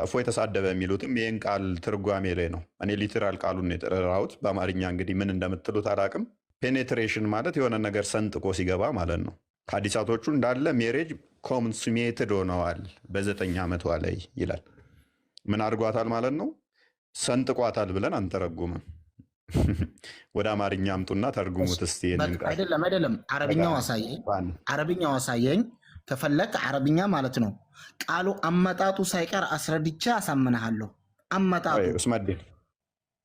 እፎይ ተሳደበ የሚሉትም ይህን ቃል ትርጓሜ ላይ ነው። እኔ ሊትራል ቃሉን የጠራሁት በአማርኛ እንግዲህ ምን እንደምትሉት አላቅም። ፔኔትሬሽን ማለት የሆነ ነገር ሰንጥቆ ሲገባ ማለት ነው። ሐዲሳቶቹ እንዳለ ሜሬጅ ኮንሱሜትድ ሆነዋል በ9 ዓመቷ ላይ ይላል። ምን አድርጓታል ማለት ነው? ሰንጥቋታል ብለን አንተረጉምም። ወደ አማርኛ አምጡና ተርጉሙት እስቲ። አይደለም አረብኛው አሳየኝ ከፈለክ አረብኛ ማለት ነው። ቃሉ አመጣጡ ሳይቀር አስረድቼ አሳምናለሁ። አመጣጡ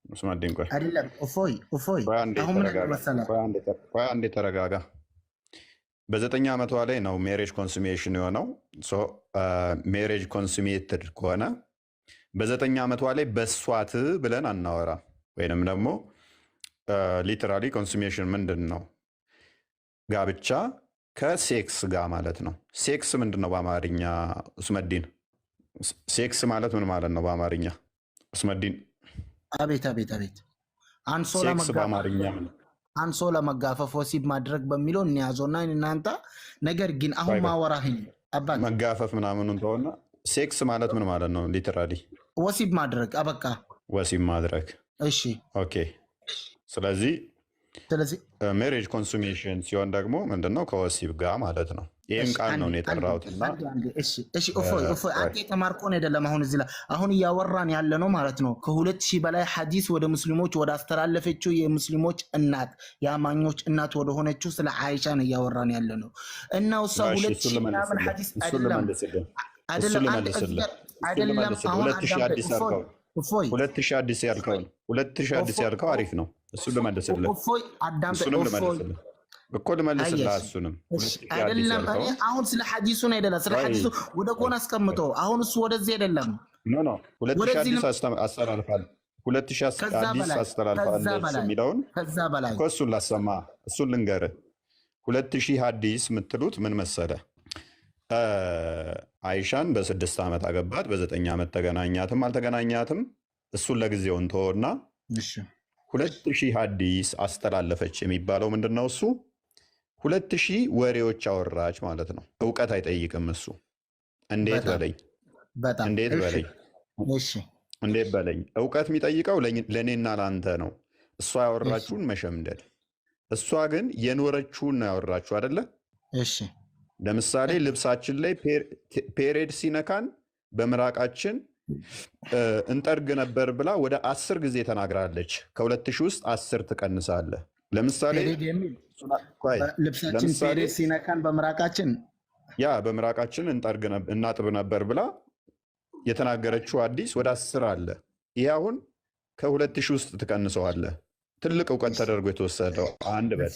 ኡስማዲን ቆይ አይደለም እፎይ አሁን ምን መሰለህ? ቆይ አንዴ ተረጋጋ። በ9 ዓመቷ ላይ ነው ሜሬጅ ኮንሱሜሽን የሆነው። ሜሬጅ ኮንሱሜትድ ከሆነ በ9 ዓመቷ ላይ በሷት ብለን አናወራ። ወይንም ደግሞ ሊተራሊ ኮንሱሜሽን ምንድን ነው? ጋብቻ ከሴክስ ጋር ማለት ነው። ሴክስ ምንድን ነው በአማርኛ ኡስመዲን? ሴክስ ማለት ምን ማለት ነው በአማርኛ ኡስመዲን? አቤት ሴክስ በአማርኛ አንሶላ መጋፈፍ ወሲብ ማድረግ በሚለው እንያዞና እናንተ ነገር ግን አሁን ማወራህኝ አባት መጋፈፍ ምናምኑን ተውና ሴክስ ማለት ምን ማለት ነው? ሊተራሊ ወሲብ ማድረግ አበቃ። ወሲብ ማድረግ እሺ፣ ኦኬ። ስለዚህ ሜሬጅ ኮንሱሜሽን ሲሆን ደግሞ ምንድነው? ከወሲብ ጋር ማለት ነው። ይህን ቃል ነው የጠራሁት። እፎይ አንተ የተማርከውን አይደለም። አሁን እዚህ ላይ አሁን እያወራን ያለ ነው ማለት ነው። ከ2000 በላይ ሐዲስ ወደ ሙስሊሞች ወደ አስተላለፈችው የሙስሊሞች እናት የአማኞች እናት ወደ ሆነችው ስለ አይሻ ነው እያወራን ያለ ነው። እና እሷ 2000 ምናምን ሐዲስ አይደለም አሁን 2000 አዲስ ያልከው አሪፍ ነው። እሱ ልመልስልህ እኮ ልመልስልህ። እሱንም አይደለም እኔ አሁን ስለ ሐዲሱን አይደለም፣ ስለ ሐዲሱ ወደ ጎን አስቀምጦ አሁን እሱ ወደዚህ አይደለም። 2000 አዲስ አስተላልፋል 2000 አዲስ አስተላልፋል የሚለውን ከዛ በላይ እሱን ላሰማ፣ እሱን ልንገርህ። 2000 አዲስ የምትሉት ምን መሰለህ? አይሻን በ6 ዓመት አገባት፣ በ9 ዓመት ተገናኛትም አልተገናኛትም እሱን ለጊዜው እንተወና 2000 ሐዲስ አስተላለፈች የሚባለው ምንድነው? እሱ 2000 ወሬዎች አወራች ማለት ነው። እውቀት አይጠይቅም እሱ። እንዴት በለኝ እውቀት የሚጠይቀው ለእኔና ለአንተ ነው። እሷ ያወራችሁን መሸምደድ፣ እሷ ግን የኖረችውን ነው ያወራችሁ አይደለ? እሺ። ለምሳሌ ልብሳችን ላይ ፔሬድ ሲነካን በምራቃችን እንጠርግ ነበር ብላ ወደ 10 ጊዜ ተናግራለች። ከ2000 ውስጥ 10 ትቀንሳለህ። ለምሳሌ ልብሳችን ፔሬድ ሲነካን በምራቃችን በምራቃችን እናጥብ ነበር ብላ የተናገረችው አዲስ ወደ 10 አለ። ይህ አሁን ከ2000 ውስጥ ትቀንሰዋለህ። ትልቅ እውቀት ተደርጎ የተወሰደው አንድ በት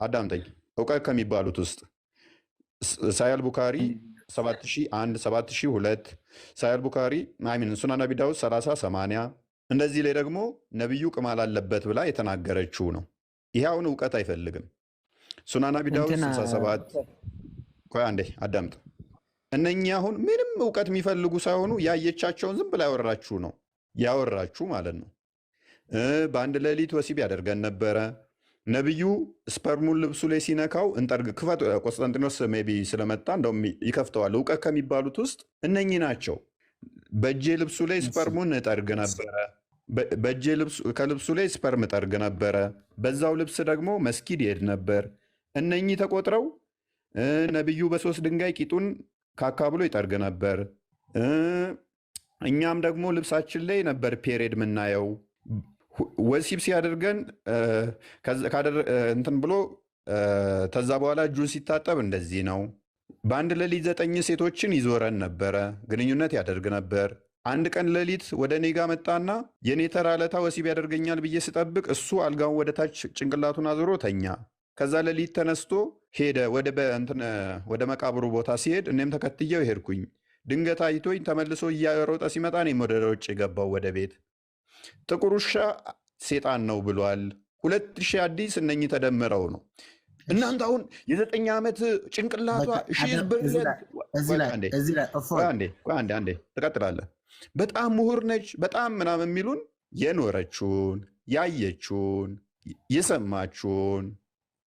አዳምጠኝ። እውቀት ከሚባሉት ውስጥ ሳያል ቡካሪ 7001 7002 ሳያል ቡካሪ ሱናን አቢ ዳውድ 3080 እንደዚህ ላይ ደግሞ ነቢዩ ቅማል አለበት ብላ የተናገረችው ነው። ይሄ አሁን እውቀት አይፈልግም። ሱናን አቢ ዳውድ 67 ቆይ አንዴ አዳምጥ። እነኚህ አሁን ምንም እውቀት የሚፈልጉ ሳይሆኑ ያየቻቸውን ዝም ብላ ያወራችሁ ማለት ነው። በአንድ ሌሊት ወሲብ ያደርገን ነበረ። ነቢዩ ስፐርሙን ልብሱ ላይ ሲነካው እንጠርግ ክፈት። ቆስጠንጢኖስ ሜይ ቢ ስለመጣ እንደውም ይከፍተዋል። እውቀት ከሚባሉት ውስጥ እነኚህ ናቸው። በእጄ ልብሱ ላይ ስፐርሙን እጠርግ ነበረ። ከልብሱ ላይ ስፐርም እጠርግ ነበረ። በዛው ልብስ ደግሞ መስጊድ ይሄድ ነበር። እነኚህ ተቆጥረው ነቢዩ በ3 ድንጋይ ቂጡን ካካ ብሎ ይጠርግ ነበር። እኛም ደግሞ ልብሳችን ላይ ነበር ፔሬድ የምናየው። ወሲብ ሲያደርገን እንትን ብሎ ተዛ በኋላ እጁን ሲታጠብ እንደዚህ ነው። በአንድ ሌሊት 9 ሴቶችን ይዞረን ነበረ፣ ግንኙነት ያደርግ ነበር። አንድ ቀን ሌሊት ወደ እኔ ጋ መጣና የኔ ተራ ለታ ወሲብ ያደርገኛል ብዬ ስጠብቅ እሱ አልጋውን ወደ ታች ጭንቅላቱን አዞሮ ተኛ። ከዛ ሌሊት ተነስቶ ሄደ ወደ መቃብሩ ቦታ ሲሄድ እኔም ተከትየው ሄድኩኝ። ድንገት አይቶኝ ተመልሶ እያሮጠ ሲመጣ እኔም ወደ ውጭ የገባው ወደ ቤት። ጥቁር ውሻ ሴጣን ነው ብሏል። 2000 አዲስ እነኚህ ተደምረው ነው። እናንተ አሁን የ9 ዓመት ጭንቅላቷ አንዴ ትቀጥላለህ። በጣም ምሁር ነች በጣም ምናምን የሚሉን የኖረችውን ያየችውን የሰማችውን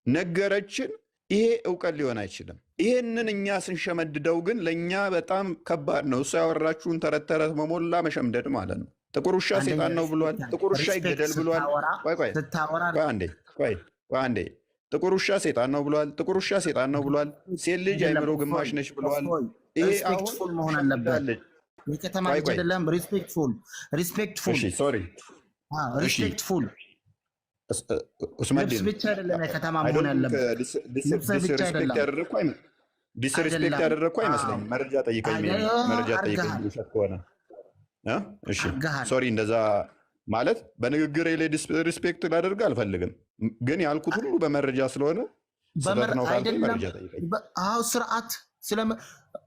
ነገረችን። ይሄ እውቀት ሊሆን አይችልም። ይህንን እኛ ስንሸመድደው ግን ለእኛ በጣም ከባድ ነው። እሱ ያወራችሁን ተረት ተረት መሞላ መሸምደድ ማለት ነው። ጥቁር ውሻ ሴጣን ነው ብሏል። ጥቁር ውሻ ይገደል ብሏል። ቆይ አንዴ ጥቁር ውሻ ሴጣን ነው ብሏል። ጥቁር ውሻ ሴጣን ነው ብሏል። ሴት ልጅ አይምሮ ግማሽ ነች ብሏል። ይሄ ሪስፔክትፉል መሆን አለበት። የከተማ ልጅ አይደለም። ሪስፔክትፉል ልብስ ብቻ አይደለም የከተማ መሆን ያለበት። ዲስሪስፔክት ያደረግኩ አይመስለኝም። መረጃ ጠይቀኝ ውሸት ከሆነ ሶሪ። እንደዛ ማለት በንግግር ላይ ዲስሪስፔክት ላደርግ አልፈልግም፣ ግን ያልኩት ሁሉ በመረጃ ስለሆነ ስህተት ነው ካልከኝ መረጃ ጠይቀኝ። ስርዓት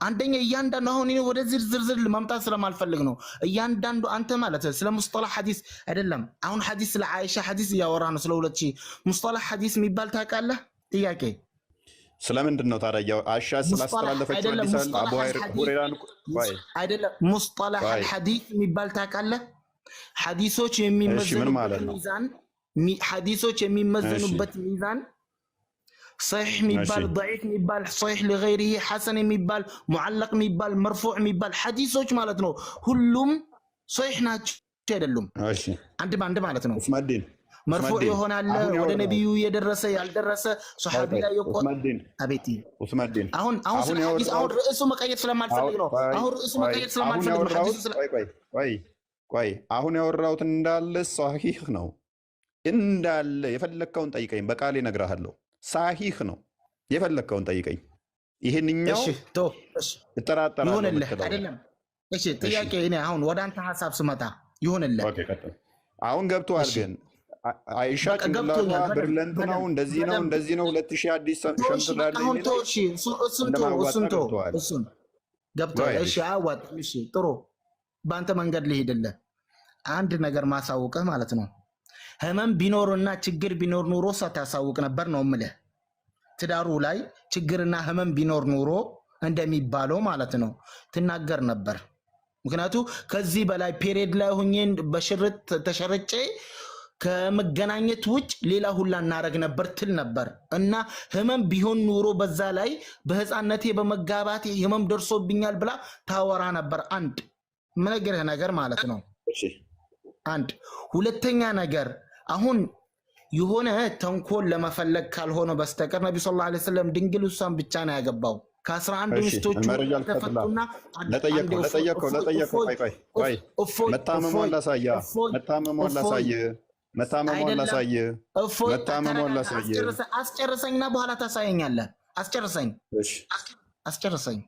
አንደኛ እያንዳንዱ አሁን ወደ ዝርዝር መምጣት ስለማልፈልግ ነው። እያንዳንዱ አንተ ማለት ስለ ሙስጠላህ ሐዲስ አይደለም። አሁን ሐዲስ ስለ አይሻ ሐዲስ እያወራ ነው። ስለ 2000 ሙስጠላህ ሐዲስ የሚባል ታውቃለህ? ጥያቄ ስለምንድን ነው ታዲያ? አይሻ ስላስተላለፈችው ሐዲስ አቡ ሁረይራ አይደለም። ሙስጠላህ ሐዲስ የሚባል ታውቃለህ? ሐዲሶች የሚመዘኑበት ሚዛን፣ ሐዲሶች የሚመዘኑበት ሚዛን صحيح የሚባል ضعيف የሚባል صحيح لغيره حسن የሚባል معلق የሚባል مرفوع የሚባል ሐዲሶች ማለት ነው። ሁሉም صحيح ናቸው አይደሉም? አንድ ባንድ ማለት ነው። مرفوع ይሆናል ወደ ነብዩ የደረሰ ያልደረሰ ሱሐቢ ላይ ይቆጥ አቤቲ አሁን ርዕሱ መቀየር ስለማልፈልግ ነው። አሁን ርዕሱ መቀየር ስለማልፈልግ ነው። ሐዲሱ ቆይ አሁን ያወራሁት እንዳለ صحيح ነው። እንዳለ የፈለከውን ጠይቀኝ፣ በቃሌ እነግርሃለሁ። ሳሂህ ነው። የፈለከውን ጠይቀኝ። ይሄንኛው እጠራጠራለሁ ይሆንልህ አይደለም? እሺ ጥያቄ እኔ አሁን ወደ አንተ ሐሳብ ስመጣ ይሆንልህ። አሁን ገብቶሃል? ግን አይሻ ጭንቅላቷ ብርለንት ነው፣ እንደዚህ ነው 2000 አዲስ ሸምስላለ አሁን ተወሺ እሱን ገብቶሃል? እሺ አዋጥ። እሺ ጥሩ፣ በአንተ መንገድ ልሄድልህ። አንድ ነገር ማሳውቅህ ማለት ነው። ህመም ቢኖርና ችግር ቢኖር ኑሮ ሳታሳውቅ ነበር ነው የምልህ። ትዳሩ ላይ ችግርና ህመም ቢኖር ኑሮ እንደሚባለው ማለት ነው ትናገር ነበር። ምክንያቱ ከዚህ በላይ ፔሪየድ ላይ ሆኜ በሽርጥ ተሸርጬ ከመገናኘት ውጭ ሌላ ሁላ እናረግ ነበር ትል ነበር። እና ህመም ቢሆን ኑሮ በዛ ላይ በህፃነቴ በመጋባቴ ህመም ደርሶብኛል ብላ ታወራ ነበር። አንድ ምነግርህ ነገር ማለት ነው። አንድ ሁለተኛ ነገር አሁን የሆነ ተንኮል ለመፈለግ ካልሆነ በስተቀር ነብዩ ሰለላሁ ዐለይሂ ወሰለም ድንግል እሷን ብቻ ነው ያገባው። ከ11 ሚስቶቹ ተፈቱና ለጠየቀው መታመሙን ላሳየ አስጨርሰኝና በኋላ ታሳየኛለህ። አስጨርሰኝ።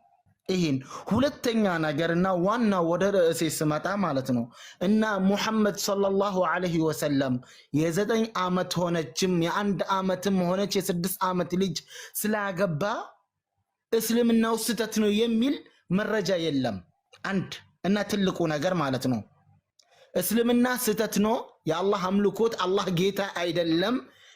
ይሄን ሁለተኛ ነገርና ዋና ወደ ርዕሴ ስመጣ ማለት ነው እና ሙሐመድ ሰለላሁ ዐለይሂ ወሰለም የ9 ዓመት ሆነችም የ1 ዓመትም ሆነች የ6 ዓመት ልጅ ስላገባ እስልምናው ስህተት ነው የሚል መረጃ የለም። አንድ እና ትልቁ ነገር ማለት ነው እስልምና ስህተት ነው፣ የአላህ አምልኮት አላህ ጌታ አይደለም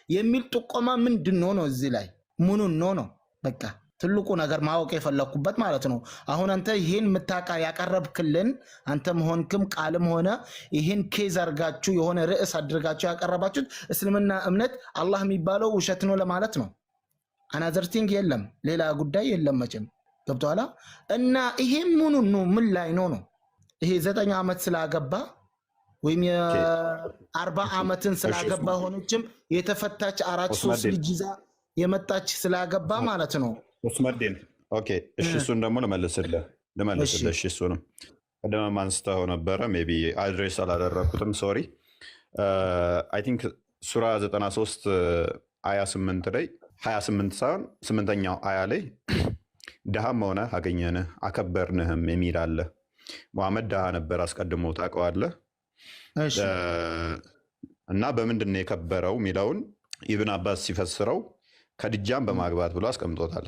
የሚል ጥቆማ ምንድነው ነው? እዚህ ላይ ምኑን ነው በቃ ትልቁ ነገር ማወቅ የፈለኩበት ማለት ነው። አሁን አንተ ይሄን ምታቃ ያቀረብክልን አንተም ሆንክም ቃልም ሆነ ይሄን ኬዝ አድርጋችሁ የሆነ ርዕስ አድርጋችሁ ያቀረባችሁት እስልምና እምነት አላህ የሚባለው ውሸት ነው ለማለት ነው። አናዘርቲንግ የለም፣ ሌላ ጉዳይ የለም መቼም ገብቶሃል። እና ይሄ ምኑን ነው ምን ላይ ነው ይሄ 9 ዓመት ስላገባ ወይም የ40 ዓመትን ስላገባ ሆነችም የተፈታች 4-3 ልጅ ይዛ የመጣች ስላገባ ማለት ነው። ኡስመዲን ኦኬ፣ እሺ እሱን ደግሞ ልመልስልህ። እሺ እሱንም ቀደም አንስተኸው ነበረ፣ ሜይ ቢ አድሬስ አላደረኩትም፣ ሶሪ። አይ ቲንክ ሱራ 93 አያ 8 ላይ 28 ሳይሆን 8ኛው አያ ላይ ድሃም ሆነህ አገኘንህ አከበርንህም የሚል አለ። ሙሐመድ ድሃ ነበር አስቀድሞ ታውቀዋለህ። እና በምንድን ነው የከበረው የሚለውን ኢብን አባስ ሲፈስረው ከድጃን በማግባት ብሎ አስቀምጦታል።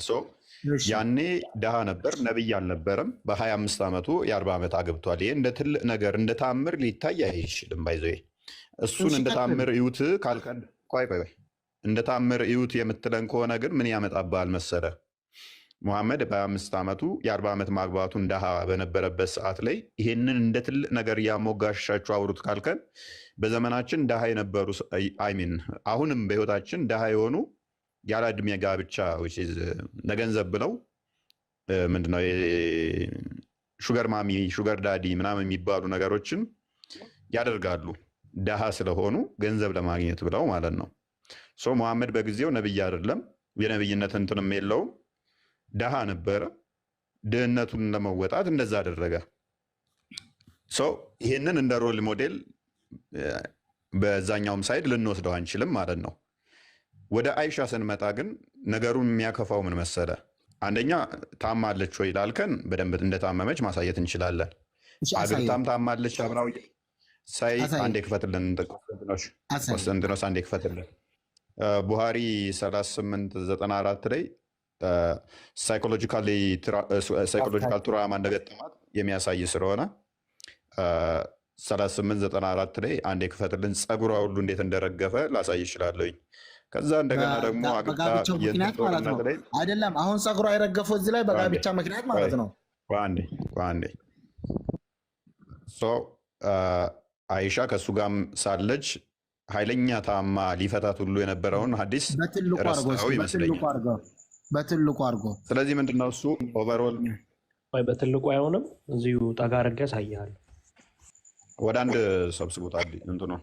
ያኔ ድሃ ነበር፣ ነብይ አልነበረም። በ25 ዓመቱ የ40 ዓመት አግብቷል። ይሄ እንደ ትልቅ ነገር እንደ ታምር ሊታይ አይችልም። ባይዘ እሱን እንደ ታምር እዩት ካልከን ቆይ እንደ ታምር እዩት የምትለን ከሆነ ግን ምን ያመጣብሃል መሰለ? ሙሐመድ በ25 ዓመቱ የ40 ዓመት ማግባቱን ድሃ በነበረበት ሰዓት ላይ ይሄንን እንደ ትልቅ ነገር እያሞጋሻችሁ አውሩት ካልከን በዘመናችን ድሃ የነበሩ አይሚን አሁንም በህይወታችን ድሃ የሆኑ ያለ ዕድሜ ጋብቻ ለገንዘብ ብለው ምንድነው ሹገር ማሚ ሹገር ዳዲ ምናምን የሚባሉ ነገሮችን ያደርጋሉ ደሃ ስለሆኑ ገንዘብ ለማግኘት ብለው ማለት ነው። ሶ መሐመድ በጊዜው ነብይ አይደለም፣ የነብይነት እንትንም የለውም፣ ደሃ ነበረ። ድህነቱን ለመወጣት እንደዛ አደረገ። ሶ ይሄንን እንደ ሮል ሞዴል በዛኛውም ሳይድ ልንወስደው አንችልም ማለት ነው። ወደ አይሻ ስንመጣ ግን ነገሩን የሚያከፋው ምን መሰለ? አንደኛ ታማለች ወይ ላልከን በደንብ እንደታመመች ማሳየት እንችላለን። አግብታም ታማለች አብራው ሳይ አንዴ ክፈትልን ቆስጠንጢኖስ አንዴ ክፈትልን ቡሃሪ 3894 ላይ ሳይኮሎጂካል ትራውማ እንደገጠማት የሚያሳይ ስለሆነ 3894 ላይ አንዴ ክፈትልን። ጸጉሯ ሁሉ እንዴት እንደረገፈ ላሳይ ይችላለኝ። ከዛ እንደገና ደግሞ በጋብቻው ምክንያት ማለት ነው አይደለም። አሁን ጸጉሯ የረገፈው እዚህ ላይ በጋብቻ ምክንያት ማለት ነው። አንዴ አይሻ ከእሱ ጋርም ሳለች ኃይለኛ ታማ ሊፈታት ሁሉ የነበረውን ሀዲስ ረስታው ይመስለኛል በትልቁ አድርጎ። ስለዚህ ምንድነው እሱ ኦቨርኦል በትልቁ አይሆንም። እዚሁ ጠጋ አድርጌ ያሳያል። ወደ አንድ ሰብስቡት እንትኑን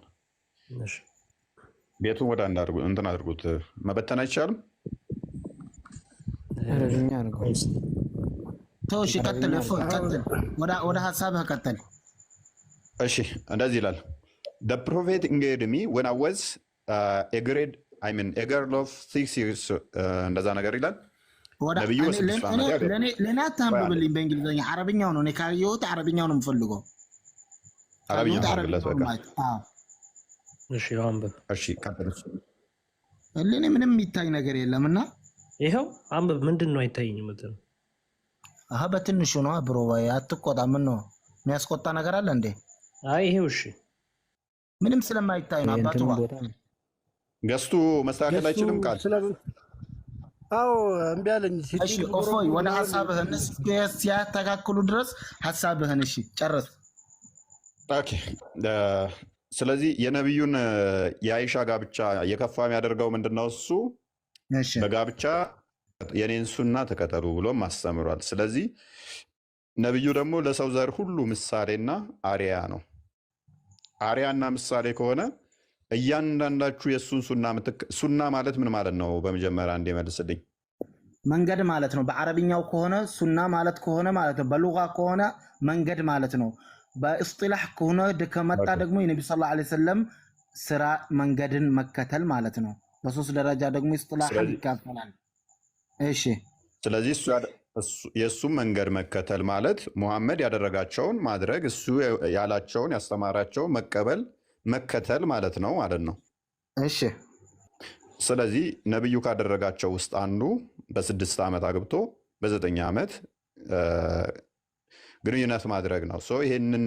ቤቱን ወደ አንድ እንትን አድርጉት። መበተን አይቻልም። እሺ ቀጥል፣ ወደ ሀሳብህ ቀጥል። እሺ እንደዚህ ይላል the prophet engaged me when I was a girl of 6 years እንደዛ ነገር ይላል። ነብዩ ለኔ አታንብብልኝ በእንግሊዝኛ አረብኛው ነው። እኔ ካየሁት አረብኛው ነው የምፈልገው። እሺ አንብብ። እሺ ቀጥል። ለኔ ምንም የሚታይ ነገር የለምና ይሄው አንብብ። ምንድነው አይታየኝም? እንትን በትንሹ ነው ብሮ። ወይ አትቆጣ። ምን ነው የሚያስቆጣ ነገር አለ እንዴ? አይ ይሄው እሺ፣ ምንም ስለማይታይ ነው አባቱ። ገስቱ መስተካከል አይችልም ቃል። አዎ እምቢ አለኝ። እሺ ኦፎይ፣ ወደ ሐሳብህን ሲያስተካክሉ ድረስ ሐሳብህን እሺ ጨርስ። ኦኬ ስለዚህ የነብዩን የአይሻ ጋብቻ የከፋ የሚያደርገው ምንድነው? እሱ በጋብቻ የኔን ሱና ተከተሉ ብሎም አስተምሯል። ስለዚህ ነብዩ ደግሞ ለሰው ዘር ሁሉ ምሳሌና አሪያ ነው። አሪያና ምሳሌ ከሆነ እያንዳንዳችሁ የሱን ሱና ማለት ምን ማለት ነው? በመጀመሪያ እንዲመልስልኝ። መንገድ ማለት ነው። በአረብኛው ከሆነ ሱና ማለት ከሆነ ማለት ነው። በሉጋ ከሆነ መንገድ ማለት ነው። በእስጢላህ ከሆነ ከመጣ ደግሞ የነብዩ ሰለላሁ ዐለይሂ ወሰለም ስራ መንገድን መከተል ማለት ነው። በሶስት ደረጃ ደግሞ እስጢላህ ይካፈላል። እሺ ስለዚህ የእሱም መንገድ መከተል ማለት ሙሐመድ ያደረጋቸውን ማድረግ፣ እሱ ያላቸውን ያስተማራቸውን መቀበል መከተል ማለት ነው ነው። እሺ ስለዚህ ነብዩ ካደረጋቸው ውስጥ አንዱ በ6 ዓመት አግብቶ በ9 ዓመት ግንኙነት ማድረግ ነው። ይሄንን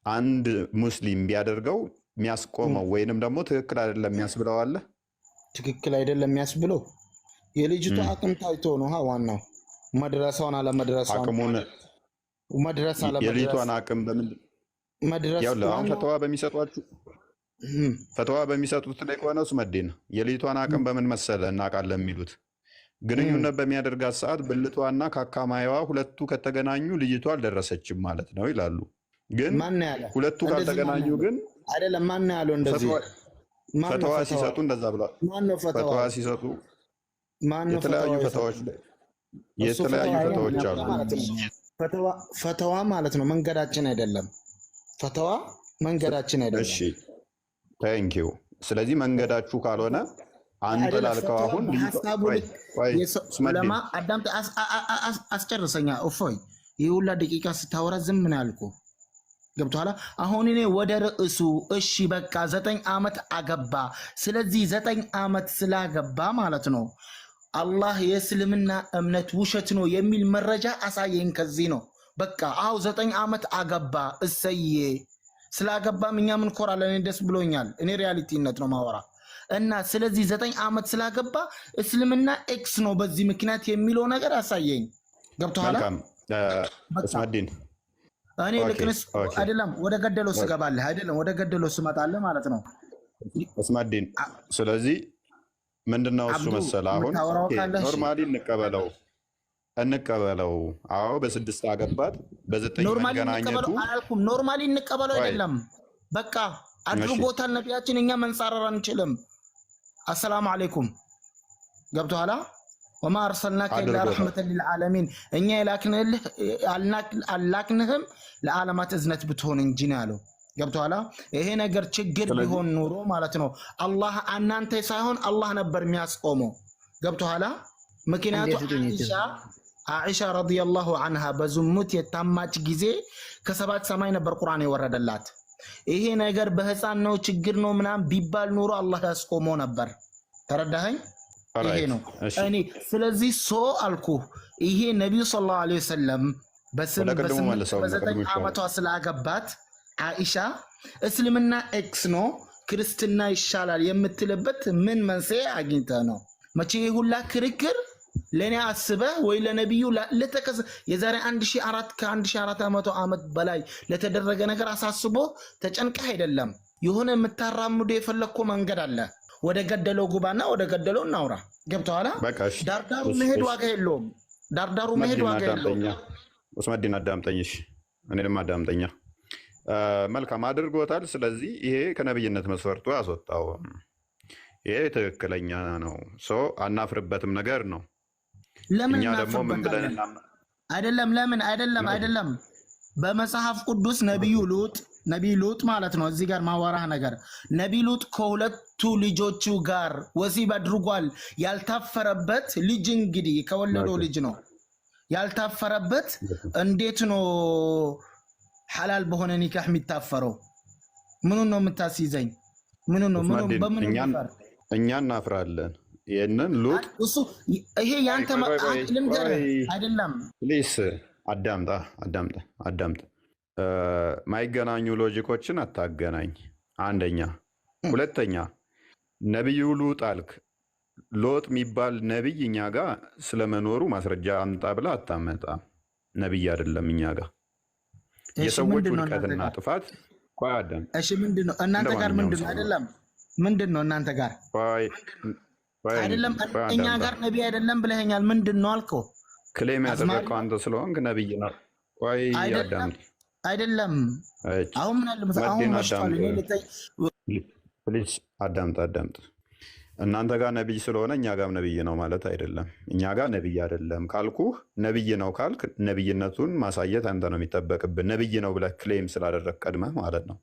አንድ ሙስሊም ቢያደርገው የሚያስቆመው ወይንም ደግሞ ትክክል አይደለም የሚያስብለው አለ? ትክክል አይደለም የሚያስብለው የልጅቱ አቅም ታይቶ ነው። ዋናው መድረሳውን አለመድረሳውን አቅሙን መድረስ የልጅቷን አቅም በምንድን አሁን ፈተዋ በሚሰጡት ላይ ከሆነ እሱ መዴን የልጅቷን አቅም በምን መሰለ እናውቃለን የሚሉት ግንኙነት በሚያደርጋት ሰዓት ብልቷና ካካማይዋ ሁለቱ ከተገናኙ ልጅቷ አልደረሰችም ማለት ነው ይላሉ። ግን ሁለቱ ካልተገናኙ ግን አይደለም። ማን ያለው እንደዚህ? ፈተዋ ሲሰጡ እንደዛ ብለዋል። ፈተዋ ሲሰጡ የተለያዩ ፈተዋዎች አሉ። ፈተዋ ማለት ነው መንገዳችን አይደለም። ፈተዋ መንገዳችን አይደለም። እሺ ታንኪዩ። ስለዚህ መንገዳችሁ ካልሆነ አንተ ላልከው አሁን አዳምጥ፣ አስጨርሰኛ። እፎይ ይህ ሁላ ደቂቃ ስታወራ ዝም ምን ያልኩ ገብቶሃል? አሁን እኔ ወደ ርዕሱ እሺ በቃ 9 ዓመት አገባ። ስለዚህ 9 ዓመት ስላገባ ማለት ነው አላህ የእስልምና እምነት ውሸት ነው የሚል መረጃ አሳየኝ። ከዚህ ነው በቃ 9 ዓመት አገባ። እሰዬ ስላገባም እኛ ምን ኮራለን? ደስ ብሎኛል። እኔ ሪያሊቲነት ነው ማወራ እና ስለዚህ 9 ዓመት ስላገባ እስልምና ኤክስ ነው በዚህ ምክንያት የሚለው ነገር አሳየኝ። ገብቶሃል? እስማዲን እኔ ልክንስ አይደለም ወደ ገደለው ስገባለህ አይደለም ወደ ገደለው ስመጣለህ ማለት ነው እስማዲን። ስለዚህ ምንድነው እሱ መሰለ አሁን ኖርማሊ እንቀበለው እንቀበለው። አዎ በ6 አገባት፣ በ9 ኖርማሊ መገናኘቱ እንቀበለው አላልኩም። ኖርማሊ እንቀበለው አይደለም፣ በቃ አድርጎታል ነቢያችን። እኛ መንጻረር አንችልም። አሰላሙ አለይኩም ገብቶሃል? ወማ አርሰልናከ ኢላ ረሕመተን ሊልዓለሚን እኛ አላክንህም ለዓለማት እዝነት ብትሆን እንጂ ነው ያለው። ገብቶሃል? ይሄ ነገር ችግር ቢሆን ኑሮ ማለት ነው አላህ እናንተ ሳይሆን አላህ ነበር የሚያስቆመው። ገብቶሃል? ምክንያቱ አኢሻ ረዲየላሁ ዐንሃ በዝሙት የታማች ጊዜ ከ7 ሰማይ ነበር ቁርአን የወረደላት። ይሄ ነገር በህፃን ነው ችግር ነው ምናምን ቢባል ኑሮ አላህ ያስቆመው ነበር። ተረዳኸኝ? ይሄ ነው እኔ ስለዚህ አልኩ። ይሄ ነብዩ ሰለላሁ ዐለይሂ ወሰለም በ9 ዓመቷ ስላገባት አኢሻ እስልምና ኤክስ ነው ክርስትና ይሻላል የምትልበት ምን መንስኤ አግኝተ ነው? መቼ ሁላ ክርክር ለኔ አስበህ ወይ ለነብዩ የዛሬ 1400 ዓመት በላይ ለተደረገ ነገር አሳስቦ ተጨንቀህ አይደለም። የሆነ የምታራምዱ የፈለኩ መንገድ አለ። ወደ ገደለው ጉባና ወደ ገደለው እናውራ። ገብቶሃል? ዳርዳሩ መሄድ ዋጋ የለውም። ዳርዳሩ መሄድ ዋጋ የለውም። ኡስማዲን አዳምጠኝሽ፣ እኔንም አዳምጠኛ። መልካም አድርጎታል። ስለዚህ ይሄ ከነብይነት መስፈርቱ አስወጣው። ይሄ ትክክለኛ ነው። አናፍርበትም ነገር ነው። ለምን እኛ ደግሞ ምን ብለን አይደለም? ለምን አይደለም? በመጽሐፍ ቅዱስ ነብዩ ሉጥ ማለት ነው። እዚህ ጋር ማወራህ ነገር ነብዩ ሉጥ ከሁለቱ ልጆቹ ጋር ወሲብ አድርጓል። ያልታፈረበት ልጅ እንግዲህ ከወለደው ልጅ ነው ያልታፈረበት። እንዴት ነው ሐላል በሆነ ኒካህ የሚታፈረው? ምኑን ነው የምታስይዘኝ? ምኑን ነው በምን ነው? እኛ እናፍራለን። ይሄንን ሉጥ ይሄ ያንተ ልንገር አይደለም። ፕሊስ አዳምጣ። ማይገናኙ ሎጂኮችን አታገናኝ። አንደኛ። ሁለተኛ ነብዩ ሉጥ አልክ። ሎጥ የሚባል ነብይ እኛ ጋር ስለመኖሩ ማስረጃ አምጣ ብላ አታመጣ። ነብይ አይደለም እኛ ጋር። የሰዎች ውድቀትና ጥፋት እሺ ምንድነው እናንተ ጋር? ምንድነው አይደለም? ምንድነው እናንተ ጋር አይደለም? እኛ ጋር ነብይ አይደለም ብለኸኛል። ምንድነው አልከው? ክሌም ያደረገው አንተ ስለሆንክ ነብይ ነው ወይ? አይደለም። አሁን ምን አለ መሰለህ፣ አሁን መሽቷል። ፕሊዝ አዳምጥ። እናንተ ጋር ነብይ ስለሆነ እኛ ጋር ነብይ ነው ማለት አይደለም። እኛ ጋር ነብይ አይደለም ካልኩህ ነብይ ነው ካልክ ነብይነቱን ማሳየት አንተ ነው የሚጠበቅብህ። ነብይ ነው ብለህ ክሌም ስላደረግ ቀድመህ ማለት ነው።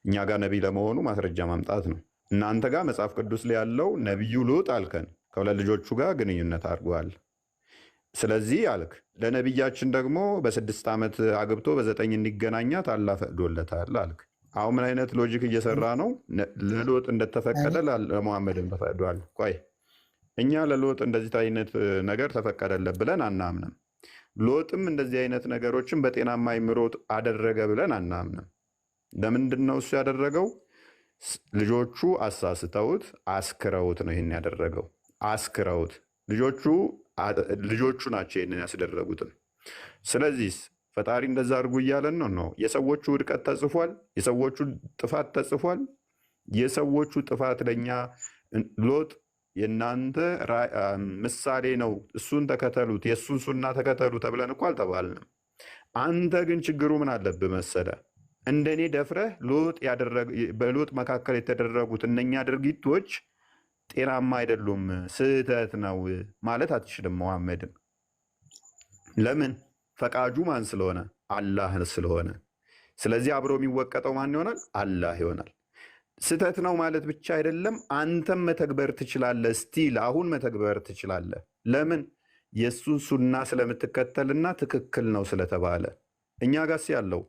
እኛ ጋር ነብይ ለመሆኑ ማስረጃ ማምጣት ነው። እናንተ ጋር መጽሐፍ ቅዱስ ላይ ያለው ነብዩ ሉጥ አልከን ከሁለት ልጆቹ ጋር ግንኙነት አድርጓል። ስለዚህ አልክ ለነብያችን ደግሞ በ6 ዓመት አግብቶ በ9 እንዲገናኛት አላህ ፈቅዶለታል አልክ። አሁን ምን አይነት ሎጂክ እየሰራ ነው? ለሎጥ እንደተፈቀደ ለሙሐመድም ተፈቅዷል። ቆይ እኛ ለሎጥ እንደዚህ አይነት ነገር ተፈቀደለት ብለን አናምንም። ሎጥም እንደዚህ አይነት ነገሮችን በጤናማ አይምሮ አደረገ ብለን አናምንም። ለምንድን ነው እሱ ያደረገው? ልጆቹ አሳስተውት አስክረውት ነው ይህን ያደረገው። አስክረውት ልጆቹ ናቸው ይህንን ያስደረጉትም። ስለዚህ ፈጣሪ እንደዛ አድርጉ እያለን ነው። የሰዎቹ ውድቀት ተጽፏል። የሰዎቹ ጥፋት ተጽፏል። የሰዎቹ ጥፋት ለእኛ ሎጥ የእናንተ ምሳሌ ነው፣ እሱን ተከተሉት፣ የእሱን ሱና ተከተሉ ተብለን እኮ አልተባልንም። አንተ ግን ችግሩ ምን አለብህ መሰለ? እንደኔ ደፍረህ በሎጥ መካከል የተደረጉት እነኛ ድርጊቶች ጤናማ አይደሉም፣ ስህተት ነው ማለት አትችልም። መሐመድም ለምን? ፈቃጁ ማን ስለሆነ? አላህ ስለሆነ። ስለዚህ አብሮ የሚወቀጠው ማን ይሆናል? አላህ ይሆናል። ስህተት ነው ማለት ብቻ አይደለም፣ አንተም መተግበር ትችላለህ። ስቲል አሁን መተግበር ትችላለህ። ለምን? የእሱን ሱና ስለምትከተልና ትክክል ነው ስለተባለ። እኛ ጋስ ያለው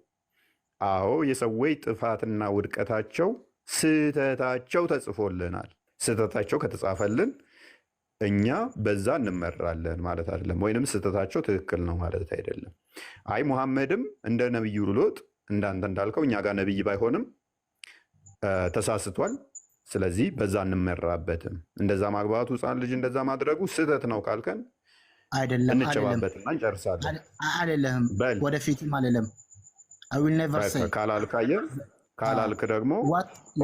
አዎ የሰዎች ጥፋትና ውድቀታቸው ስህተታቸው ተጽፎልናል። ስህተታቸው ከተጻፈልን እኛ በዛ እንመራለን ማለት አይደለም፣ ወይንም ስህተታቸው ትክክል ነው ማለት አይደለም። አይ ሙሐመድም እንደ ነብዩ ሎጥ እንዳንተ እንዳልከው እኛ ጋር ነብይ ባይሆንም ተሳስቷል። ስለዚህ በዛ እንመራበትም። እንደዛ ማግባቱ ህፃን ልጅ እንደዛ ማድረጉ ስህተት ነው ካልከን እንጨባበትና እንጨርሳለን። አይደለም ወደፊትም አይደለም ካላልካየ ካላልክ ደግሞ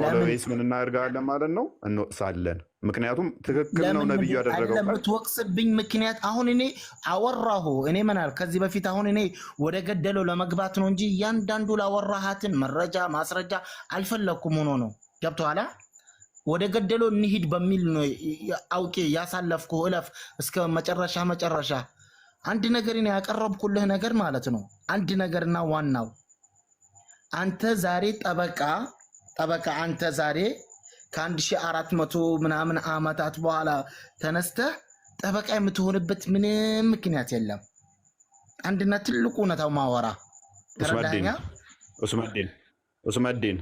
ኦልዌይስ ምን እናደርጋለን ማለት ነው? እንወቅሳለን። ምክንያቱም ትክክል ነው ነብዩ ያደረገው ቃል ለምትወቅስብኝ ምክንያት አሁን እኔ አወራሁ። እኔ ምናል ከዚህ በፊት አሁን እኔ ወደ ገደለው ለመግባት ነው እንጂ እያንዳንዱ ላወራሃትን መረጃ ማስረጃ አልፈለኩም ሆኖ ነው። ገብቶሃል? ወደ ገደለው እንሂድ በሚል ነው አውቄ ያሳለፍኩ እለፍ እስከ መጨረሻ አንድ ነገር እኔ ያቀረብኩልህ ነገር ማለት ነው። አንድ ነገርና ዋናው አንተ ዛሬ ጠበቃ አንተ ዛሬ ከ1400 ምናምን ዓመታት በኋላ ተነስተህ ጠበቃ የምትሆንበት ምንም ምክንያት የለም። አንድና ትልቁ እውነታው ማወራ ተረዳኛ። ኡስመዲን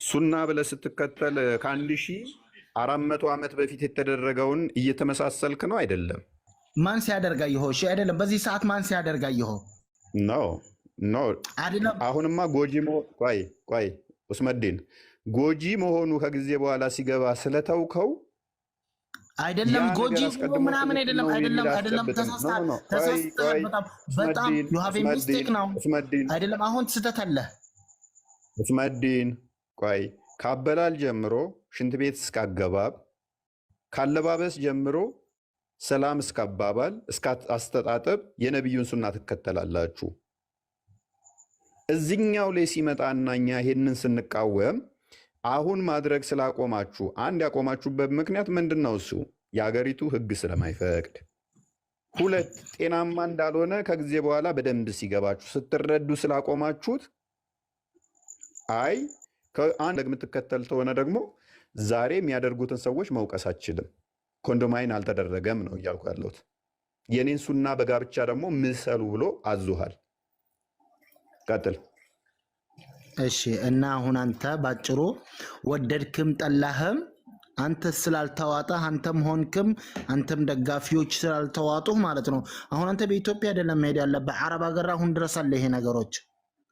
ሱና ብለህ ስትከተል ከ1400 ዓመት በፊት የተደረገውን እየተመሳሰልክ ነው አይደለም? ማን ሲያደርጋየው? እሺ አይደለም። በዚህ ሰዓት ማን ሲያደርጋየው? ኖ አይደለም። አሁንማ ቆይ ኡስመዲን ጎጂ መሆኑ ከጊዜ በኋላ ሲገባ ስለተውከው አይደለም። ጎጂ ምናምን አይደለም። ተሳስተሃል። በጣም you have a mistake now። አይደለም አሁን ስህተት አለ ኡስመዲን። ቆይ ካበላል ጀምሮ ሽንት ቤት እስካገባብ ካለባበስ ጀምሮ ሰላም እስካባባል እስከ አስተጣጠብ የነብዩን ሱና ትከተላላችሁ። እዚህኛው ላይ ሲመጣና እኛ ይሄንን ስንቃወም አሁን ማድረግ ስላቆማችሁ አንድ ያቆማችሁበት ምክንያት ምንድነው? እሱ የሀገሪቱ ሕግ ስለማይፈቅድ፣ ሁለት ጤናማ እንዳልሆነ ከጊዜ በኋላ በደንብ ሲገባችሁ ስትረዱ ስላቆማችሁት፣ አይ ከአንድ የምትከተል ተሆነ ደግሞ ዛሬ የሚያደርጉትን ሰዎች መውቀስ አችልም። ኮንዶማይን አልተደረገም ነው እያልኩ ያለሁት። የኔን ሱና በጋብቻ ደግሞ ምሰሉ ብሎ አዙሃል። ቀጥል። እሺ። እና አሁን አንተ ባጭሩ ወደድክም ጠላህም አንተ ስላልተዋጣ አንተም ሆንክም አንተም ደጋፊዎች ስላልተዋጡ ማለት ነው። አሁን አንተ በኢትዮጵያ አይደለም መሄድ ያለበት፣ አረብ ሀገር አሁን ድረስ አለ ይሄ ነገሮች።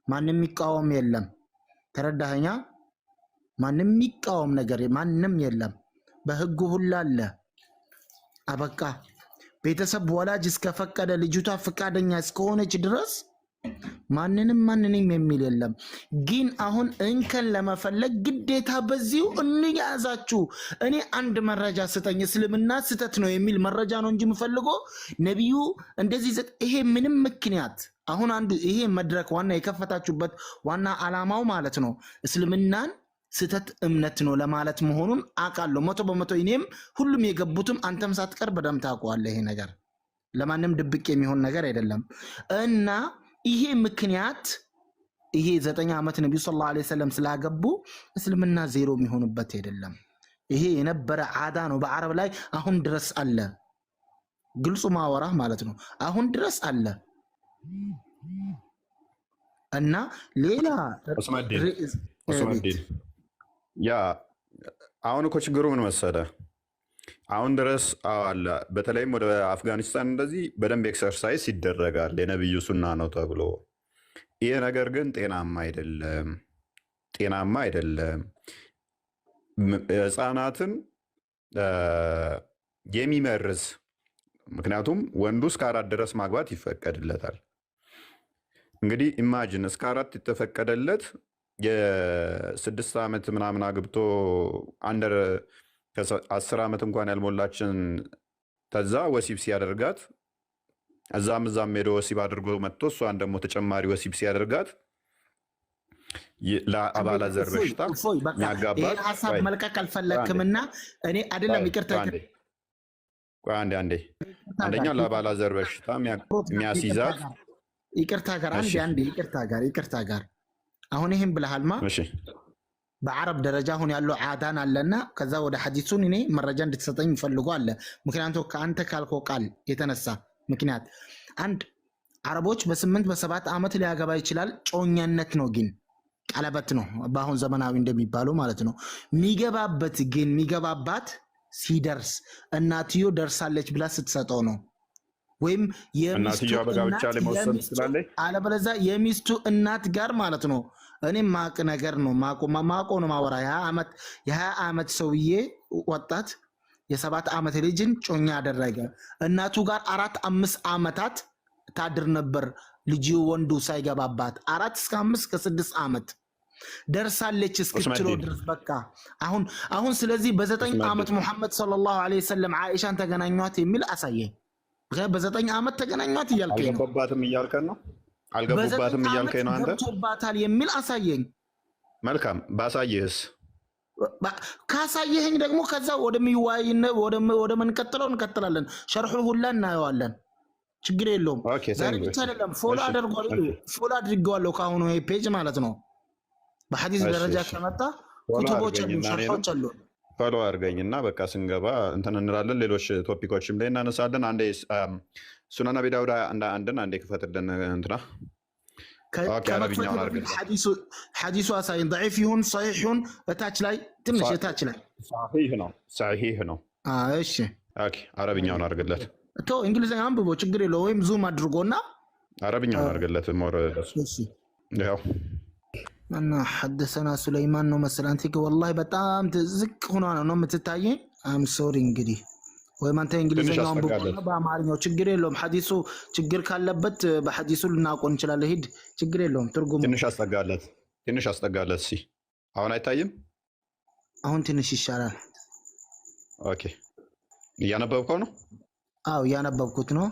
ማንም የሚቃወም የለም። ተረዳኸኛ? ማንም የሚቃወም ነገር ማንም የለም። በህጉ ሁላ አለ። አበቃ። ቤተሰብ ወላጅ እስከፈቀደ ልጅቷ ፈቃደኛ እስከሆነች ድረስ ማንንም የሚል የለም። ግን አሁን እንከን ለመፈለግ ግዴታ በዚሁ እንያዛችሁ። እኔ አንድ መረጃ ስጠኝ፣ እስልምና ስተት ነው የሚል መረጃ ነው እንጂ የምፈልገው ነብዩ እንደዚህ ይሄ ምንም ምክንያት አሁን አንዱ ይሄ መድረክ ዋና የከፈታችሁበት ዋና ዓላማው ማለት ነው እስልምናን ስተት እምነት ነው ለማለት መሆኑን አውቃለሁ 100%። እኔም ሁሉም የገቡትም አንተም ሳትቀር በደም ታውቀዋለህ። ይሄ ነገር ለማንም ድብቅ የሚሆን ነገር አይደለም እና ይሄ ምክንያት ይሄ 9 ዓመት ነብዩ ሰለላሁ ዐለይሂ ወሰለም ስላገቡ እስልምና ዜሮ የሚሆንበት አይደለም። ይሄ የነበረ ዓዳ ነው በአረብ ላይ አሁን ድረስ አለ። ግልጹ ማወራ ማለት ነው አሁን ድረስ አለ እና ሌላ ኡስመዲን ያ አሁን እኮ ችግሩ ምን መሰለህ? አሁን ድረስ አለ። በተለይም ወደ አፍጋኒስታን እንደዚህ በደንብ ኤክሰርሳይዝ ይደረጋል የነብዩ ሱና ነው ተብሎ። ይሄ ነገር ግን ጤናማ አይደለም። ህፃናትን የሚመርዝ ምክንያቱም ወንዱ እስከ 4 ድረስ ማግባት ይፈቀድለታል። እንግዲህ ኢማጂን እስከ 4 የተፈቀደለት የ6 ዓመት ምናምን አግብቶ አንደር 10 ዓመት እንኳን ያልሞላችን ተዛ ወሲብ ሲያደርጋት እዛም ሄዶ ወሲብ አድርጎ መጥቶ እሷን ደግሞ ተጨማሪ ወሲብ ሲያደርጋት ለአባላ ዘር በሽታ የሚያጋባት ይሄን ሐሳብ መልቀቅ አልፈለክምና እኔ አይደለም ይቅርታ አንደኛ ለአባላ ዘር በሽታ የሚያስይዛት ይቅርታ ጋር አሁን ይሄን ብለሃልማ በአረብ ደረጃ አሁን ያለው ዓዳን አለና ከዛ ወደ ሐዲሱን እኔ መረጃ እንድትሰጠኝ ፈልጎ አለ። ምክንያቱም ከአንተ ካልከው ቃል የተነሳ ምክንያት አንድ አረቦች በ8 በ7 ዓመት ሊያገባ ይችላል። ጮኛነት ነው ግን ቀለበት ነው በአሁን ዘመናዊ እንደሚባለው ማለት ነው። የሚገባባት ሲደርስ እናትዮ ደርሳለች ብላ ስትሰጠው ነው ወይም አለበለዚያ የሚስቱ እናት ጋር ማለት ነው። እኔ ማቅ ነገር ነው ማቆ ነው ማወራ የ20 ዓመት ሰውዬ ወጣት የ7 ዓመት ልጅን ጮኛ አደረገ። እናቱ ጋር 4-5 ዓመታት ታድር ነበር ልጅ ወንዱ ሳይገባባት 4 እስከ 5 እስከ 6 ዓመት ደርሳለች እስክትለው ድረስ በቃ አሁን ስለዚህ በ9 ዓመት ሙሐመድ ሰለላሁ ዐለይሂ ወሰለም አይሻን ተገናኟት የሚል አሳየኝ። በ9 ዓመት ተገናኟት እያልከኝ ነው። አልገቡባትም እያልከኝ ነው አንተ። ገብቶባታል የሚል አሳየኝ። መልካም ባሳየህስ? ካሳየኸኝ ደግሞ ከዛ ወደሚዋይነ ወደ መንቀጥለው እንቀጥላለን። ሸርሑ ሁላ እናየዋለን። ችግር የለውም። ዛሬ ብቻ አይደለም ፎሎ አድርገዋለሁ ከአሁኑ ይሄ ፔጅ ማለት ነው። በሐዲስ ደረጃ ከመጣ ኩቱቦች አሉ፣ ሸርሖች አሉ። ፎሎ አድርገኝና በቃ ስንገባ እንትን እንላለን። ሌሎች ቶፒኮችም ላይ እናነሳለን። አንዴ ሱነን አቢ ዳውድ አንዴ ክፈትልን እንትና ሐዲሱ አሳይን ضعيف ይሁን صحيح ይሁን እታች ላይ ትንሽ እታች ላይ ሰሒህ ነው። እሺ ኦኬ አረብኛውን አድርግለት። እንግሊዝኛ አንብቦ ችግር የለው ወይም ዙም አድርጎና አረብኛውን አድርግለት። ሞር እሺ ያው እና حدثنا سليمان ነው መሰለኝ። አንተ والله በጣም ዝቅ ሆኖ ነው የምትታየኝ። አም ሶሪ እንግዲህ ወይም አንተ እንግሊዝኛውን አንብቦና በአማርኛው ችግር የለውም። ሐዲሱ ችግር ካለበት በሐዲሱ ልናቆን እንችላለን። ሂድ ችግር የለውም። ትርጉሙ ትንሽ አስጠጋለት። እሺ አሁን አይታይም? አሁን ትንሽ ይሻላል። ኦኬ እያነበብከው ነው? አዎ እያነበብኩት ነው።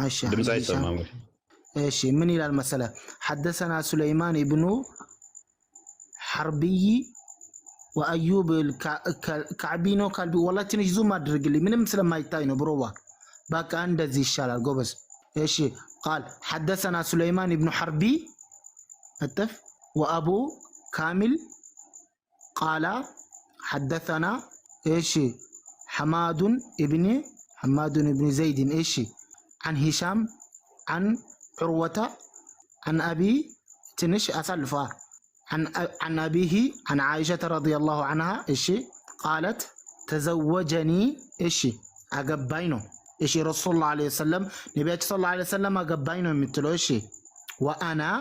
እሺ ድምጽ አይሰማም። እሺ ምን ይላል መሰለ حدثنا سليمان ابن حربي وأيوب الكعبينو كالبي والله ትንሽ ዙም አድርግልኝ ምንም ስለማይታይ ነው ብሮዋ በቃ እንደዚህ ይሻላል ጎበዝ። እሺ قال حدثنا سليمان ابن حربي اتف وابو كامل قال حدثنا ايش حماد ابن زيد ايش عن هشام عن عروة عن أبي تنش أسلفا عن أبيه عن عائشة رضي الله عنها إيش قالت تزوجني إيش أقبينه إيش رسول الله عليه وسلم نبي صلى الله عليه وسلم أقبينه مثله إيش وأنا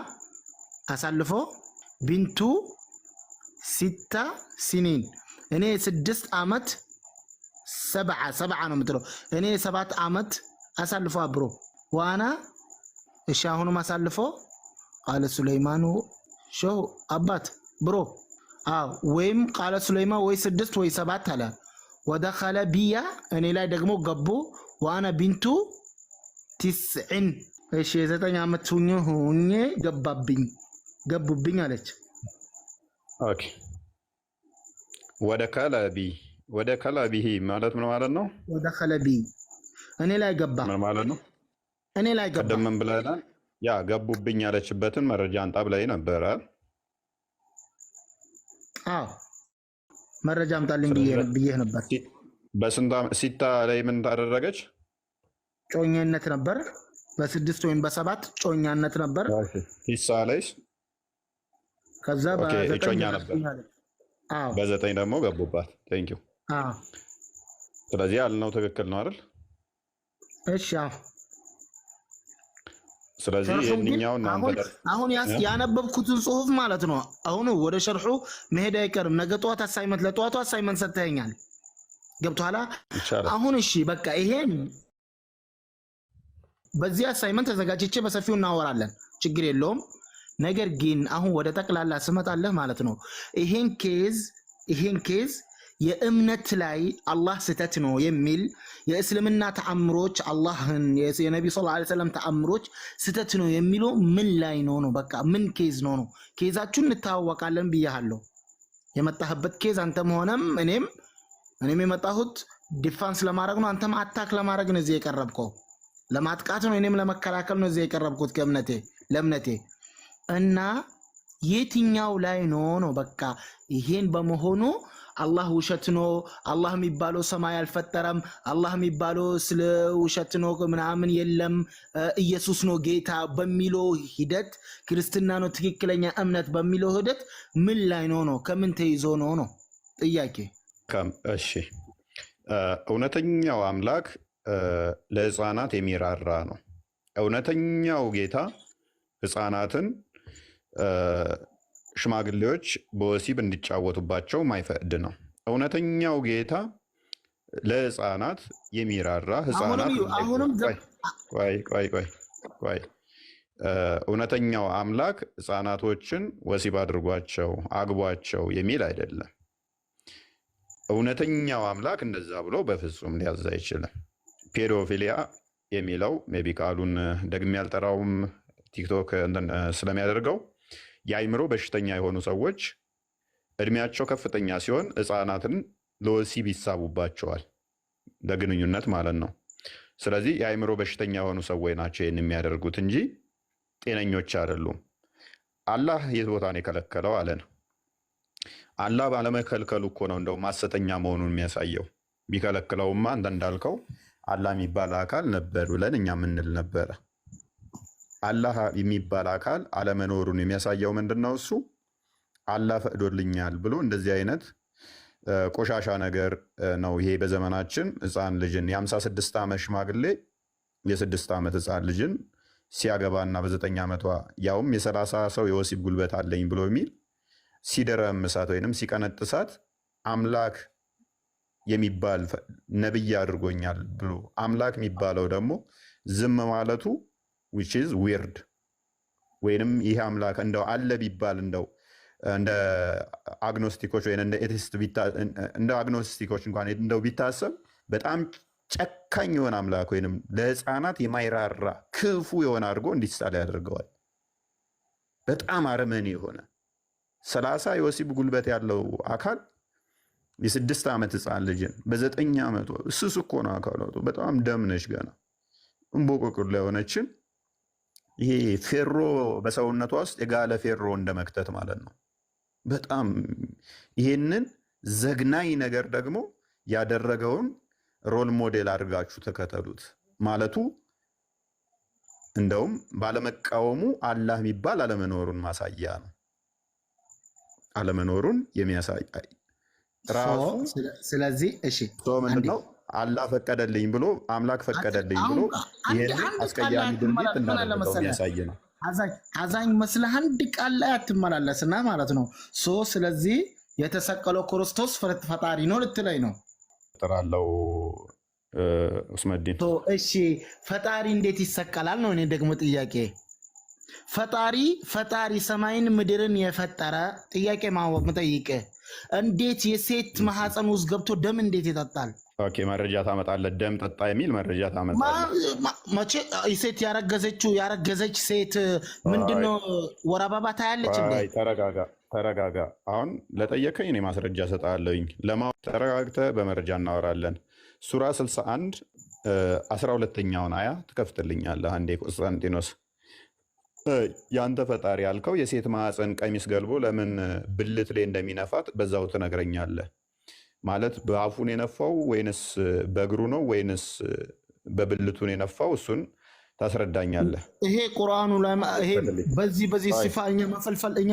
أسلفه بنت 6 سنين እኔ 6 ዓመት 7 ነው የምትለው እኔ 7 ዓመት አሳልፎ አብሮ ዋና እሺ አሁንም አሳልፎ ቃለ ሱለይማኑ ሾው አባት ብሮ ወይም ቃለ ሱለይማን ወይ 6 ወይ 7 አለ ወደخل ቢያ እኔ ላይ ደግሞ ገቡ ዋና ቢንቱ 9 እሺ 9 ዓመት ሁኜ ገቡብኝ አለች። ኦኬ ወደ ከለቢሂ ማለት ምን ማለት ነው? ወደ ከለቢ እኔ ላይ ገባ ምን ማለት ነው? እኔ ላይ ገባ ቀደም ብለናል። ያ ገቡብኝ ያለችበትን መረጃ አንጣ ብላይ ነበር። መረጃ አምጣልኝ ብዬ ነበር። በስንታ ሲታ ላይ ምን ታደረገች? ጮኛነት ነበር። በ6 ወይም በ7 ጮኛነት ነበር። ሲሳ ላይስ ከዛ በ9 ነበር። በ9 ደግሞ ገቡባት። ቴንክ ዩ። ስለዚህ ያልነው ትክክል ነው አይደል? እሺ ስለዚህ የኛውን አሁን ያነበብኩትን ጽሁፍ ማለት ነው። አሁን ወደ ሸርሑ መሄድ አይቀርም። ነገ ጠዋት አሳይመንት ለጠዋቱ አሳይመንት ሰጥተኛል። ገብቶሃል? አሁን እሺ በቃ ይሄን በዚህ አሳይመንት ተዘጋጅቼ በሰፊው እናወራለን። ችግር የለውም። ነገር ግን አሁን ወደ ጠቅላላ ስመጣለህ ማለት ነው ይሄን ኬዝ የእምነት ላይ አላህ ስተት ነው የሚል የእስልምና ተአምሮች አላህን የነቢ ሰለላሁ ዐለይሂ ወሰለም ተአምሮች ስተት ነው የሚሉ ምን ላይ ነው በቃ ምን ኬዝ ነው ኬዛችሁን እንታወቃለን ብያለሁ። የመጣህበት ኬዝ አንተም ሆነም እኔም የመጣሁት ዲፋንስ ለማድረግ ነው። አንተም አታክ ለማድረግ ነው እዚህ የቀረብከው። ለማጥቃት ነው፣ እኔም ለመከላከል ነው እዚህ የቀረብኩት ለእምነቴ እና የትኛው ላይ ነው በቃ ይሄን በመሆኑ አላህ ውሸት ነው፣ አላህ የሚባለው ሰማይ አልፈጠረም፣ አላህ የሚባለው ስለ ውሸት ነው ምናምን የለም፣ ኢየሱስ ነው ጌታ በሚለው ሂደት ክርስትና ነው ትክክለኛ እምነት በሚለው ሂደት ምን ላይ ነው ከምን ተይዞ ነው ጥያቄ። እሺ እውነተኛው አምላክ ለህፃናት የሚራራ ነው። እውነተኛው ጌታ ህፃናትን ሽማግሌዎች በወሲብ እንዲጫወቱባቸው ማይፈቅድ ነው። እውነተኛው ጌታ ለህፃናት የሚራራ ህፃናት እውነተኛው አምላክ ሕፃናቶችን ወሲብ አድርጓቸው አግቧቸው የሚል አይደለም። እውነተኛው አምላክ እንደዛ ብሎ በፍጹም ሊያዝ አይችልም። ፔዶፊሊያ የሚለው ሜይ ቢ ቃሉን ደግሜ ያልጠራውም ቲክቶክ ስለሚያደርገው የአይምሮ በሽተኛ የሆኑ ሰዎች እድሜያቸው ከፍተኛ ሲሆን ሕፃናትን ለወሲብ ይሳቡባቸዋል፣ ለግንኙነት ማለት ነው። ስለዚህ የአይምሮ በሽተኛ የሆኑ ሰዎች ናቸው ይህን የሚያደርጉት እንጂ ጤነኞች አይደሉም። አላህ የት ቦታ ነው የከለከለው አለን? አላህ ባለመከልከሉ እኮ ነው እንደውም ሐሰተኛ መሆኑን የሚያሳየው። ቢከለክለውማ አንተ እንዳልከው አላህ የሚባል አካል ነበር ብለን እኛ ምንል ነበረ። አላህ የሚባል አካል አለመኖሩን የሚያሳየው ምንድን ነው? እሱ አላህ ፈቅዶልኛል ብሎ እንደዚህ አይነት ቆሻሻ ነገር ነው። ይሄ በዘመናችን ሕፃን ልጅን የ56 ዓመት ሽማግሌ የ6 ዓመት ሕፃን ልጅን ሲያገባና በ9 ዓመቷ ያውም የ30 ሰው የወሲብ ጉልበት አለኝ ብሎ የሚል ሲደረምሳት ወይንም ሲቀነጥሳት አምላክ የሚባል ነብይ አድርጎኛል ብሎ አምላክ የሚባለው ደግሞ ዝም ማለቱ which is weird ወይንም ይህ አምላክ እንደው አለ ቢባል እንደው እንደ አግኖስቲኮች ወይ እንደ ኤቲስት እንደ አግኖስቲኮች እንኳን እንደው ቢታሰብ በጣም ጨካኝ የሆነ አምላክ ወይንም ለሕፃናት የማይራራ ክፉ የሆነ አድርጎ እንዲሳል ያደርገዋል። በጣም አረመኔ የሆነ 30 የወሲብ ጉልበት ያለው አካል የ6 ዓመት ሕፃን ልጅን በ9 ዓመቱ እስስ እኮ ነው አካላቱ በጣም ደም ነች ገና እንቦቆቁር ላይ ሆነችን ይሄ ፌሮ በሰውነቷ ውስጥ የጋለ ፌሮ እንደመክተት ማለት ነው። በጣም ይሄንን ዘግናኝ ነገር ደግሞ ያደረገውን ሮል ሞዴል አድርጋችሁ ተከተሉት ማለቱ እንደውም ባለመቃወሙ አላህ የሚባል አለመኖሩን ማሳያ ነው። አለመኖሩን የሚያሳይ ራሱ። ስለዚህ እሺ ምንድነው አላህ ፈቀደልኝ ብሎ አምላክ ፈቀደልኝ ብሎ ይሄን አስቀያሚ ድርጊት እንዳደረገው የሚያሳይ ነው። አዛኝ መስለህ አንድ ቃል ላይ አትመላለስና ማለት ነው። ስለዚህ የተሰቀለው ክርስቶስ ፈጣሪ ነው ልትለኝ ነው? ጥራለው ኡስመዲን። እሺ ፈጣሪ እንዴት ይሰቀላል ነው እኔ ደግሞ ጥያቄ። ፈጣሪ ሰማይን ምድርን የፈጠረ ጥያቄ ማወቅ መጠይቅ እንዴት የሴት ማህፀን ውስጥ ገብቶ ደም እንዴት ይጠጣል? ኦኬ መረጃ ታመጣለህ። ደም ጠጣ የሚል መረጃ ታመጣለህ። መቼ ሴት ያረገዘች ሴት ምንድነው ወር አበባ ታያለች እንዴ? ተረጋጋ። አሁን ለጠየቀኝ እኔ ማስረጃ ሰጣለሁኝ። ተረጋግተህ በመረጃ እናወራለን። ሱራ 61 12ኛውን አያ ትከፍትልኛለህ አንዴ? ቆስጠንጢኖስ ያንተ ፈጣሪ ያልከው የሴት ማህፀን ቀሚስ ገልቦ ለምን ብልት ላይ እንደሚነፋት በዛው ትነግረኛለህ። ማለት በአፉን የነፋው ወይንስ በእግሩ ነው ወይንስ በብልቱን የነፋው? እሱን ታስረዳኛለህ። ይሄ ቁርአኑ ላይ ይሄ በዚህ ሲፋኛ መፈልፈልኛ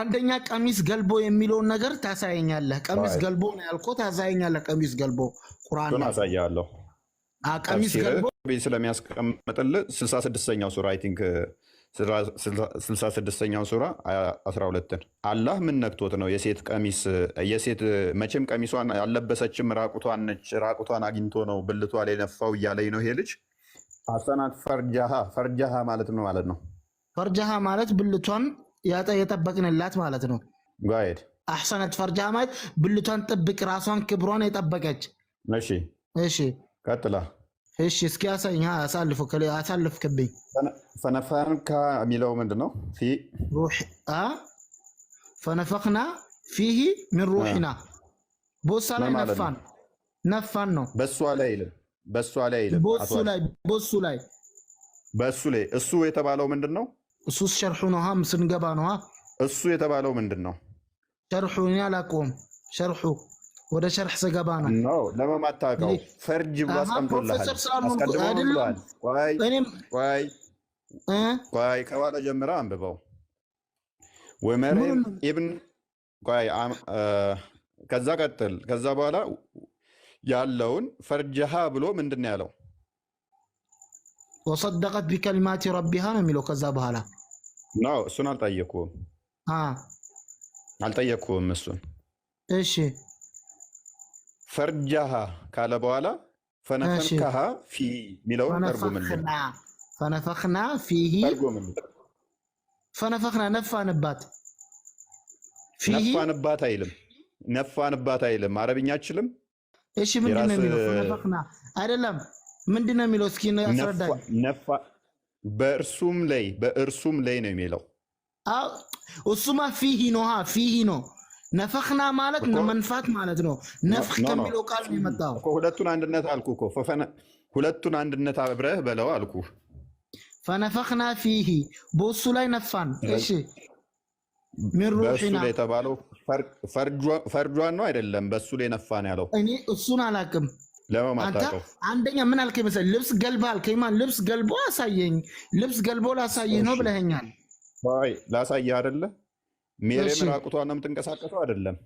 አንደኛ ቀሚስ ገልቦ የሚለውን ነገር ታሳየኛለህ። ቀሚስ ገልቦ ነው ያልኩት፣ ታሳየኛለህ። ቀሚስ ገልቦ ቁርአን ነው አሳያለሁ። ቀሚስ ገልቦ ስለሚያስቀምጥልህ 66ኛው ሱራ አይ ቲንክ 66ኛው ሱራ 12ን አላህ ምን ነክቶት ነው የሴት ቀሚስ መቼም ቀሚሷን ያለበሰችም ራቁቷን ነች። ራቁቷን አግኝቶ ነው ብልቷ ላይ ነፋው እያለኝ ነው ይሄ ልጅ። አሰናት ፈርጃሃ ማለት ነው ማለት ነው። ፈርጃሃ ማለት ብልቷን የጠበቅንላት ማለት ነው። ጋይድ አህሰነት ፈርጃሃ ማለት ብልቷን ጥብቅ፣ ራሷን ክብሯን የጠበቀች። እሺ ቀጥላ። እሺ እስኪ ያሳኝ። አሳልፍክብኝ። ፈነፈንካ የሚለው ምንድን ነው? ፈነፈክና ፊሂ ሚን ሩሒና ቦሳ ላይ ነፋን ነው። በሷ ላይ አይልም። በሱ ላይ እሱ የተባለው ምንድን ነው? እሱ ሸርሑ ነው። ስንገባ ነው እሱ የተባለው ምንድን ነው? ሸርሑ እኔ አላውቀውም። ሸርሑ ወደ ሸርሕ ስገባ ነው። ለመማታቀው ፈርጅ ብሎ አስቀምጦልሃል። አስቀድሞ ብሏል። ቆይ ከኋላ ጀምራ አንብበው። ወመርየም ኢብን ከዛ ቀጥል። ከዛ በኋላ ያለውን ፈርጀሃ ብሎ ምንድን ነው ያለው? ወሰደቀት ቢከሊማቲ ረቢሃ ነው የሚለው። ከዛ በኋላ እሱን አልጠየቅኩም እሱን። እሺ ፈርጃሃ ካለ በኋላ ፈነፈንካሃ ፊ የሚለውን ተርጉምልን። ፈነፈኽና ፊሂ ተርጎምልኝ። ፈነፈኽና ነፋንባት ፊሂ ነፋንባት አይልም። ነፋንባት አይልም። አረብኛ አችልም። እሺ ምንድን ነው የሚለው? ፈነፈኽና አይደለም ምንድን ነው የሚለው? እስኪ አስረዳኝ። ነፋ በእርሱም ላይ ነው የሚለው። እሱማ ፊሂ ነው። ፊሂ ነው። ነፈኽና ማለት መንፋት ማለት ነው። ነፍኽ ከሚለው ቃል ነው የመጣው። ሁለቱን አንድነት አልኩ እኮ ሁለቱን አንድነት አብረህ በለው አልኩ። ፈነፈኽና ፊሂ በእሱ ላይ ነፋን። እሺ ሚን በእሱ ሩሒና ላይ የተባለው ፈርጇን ነው አይደለም? በእሱ ላይ ነፋን ያለው እኔ እሱን አላቅም። አንተ ለማማታቀው አንደኛ ምን አልከኝ መሰለህ? ልብስ ገልባ አልከኝ። ማን ልብስ ገልቦ አሳየኝ። ልብስ ገልቦ ላሳየህ ነው ብለኸኛል። ወይ ላሳየህ አይደለ? ሜሬም ራቁቷን ነው የምትንቀሳቀሰው አይደለም?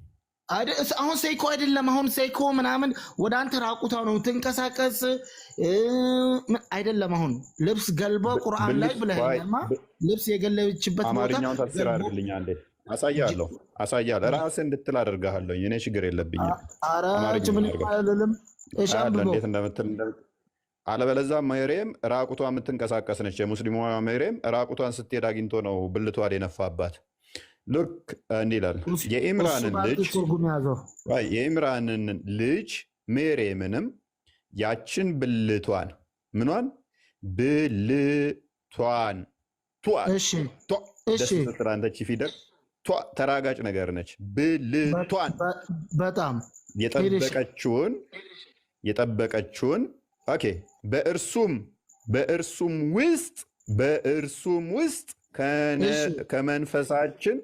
አሁን ሴኮ አይደለም። አሁን ሴኮ ምናምን ወደ አንተ ራቁቷ ነው ትንቀሳቀስ አይደለም። አሁን ልብስ ገልቦ ቁርአን ላይ ብለኸኛል። ልብስ የገለበችበት ቦታ አማርኛውን ተፍሲር አድርግልኝ አንዴ። አሳያለሁ። ራስህ እንድትል አደርግሃለሁ። እኔ ችግር የለብኝም። አራጭ ምን አይደለም። እሺ አንብበው እንዴት እንደምትል አለበለዛ ሜሬም ራቁቷ የምትንቀሳቀስ ነች። የሙስሊሟ ሜሬም ራቁቷን ስትሄድ አግኝቶ ነው ብልቷን የነፋባት። ልክ እንዲህ ይላል። የኢምራንን ልጅ ሜሬምንም ያችን ብልቷን ምኗን ብልቷን ደስ ስትራንተች ፊደል ተራጋጭ ነገር ነች። ብልቷን በጣም የጠበቀችውን በእርሱም ውስጥ ከመንፈሳችን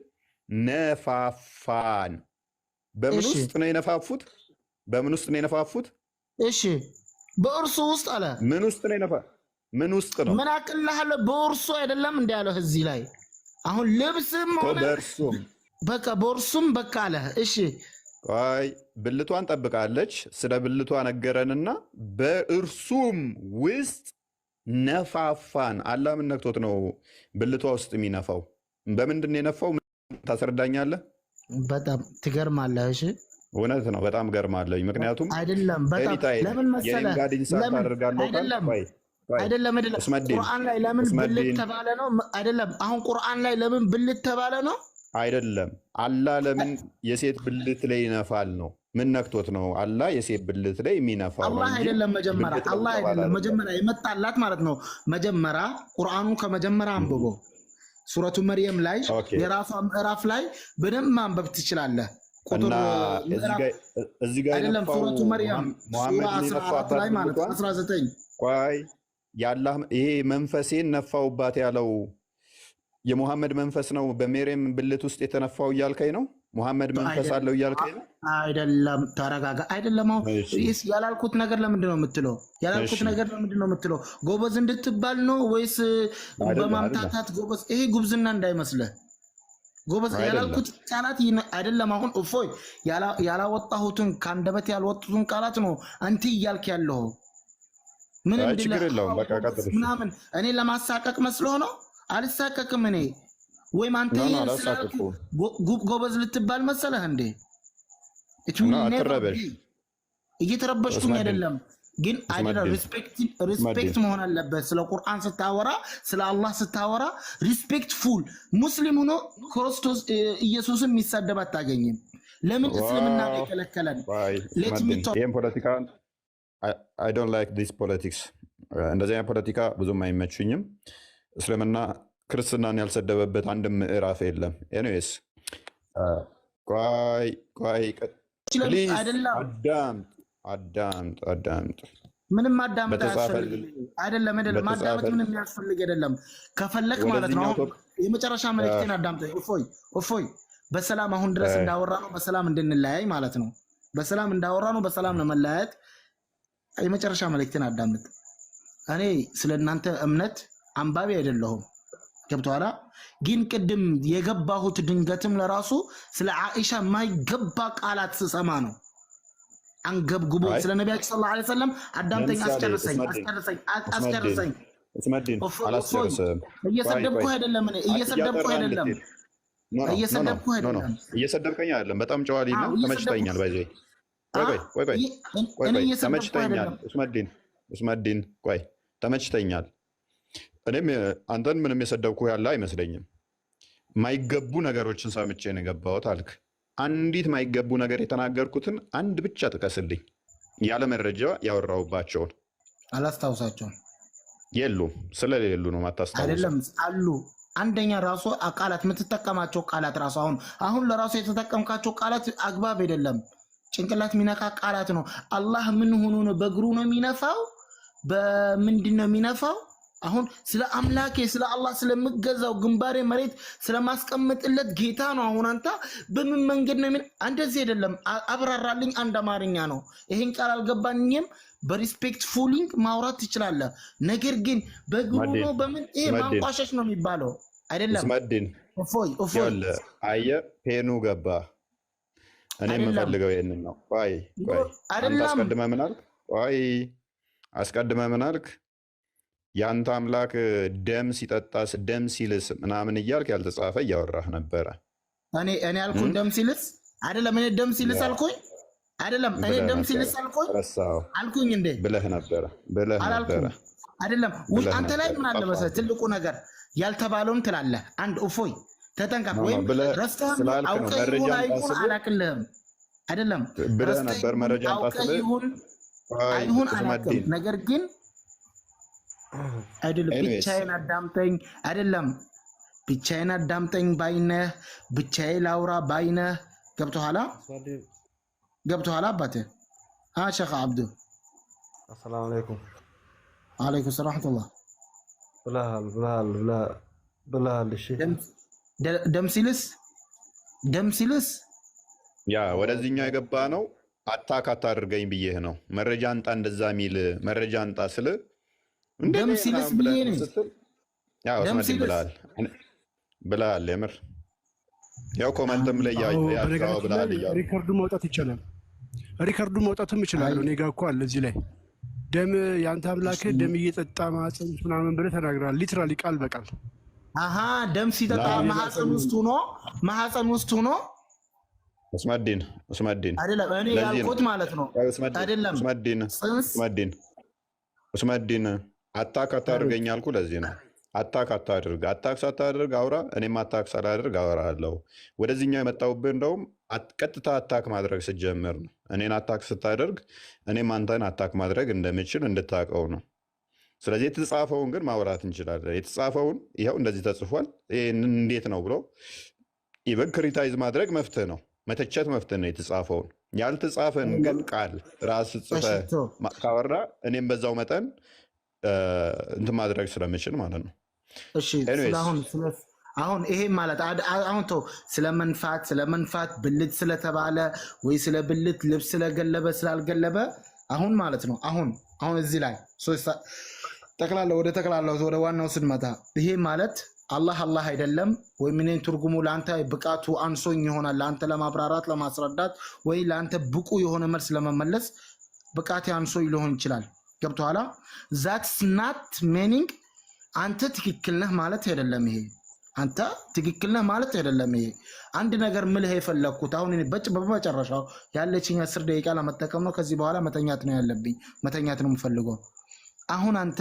ነፋፋን። በምን ውስጥ ነው የነፋፉት? እሺ በእርሱ ውስጥ አለ። ምን ውስጥ ነው ምን ውስጥ ነው? ምን አቅልሃለ? በእርሱ አይደለም እንዲ ያለው እዚህ ላይ አሁን ልብስም ሆነ በቃ በእርሱም በቃ አለ። እሺ ቆይ ብልቷን ጠብቃለች። ስለ ብልቷ ነገረንና በእርሱም ውስጥ ነፋፋን። አላህ ምን ነክቶት ነው ብልቷ ውስጥ የሚነፋው? በምንድን ነው የነፋው? ታስረዳኛለህ? በጣም ትገርማለህ። እሺ እውነት ነው፣ በጣም ገርማለህ። ምክንያቱም አይደለም በጣም ለምን መሰለህ? አይደለም ቁርአን ላይ ለምን ብልት ተባለ ነው? አይደለም አሁን ቁርአን ላይ ለምን ብልት ተባለ ነው? አይደለም አላህ ለምን የሴት ብልት ላይ ይነፋል ነው? ምን ነክቶት ነው አላህ የሴት ብልት ላይ የሚነፋው? አላህ አይደለም መጀመሪያ የመጣላት ማለት ነው። መጀመሪያ ቁርአኑን ከመጀመሪያ አንብቦ ሱረቱ መርየም ላይ የራሷ ምዕራፍ ላይ በደንብ ማንበብ ትችላለህ። ቁጥር እዚህ ጋር አይደለም ሱረቱ መርየም ሱራ 14 ላይ ማለት 19 ቆይ ያላህ ይሄ መንፈሴን ነፋውባት ያለው የሙሐመድ መንፈስ ነው በሜሬም ብልት ውስጥ የተነፋው እያልከኝ ነው? ሙሐመድ መንፈስ አለው እያልከኝ ነው? አይደለም ተረጋጋ። አይደለም አሁን ያላልኩት ነገር ለምንድን ነው የምትለው? ጎበዝ እንድትባል ነው ወይስ በማምታታት ጎበዝ? ይሄ ጉብዝና እንዳይመስልህ። ጎበዝ ያላልኩት ቃላት አይደለም። አሁን እፎይ ያላወጣሁትን ከአንደበት ያልወጡትን ቃላት ነው አንተ እያልክ ያለው። ምን ምናምን እኔ ለማሳቀቅ መስሎ ነው? አልሳቀቅም እኔ። ወይም አንተ ጎበዝ ልትባል መሰለህ እንዴ? እየተረበሽኩኝ አይደለም፣ ግን አይደለም ሪስፔክት መሆን አለበት። ስለ ቁርአን ስታወራ፣ ስለ አላህ ስታወራ ሪስፔክትፉል። ሙስሊም ሆኖ ክርስቶስ ኢየሱስን የሚሳደብ አታገኝም። ለምን እስልምና ላይ ከለከለን? ይህም ፖለቲካ I don't like this politics። እንደዚህ አይነት ፖለቲካ ብዙም አይመቹኝም። እስልምና ክርስትናን ያልሰደበበት አንድም ምዕራፍ የለም። ኤኒዌይስ አዳምጥ። ምንም ማዳመጥ አይደለም። ማዳመጥ ምንም የሚያስፈልግ አይደለም። ከፈለክ ማለት ነው የመጨረሻ መልእክቴን አዳምጠኝ። እፎይ በሰላም አሁን ድረስ እንዳወራ ነው በሰላም እንድንለያይ ማለት ነው። በሰላም እንዳወራ ነው በሰላም ለመለያየት የመጨረሻ መልእክቴን አዳምጥ። እኔ ስለ እናንተ እምነት አንባቢ አይደለሁም። ገብቶሃል? ግን ቅድም የገባሁት ድንገትም ለራሱ ስለ አኢሻ የማይገባ ቃላት ስሰማ ነው አንገብግቦ ስለ ነቢያችን ሰለላሁ ዐለይሂ ወሰለም አዳምጠኝ። አስጨርሰኝ። እየሰደብኩህ አይደለም። እየሰደብከኝ አይደለም። በጣም ጨዋ ልጅ ነው። ተመችተኛል። ባይዘይ ተመችተኛል። ኡስመዲን ቆይ ተመችተኛል። እኔም አንተን ምንም የሰደብኩ ያለ አይመስለኝም። ማይገቡ ነገሮችን ሰምቼ ነው የገባሁት አልክ። አንዲት ማይገቡ ነገር የተናገርኩትን አንድ ብቻ ጥቀስልኝ። ያለ መረጃ ያወራሁባቸውን አላስታውሳቸውም። የሉም። ስለሌሉ ነው ማታስታውሰው። አይደለም አሉ። አንደኛ ራሱ ቃላት የምትጠቀማቸው ቃላት ራሱ አሁን ለራሱ የተጠቀምካቸው ቃላት አግባብ አይደለም። ጭንቅላት ሚነካ ቃላት ነው። አላህ ምን ሆኖ ነው በእግሩ ነው የሚነፋው? በምንድን ነው የሚነፋው? አሁን ስለ አምላኬ ስለ አላህ ስለምገዛው ግንባሬ መሬት ስለማስቀምጥለት ጌታ ነው። አሁን አንተ በምን መንገድ ነው እንደዚህ አይደለም። አብራራልኝ። አንድ አማርኛ ነው። ይሄን ቃል አልገባኝም። በሪስፔክት ፉሊንግ ማውራት ትችላለህ። ነገር ግን በእግሩ ነው በምን ይሄ ማንቋሸሽ ነው የሚባለው አይደለም። ስመድን አየህ ፔኑ ገባ። እኔ የምፈልገው ይሄንን ነው። ቆይ አስቀድመህ ምን አልክ? ቆይ አስቀድመህ ምን አልክ? ያንተ አምላክ ደም ሲጠጣ ደም ሲልስ ምናምን እያልክ ያልተጻፈ እያወራህ ነበረ። እኔ አልኩኝ ደም ሲልስ አይደለም። እኔ ደም ሲልስ አልኩኝ አይደለም። እኔ ደም ሲልስ አልኩኝ እንዴ ብለህ ነበረ አይደለም። አንተ ላይ ምን አለ መሰለህ ትልቁ ነገር ያልተባለውን ትላለህ። አንድ እፎይ ተጠንቀቅ። ወይም ረስተህ አውቀህ ይሁን አይሁን አላቅልህም አይደለም ብለህ ነበር። መረጃ አውቀህ ይሁን አይሁን አላቅም። ነገር ግን አይደለም ብቻዬን አዳምጠኝ አይደለም ብቻዬን አዳምጠኝ ባይነህ ብቻዬ ላውራ ባይነህ ገብቶሃል አባቴ ሼክ አብዱ አሰላሙ አለይኩም አለይኩም ሰላም ወራህመቱላህ ብለሃል እሺ ደም ሲልስ ያ ወደዚህኛው የገባ ነው። አታክ አታድርገኝ ብዬህ ነው። መረጃ አንጣ እንደዛ ሚል መረጃ አንጣ ስለ ደም ሲልስ ብዬ ነው ብለሃል። የምር ያው ኮመንትም ላይ ያው ብለሃል። ሪከርዱ መውጣት ይችላል። ሪከርዱ መውጣትም ይችላል። እኔ ጋር እኮ አለ እዚህ ላይ ደም ያንተ አምላክ ደም እየጠጣ ማህፀን ምናምን ብለህ ተናግራል። ሊትራሊ ቃል በቃል ደም ሲጠጣ ማህፀን ውስጥ ሆኖ እስመዲን አይደለም። እኔ ያልኩት ማለት ነው አይደለም። እስመዲን አታክ አታድርገኝ አልኩ። ለዚህ ነው አታክ አታድርግ። አታክ ሳታድርግ አውራ። እኔም አታክ ሳላድርግ አወራለሁ። ወደዚህኛው የመጣሁብህ እንደውም ቀጥታ አታክ ማድረግ ስትጀምር ነው። እኔን አታክ ስታደርግ እኔም አንተን አታክ ማድረግ እንደምችል እንድታውቀው ነው። ስለዚህ የተጻፈውን ግን ማውራት እንችላለን። የተጻፈውን ይኸው እንደዚህ ተጽፏል፣ ይህንን እንዴት ነው ብሎ ኢቨን ክሪታይዝ ማድረግ መፍትህ ነው፣ መተቸት መፍትህ ነው። የተጻፈውን ያልተጻፈን ግን ቃል ራስ ጽፈህ ካወራ እኔም በዛው መጠን እንትን ማድረግ ስለምችል ማለት ነው። እሺ አሁን ይሄ ማለት አሁን ተው ስለመንፋት ብልት ስለተባለ ወይ ስለ ብልት ልብስ ስለገለበ ስላልገለበ አሁን ማለት ነው። አሁን እዚህ ላይ ወደ ዋናው ስንመጣ ይሄ ማለት አላህ አይደለም ወይ ምን ትርጉሙ ለአንተ ብቃቱ አንሶኝ ይሆናል ለአንተ ለማብራራት ለማስረዳት ወይ ለአንተ ብቁ የሆነ መልስ ለመመለስ ብቃት አንሶኝ ሊሆን ይችላል። ገብቶሃል? that's not meaning አንተ ትክክል ነህ ማለት አይደለም። ይሄ አንተ ትክክል ነህ ማለት አይደለም። ይሄ አንድ ነገር ምልህ የፈለኩት አሁን እኔ በመጨረሻው ያለችኝ 10 ደቂቃ ለመጠቀም ነው። ከዚህ በኋላ መተኛት ነው ያለብኝ፣ መተኛት ነው የምፈልገው። አሁን አንተ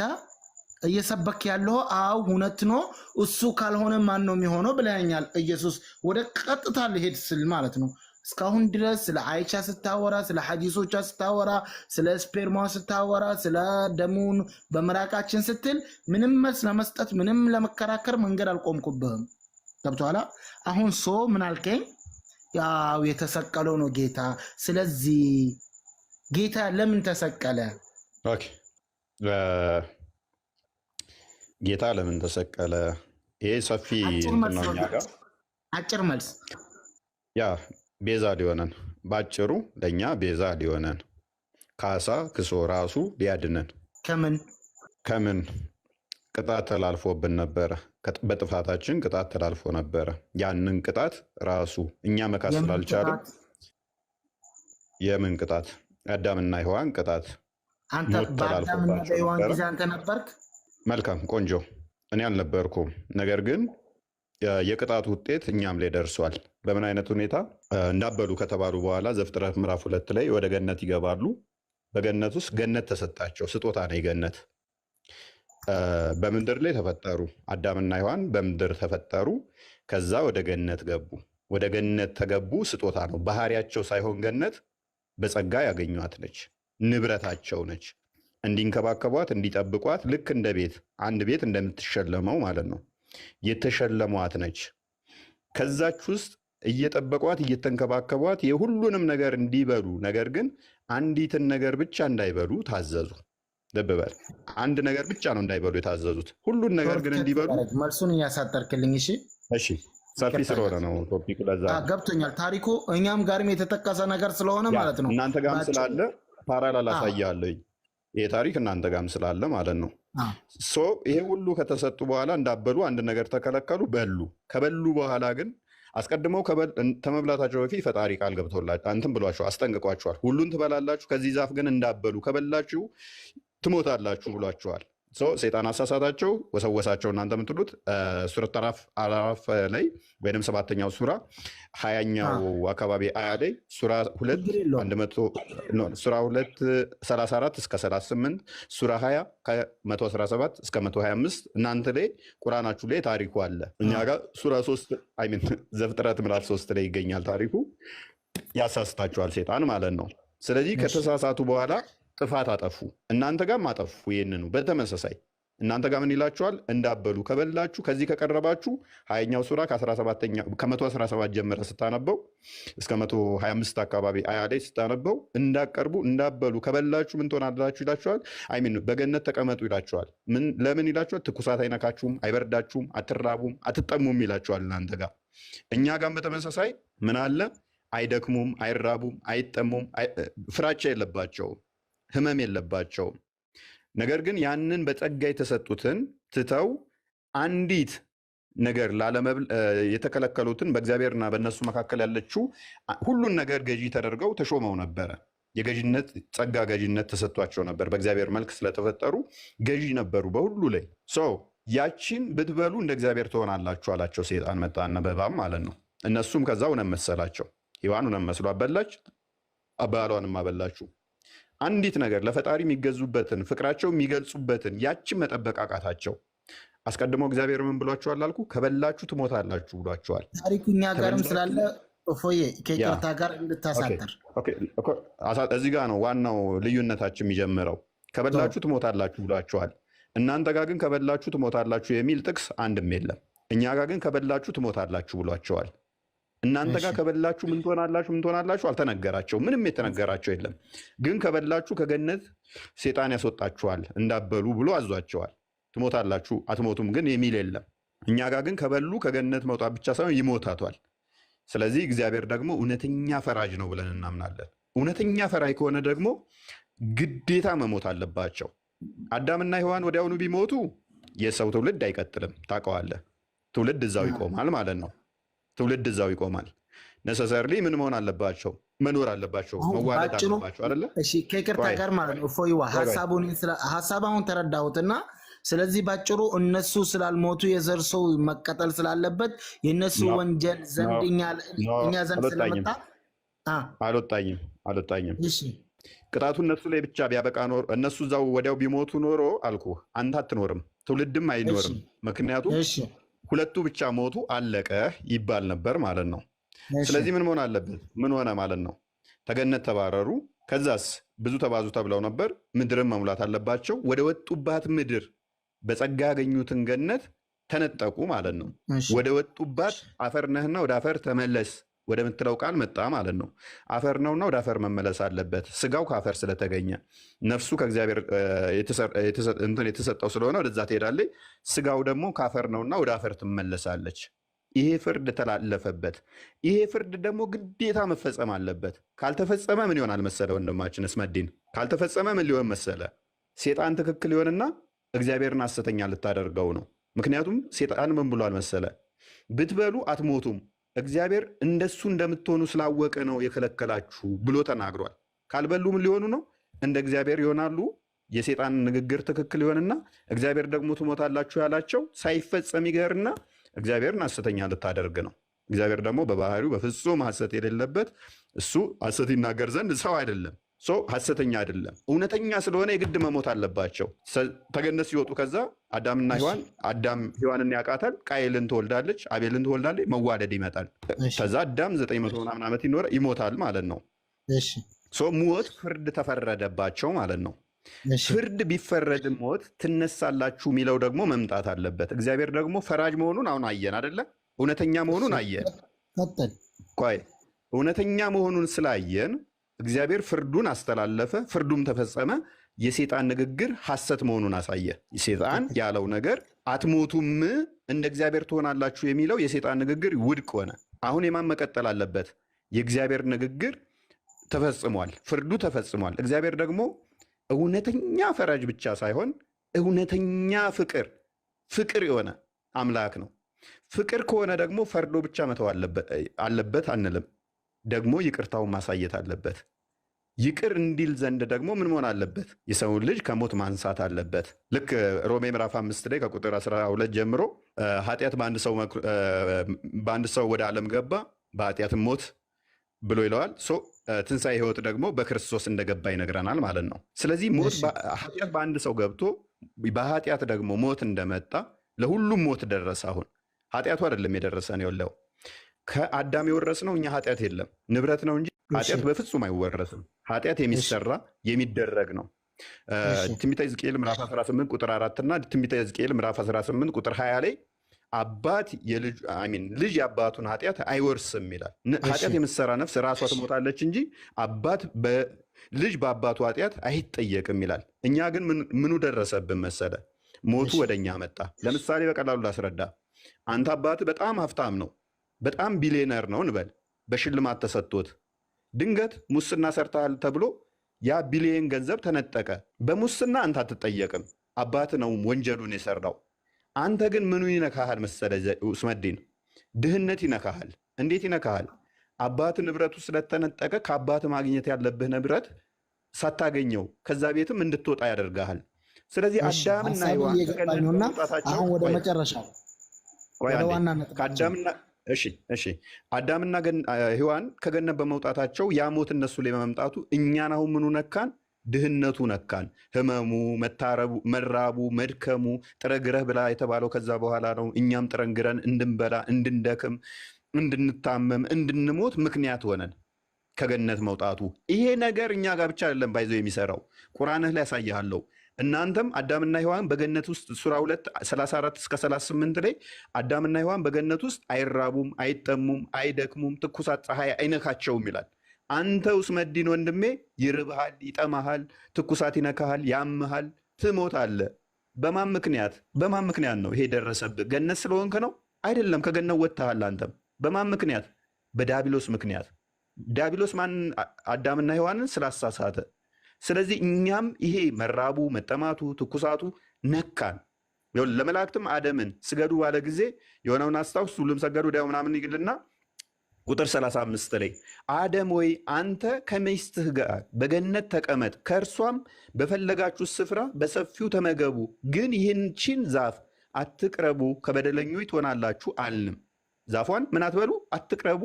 እየሰበክ ያለው እውነት ነው። እሱ ካልሆነ ማን ነው የሚሆነው ብለኛል። ኢየሱስ ወደ ቀጥታ ልሄድ ስል ማለት ነው እስካሁን ድረስ ስለ አይሻ ስታወራ፣ ስለ ሐዲሶቿ ስታወራ፣ ስለ ስፔርማ ስታወራ፣ ስለ ደሙን በመራቃችን ስትል ምንም መልስ ለመስጠት ምንም ለመከራከር መንገድ አልቆምኩብህም። ገብቶሃል? አሁን ምን አልከኝ? ያው የተሰቀለው ነው ጌታ። ስለዚህ ጌታ ለምን ተሰቀለ? ኦኬ ጌታ ለምን ተሰቀለ? ይሄ ሰፊ ነው። ጋር አጭር መልስ ያ ቤዛ ሊሆነን ባጭሩ ለኛ ቤዛ ሊሆነን ካሳ ክሶ ራሱ ሊያድነን ከምን ቅጣት ተላልፎብን ነበረ። በጥፋታችን ቅጣት ተላልፎ ነበረ። ያንን ቅጣት ራሱ እኛ መካስ ስላልቻልን የምን ቅጣት? አዳምና ሔዋን ቅጣት አንተ በአዳምና በሔዋን ጊዜ አንተ ነበርክ? መልካም ቆንጆ። እኔ አልነበርኩም። ነገር ግን የቅጣቱ ውጤት እኛም ላይ ደርሷል። በምን አይነት ሁኔታ? እንዳበሉ ከተባሉ በኋላ ዘፍጥረት ምዕራፍ 2 ላይ ወደ ገነት ይገባሉ። በገነት ውስጥ ገነት ተሰጣቸው። ስጦታ ነው የገነት። በምድር ላይ ተፈጠሩ። አዳምና ሔዋን በምድር ተፈጠሩ። ከዛ ወደ ገነት ገቡ። ወደ ገነት ተገቡ። ስጦታ ነው፣ ባህሪያቸው ሳይሆን ገነት በጸጋ ያገኟት ነች፣ ንብረታቸው ነች። እንዲንከባከቧት እንዲጠብቋት፣ ልክ እንደ ቤት አንድ ቤት እንደምትሸለመው ማለት ነው የተሸለሟት ነች። ከዛች ውስጥ እየጠበቋት እየተንከባከቧት የሁሉንም ነገር እንዲበሉ፣ ነገር ግን አንዲትን ነገር ብቻ እንዳይበሉ ታዘዙ። ልብ በል፣ አንድ ነገር ብቻ ነው እንዳይበሉ የታዘዙት፣ ሁሉን ነገር ግን እንዲበሉ። መልሱን እያሳጠርክልኝ። እሺ ሰፊ ስለሆነ ነው ቶፒኩ፣ ለዛ ገብቶኛል። ታሪኩ እኛም ጋርም የተጠቀሰ ነገር ስለሆነ ማለት ነው። እናንተ ጋርም ስላለ ፓራላል አሳያለኝ። ይሄ ታሪክ እናንተ ጋርም ስላለ ማለት ነው። ይሄ ሁሉ ከተሰጡ በኋላ እንዳበሉ አንድ ነገር ተከለከሉ፣ በሉ። ከበሉ በኋላ ግን አስቀድመው ከመብላታቸው በፊት ፈጣሪ ቃል ገብቶላቸው እንትን ብሏቸው አስጠንቅቋቸዋል። ሁሉን ትበላላችሁ፣ ከዚህ ዛፍ ግን እንዳበሉ፣ ከበላችሁ ትሞታላችሁ ብሏቸዋል። ሰይጣን አሳሳታቸው፣ ወሰወሳቸው። እናንተ የምትሉት ሱረት አላፍ ላይ ወይም 7ኛው ሱራ 20ኛው አካባቢ አያ ላይ ሱራ 2:34 እስከ 38 ሱራ 20 ከ117 እስከ 125 እናንተ ላይ ቁርአናችሁ ላይ ታሪኩ አለ። እኛ ጋር ሱራ 3 ዘፍጥረት ምዕራፍ 3 ላይ ይገኛል ታሪኩ። ያሳስታችኋል ሰይጣን ማለት ነው። ስለዚህ ከተሳሳቱ በኋላ ጥፋት አጠፉ፣ እናንተ ጋርም አጠፉ። ይህንኑ በተመሳሳይ እናንተ ጋር ምን ይላችኋል? እንዳበሉ ከበላችሁ፣ ከዚህ ከቀረባችሁ 20ኛው ሱራ ከ117 ጀምረ ስታነበው እስከ 125 አካባቢ አያ ላይ ስታነበው እንዳቀርቡ እንዳበሉ ከበላችሁ ምን ትሆናላችሁ ይላችኋል። አይሚን በገነት ተቀመጡ ይላችኋል። ለምን ይላችኋል? ትኩሳት አይነካችሁም፣ አይበርዳችሁም፣ አትራቡም፣ አትጠሙም ይላችኋል እናንተ ጋር። እኛ ጋርም በተመሳሳይ ምን አለ? አይደክሙም፣ አይራቡም፣ አይጠሙም፣ ፍራቻ የለባቸውም፣ ህመም የለባቸውም። ነገር ግን ያንን በጸጋ የተሰጡትን ትተው አንዲት ነገር የተከለከሉትን በእግዚአብሔርና በእነሱ መካከል ያለችው ሁሉን ነገር ገዢ ተደርገው ተሾመው ነበረ። የገዥነት ጸጋ ገዥነት ተሰጥቷቸው ነበር። በእግዚአብሔር መልክ ስለተፈጠሩ ገዢ ነበሩ በሁሉ ላይ። ያቺን ብትበሉ እንደ እግዚአብሔር ትሆናላችሁ አላቸው ሰይጣን። መጣና በእባብ ማለት ነው። እነሱም ከዛ እውነት መሰላቸው። ሔዋን እውነት መስሎ አበላች፣ ባሏንም አበላችሁ። አንዲት ነገር ለፈጣሪ የሚገዙበትን ፍቅራቸው የሚገልጹበትን ያችን መጠበቅ አቃታቸው። አስቀድሞ እግዚአብሔር ምን ብሏቸዋል አልኩ? ከበላችሁ ትሞታላችሁ ብሏቸዋል። ታሪኩ እኛ ጋርም ስላለ እፎዬ ከይቅርታ ጋር እንድታሳጥር እዚህ ጋር ነው ዋናው ልዩነታችን የሚጀምረው። ከበላችሁ ትሞታላችሁ ብሏቸዋል። እናንተ ጋር ግን ከበላችሁ ትሞታላችሁ የሚል ጥቅስ አንድም የለም። እኛ ጋር ግን ከበላችሁ ትሞታላችሁ ብሏቸዋል። እናንተ ጋር ከበላችሁ ምን ትሆናላችሁ አልተነገራቸው። ምንም የተነገራቸው የለም። ግን ከበላችሁ ከገነት ሰይጣን ያስወጣችኋል እንዳበሉ ብሎ አዟቸዋል። ትሞታላችሁ አትሞቱም ግን የሚል የለም። እኛ ጋር ግን ከበሉ ከገነት መውጣት ብቻ ሳይሆን ይሞታቷል። ስለዚህ እግዚአብሔር ደግሞ እውነተኛ ፈራጅ ነው ብለን እናምናለን። እውነተኛ ፈራጅ ከሆነ ደግሞ ግዴታ መሞት አለባቸው። አዳምና ሔዋን ወዲያውኑ ቢሞቱ የሰው ትውልድ አይቀጥልም። ታውቀዋለህ። ትውልድ እዛው ይቆማል ማለት ነው። ትውልድ እዛው ይቆማል። ነሰሰርሊ ምን መሆን አለባቸው? መኖር አለባቸው፣ መዋለድ አለባቸው አይደለ? እሺ ከይቅርታ ጋር ማለት ነው። እፎይዋ ሀሳቡን ተረዳሁትና ስለዚህ ባጭሩ እነሱ ስላልሞቱ የዘር ሰው መቀጠል ስላለበት የእነሱ ወንጀል ዘንድ እኛ ዘንድ ስለመጣ አልወጣኝም። ቅጣቱ እነሱ ላይ ብቻ ቢያበቃ ኖሮ እነሱ እዛው ወዲያው ቢሞቱ ኖሮ አልኩ አንተ አትኖርም፣ ትውልድም አይኖርም። ምክንያቱም ሁለቱ ብቻ ሞቱ አለቀ ይባል ነበር ማለት ነው። ስለዚህ ምን መሆን አለበት? ምን ሆነ ማለት ነው? ተገነት ተባረሩ። ከዛስ ብዙ ተባዙ ተብለው ነበር። ምድርን መሙላት አለባቸው። ወደ ወጡባት ምድር በጸጋ ያገኙትን ገነት ተነጠቁ ማለት ነው። ወደ ወጡባት አፈር ነህና ወደ አፈር ተመለስ ወደምትለው ቃል መጣ ማለት ነው። አፈር ነውና ወደ አፈር መመለስ አለበት። ስጋው ከአፈር ስለተገኘ ነፍሱ ከእግዚአብሔር የተሰጠው ስለሆነ ወደዛ ትሄዳለች። ስጋው ደግሞ ከአፈር ነውና ወደ አፈር ትመለሳለች። ይሄ ፍርድ ተላለፈበት። ይሄ ፍርድ ደግሞ ግዴታ መፈጸም አለበት። ካልተፈጸመ ምን ይሆናል መሰለ ወንድማችን እስመዲን? ካልተፈጸመ ምን ሊሆን መሰለ? ሴጣን ትክክል ይሆንና እግዚአብሔርን ሐሰተኛ ልታደርገው ነው። ምክንያቱም ሴጣን ምን ብሏል መሰለ? ብትበሉ አትሞቱም፣ እግዚአብሔር እንደሱ እንደምትሆኑ ስላወቀ ነው የከለከላችሁ ብሎ ተናግሯል። ካልበሉ ምን ሊሆኑ ነው? እንደ እግዚአብሔር ይሆናሉ። የሴጣን ንግግር ትክክል ይሆንና እግዚአብሔር ደግሞ ትሞታላችሁ ያላቸው ሳይፈጸም ይገርና እግዚአብሔርን ሐሰተኛ ልታደርግ ነው። እግዚአብሔር ደግሞ በባህሪው በፍጹም ሐሰት የሌለበት እሱ ሐሰት ይናገር ዘንድ ሰው አይደለም። ሐሰተኛ አይደለም። እውነተኛ ስለሆነ የግድ መሞት አለባቸው። ተገነት ሲወጡ ከዛ አዳምና ሔዋን አዳም ሔዋንን ያውቃታል፣ ቃየልን ትወልዳለች፣ አቤልን ትወልዳለች፣ መዋደድ ይመጣል። ከዛ አዳም 900 ምናምን ዓመት ይሞታል ማለት ነው። ሞት ፍርድ ተፈረደባቸው ማለት ነው። ፍርድ ቢፈረድ ሞት ትነሳላችሁ የሚለው ደግሞ መምጣት አለበት። እግዚአብሔር ደግሞ ፈራጅ መሆኑን አሁን አየን አይደለ? እውነተኛ መሆኑን አየን። ቆይ እውነተኛ መሆኑን ስላየን እግዚአብሔር ፍርዱን አስተላለፈ፣ ፍርዱም ተፈጸመ። የሴጣን ንግግር ሐሰት መሆኑን አሳየ። ሴጣን ያለው ነገር አትሞቱም እንደ እግዚአብሔር ትሆናላችሁ የሚለው የሴጣን ንግግር ውድቅ ሆነ። አሁን የማን መቀጠል አለበት? የእግዚአብሔር ንግግር ተፈጽሟል፣ ፍርዱ ተፈጽሟል። እግዚአብሔር ደግሞ እውነተኛ ፈራጅ ብቻ ሳይሆን እውነተኛ ፍቅር የሆነ አምላክ ነው። ፍቅር ከሆነ ደግሞ ፈርዶ ብቻ መተው አለበት አንልም። ደግሞ ይቅርታውን ማሳየት አለበት። ይቅር እንዲል ዘንድ ደግሞ ምን መሆን አለበት? የሰውን ልጅ ከሞት ማንሳት አለበት። ልክ ሮሜ ምዕራፍ 5 ላይ ከቁጥር 12 ጀምሮ ኃጢአት በአንድ ሰው ወደ ዓለም ገባ፣ በኃጢአትም ሞት ብሎ ይለዋል። ትንሣኤ ሕይወት ደግሞ በክርስቶስ እንደገባ ይነግረናል ማለት ነው። ስለዚህ ኃጢአት በአንድ ሰው ገብቶ በኃጢአት ደግሞ ሞት እንደመጣ ለሁሉም ሞት ደረሰ። አሁን ኃጢአቱ አይደለም የደረሰን የለው ከአዳም የወረስነው እኛ ኃጢአት የለም ንብረት ነው እንጂ ኃጢአት በፍጹም አይወረስም። ኃጢአት የሚሰራ የሚደረግ ነው። ትንቢተ ሕዝቅኤል ምዕራፍ 18 ቁጥር 4 እና ትንቢተ ሕዝቅኤል ምዕራፍ 18 ቁጥር 20 ላይ ልጅ የአባቱን ኃጢአት አይወርስም ይላል። ኃጢአት የምትሰራ ነፍስ ራሷ ትሞታለች እንጂ ልጅ በአባቱ ኃጢአት አይጠየቅም ይላል። እኛ ግን ምኑ ደረሰብን መሰለ? ሞቱ ወደ እኛ መጣ። ለምሳሌ በቀላሉ ላስረዳ። አንተ አባትህ በጣም ሀብታም ነው፣ በጣም ቢሊዮነር ነው እንበል። በሽልማት ተሰጥቶት ድንገት ሙስና ሰርተሃል ተብሎ ያ ቢሊዮን ገንዘብ ተነጠቀ። በሙስና አንተ አትጠየቅም፣ አባትህ ነው ወንጀሉን የሰራው። አንተ ግን ምኑ ይነካሃል መሰለ ኡስመዲን? ድህነት ይነካሃል። እንዴት ይነካሃል? አባትህ ንብረቱ ስለተነጠቀ ከአባትህ ማግኘት ያለብህ ንብረት ሳታገኘው ከዛ ቤትም እንድትወጣ ያደርግሃል። ስለዚህ አዳምና ሔዋን አሁን ወደ መጨረሻው አዳምና ሔዋን ከገነት በመውጣታቸው ያ ሞት እነሱ ላይ በመምጣቱ እኛን አሁን ምኑ ነካን? ድህነቱ ነካን። ህመሙ፣ መራቡ፣ መድከሙ ጥረግረህ ብላ የተባለው ከዛ በኋላ ነው። እኛም ጥረንግረን እንድንበላ፣ እንድንደክም፣ እንድንታመም፣ እንድንሞት ምክንያት ሆነን ከገነት መውጣቱ። ይሄ ነገር እኛ ጋር ብቻ አይደለም ባይዘው የሚሰራው ቁርአንህ ላይ ያሳይሃለሁ። እናንተም አዳምና ሔዋን በገነት ውስጥ ሱራ 2 34 እስከ 38 ላይ አዳምና ሔዋን በገነት ውስጥ አይራቡም፣ አይጠሙም፣ አይደክሙም፣ ትኩሳት ፀሐይ አይነካቸውም ይላል። አንተ ኡስመዲን ወንድሜ ይርብሃል፣ ይጠማሃል፣ ትኩሳት ይነካሃል፣ ያምሃል፣ ትሞታለህ። በማን ምክንያት ነው ይሄ ደረሰብህ? ገነት ስለሆንክ ነው? አይደለም። ከገነት ወጥተሃል። አንተም በማን ምክንያት? በዲያብሎስ ምክንያት። ዲያብሎስ አዳምና ሔዋንን ስላሳሳተ። ስለዚህ እኛም ይሄ መራቡ፣ መጠማቱ፣ ትኩሳቱ ነካን። ለመላእክትም አደምን ስገዱ ባለ ጊዜ የሆነውን አስታውስ፣ ሁሉም ሰገዱ ወዲያው ምናምን ይግልና ቁጥር 35 ላይ አደም ወይ አንተ ከሚስትህ ጋር በገነት ተቀመጥ፣ ከእርሷም በፈለጋችሁ ስፍራ በሰፊው ተመገቡ፣ ግን ይህችን ዛፍ አትቅረቡ፣ ከበደለኞች ትሆናላችሁ አልንም። ዛፏን ምን አትበሉ? አትቅረቡ፣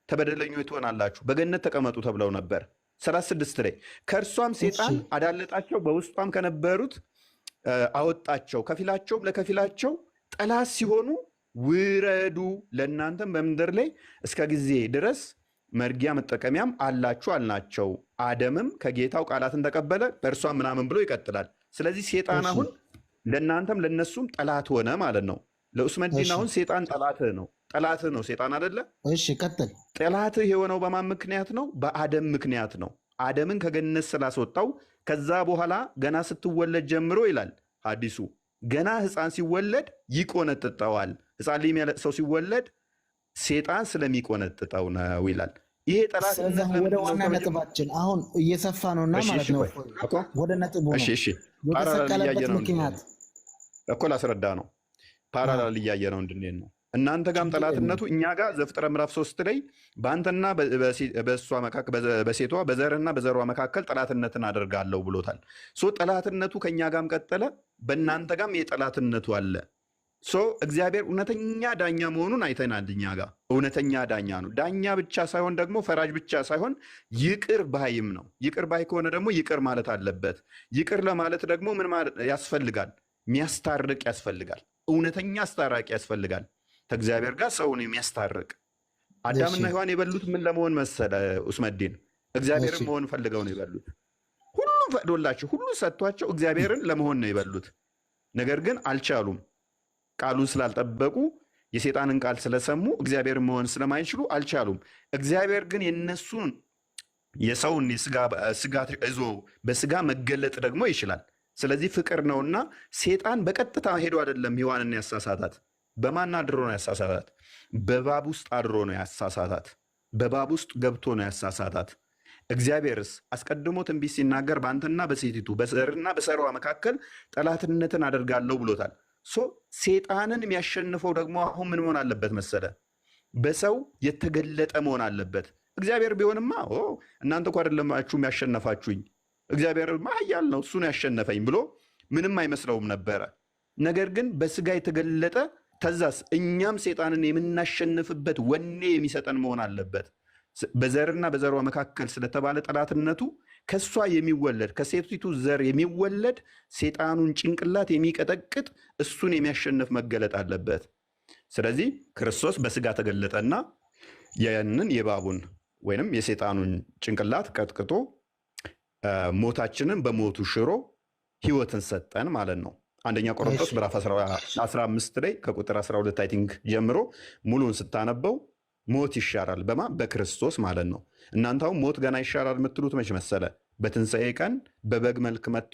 ተበደለኞች ትሆናላችሁ። በገነት ተቀመጡ ተብለው ነበር። 36 ላይ ከእርሷም ሴጣን አዳለጣቸው፣ በውስጧም ከነበሩት አወጣቸው፣ ከፊላቸውም ለከፊላቸው ጠላት ሲሆኑ ውረዱ፣ ለእናንተም በምድር ላይ እስከ ጊዜ ድረስ መርጊያ መጠቀሚያም አላችሁ አልናቸው። አደምም ከጌታው ቃላትን ተቀበለ፣ በእርሷም ምናምን ብሎ ይቀጥላል። ስለዚህ ሴጣን አሁን ለእናንተም ለእነሱም ጠላት ሆነ ማለት ነው። ለኡስመዲን አሁን ሴጣን ጠላትህ ነው ሴጣን አይደለ? እሺ ቀጥል። ጠላትህ የሆነው በማን ምክንያት ነው? በአደም ምክንያት ነው። አደምን ከገነት ስላስወጣው ከዛ በኋላ ገና ስትወለድ ጀምሮ ይላል ሐዲሱ ገና ሕፃን ሲወለድ ይቆነጥጠዋል። ሕፃን ላይ የሚያለቅስ ሰው ሲወለድ ሴጣን ስለሚቆነጥጠው ነው ይላል። ይሄ ጠላት ወደ ዋና ነጥባችን አሁን እየሰፋ ነውና ማለት ነው። ወደ ነጥቡ ነው የተሰቀለበት ምክንያት እኮ ላስረዳ ነው። ፓራላል እያየ ነው እንድንሄድ ነው። እናንተ ጋም ጠላትነቱ እኛ ጋር ዘፍጥረት ምዕራፍ 3 ላይ በአንተና በእሷ መካከል በሴቷ በዘርህና በዘሯ መካከል ጠላትነትን አደርጋለሁ ብሎታል። ጠላትነቱ ከእኛ ጋም ቀጠለ፣ በእናንተ ጋም የጠላትነቱ አለ። እግዚአብሔር እውነተኛ ዳኛ መሆኑን አይተናል። እኛ ጋር እውነተኛ ዳኛ ነው። ዳኛ ብቻ ሳይሆን ደግሞ ፈራጅ ብቻ ሳይሆን ይቅር ባይም ነው። ይቅር ባይ ከሆነ ደግሞ ይቅር ማለት አለበት። ይቅር ለማለት ደግሞ ምን ያስፈልጋል? የሚያስታርቅ ያስፈልጋል። እውነተኛ አስታራቂ ያስፈልጋል። ከእግዚአብሔር ጋር ሰውን የሚያስታርቅ። አዳምና ሔዋን የበሉት ምን ለመሆን መሰለ ኡስመዲን? እግዚአብሔርን መሆን ፈልገው ነው የበሉት። ሁሉም ፈቅዶላቸው ሁሉ ሰጥቷቸው እግዚአብሔርን ለመሆን ነው የበሉት። ነገር ግን አልቻሉም። ቃሉን ስላልጠበቁ የሴጣንን ቃል ስለሰሙ እግዚአብሔርን መሆን ስለማይችሉ አልቻሉም። እግዚአብሔር ግን የነሱን የሰውን ስጋ ይዞ በስጋ መገለጥ ደግሞ ይችላል። ስለዚህ ፍቅር ነውና ሴጣን በቀጥታ ሄዶ አይደለም ሔዋንን ያሳሳታት። በማን አድሮ ነው ያሳሳታት? በእባብ ውስጥ አድሮ ነው ያሳሳታት። በእባብ ውስጥ ገብቶ ነው ያሳሳታት። እግዚአብሔርስ አስቀድሞ ትንቢት ሲናገር በአንተና በሴቲቱ በዘርና በዘሯ መካከል ጠላትነትን አደርጋለሁ ብሎታል። ሴጣንን የሚያሸንፈው ደግሞ አሁን ምን መሆን አለበት መሰለ? በሰው የተገለጠ መሆን አለበት። እግዚአብሔር ቢሆንማ እናንተ እኮ አይደለማችሁ ያሸነፋችሁኝ፣ እግዚአብሔርማ ኃያል ነው እሱ ነው ያሸነፈኝ ብሎ ምንም አይመስለውም ነበረ። ነገር ግን በስጋ የተገለጠ ተዛስ እኛም ሴጣንን የምናሸንፍበት ወኔ የሚሰጠን መሆን አለበት። በዘርና በዘሯ መካከል ስለተባለ ጠላትነቱ ከሷ የሚወለድ ከሴቲቱ ዘር የሚወለድ ሴጣኑን ጭንቅላት የሚቀጠቅጥ እሱን የሚያሸንፍ መገለጥ አለበት። ስለዚህ ክርስቶስ በስጋ ተገለጠና ያንን የእባቡን ወይንም የሴጣኑን ጭንቅላት ቀጥቅጦ ሞታችንን በሞቱ ሽሮ ህይወትን ሰጠን ማለት ነው። አንደኛ ቆሮንቶስ ምዕራፍ 15 ላይ ከቁጥር 12 አይ ቲንክ ጀምሮ ሙሉን ስታነበው ሞት ይሻራል በክርስቶስ ማለት ነው። እናንተ አሁን ሞት ገና ይሻራል የምትሉት መች መሰለ? በትንሣኤ ቀን በበግ መልክ መጥቶ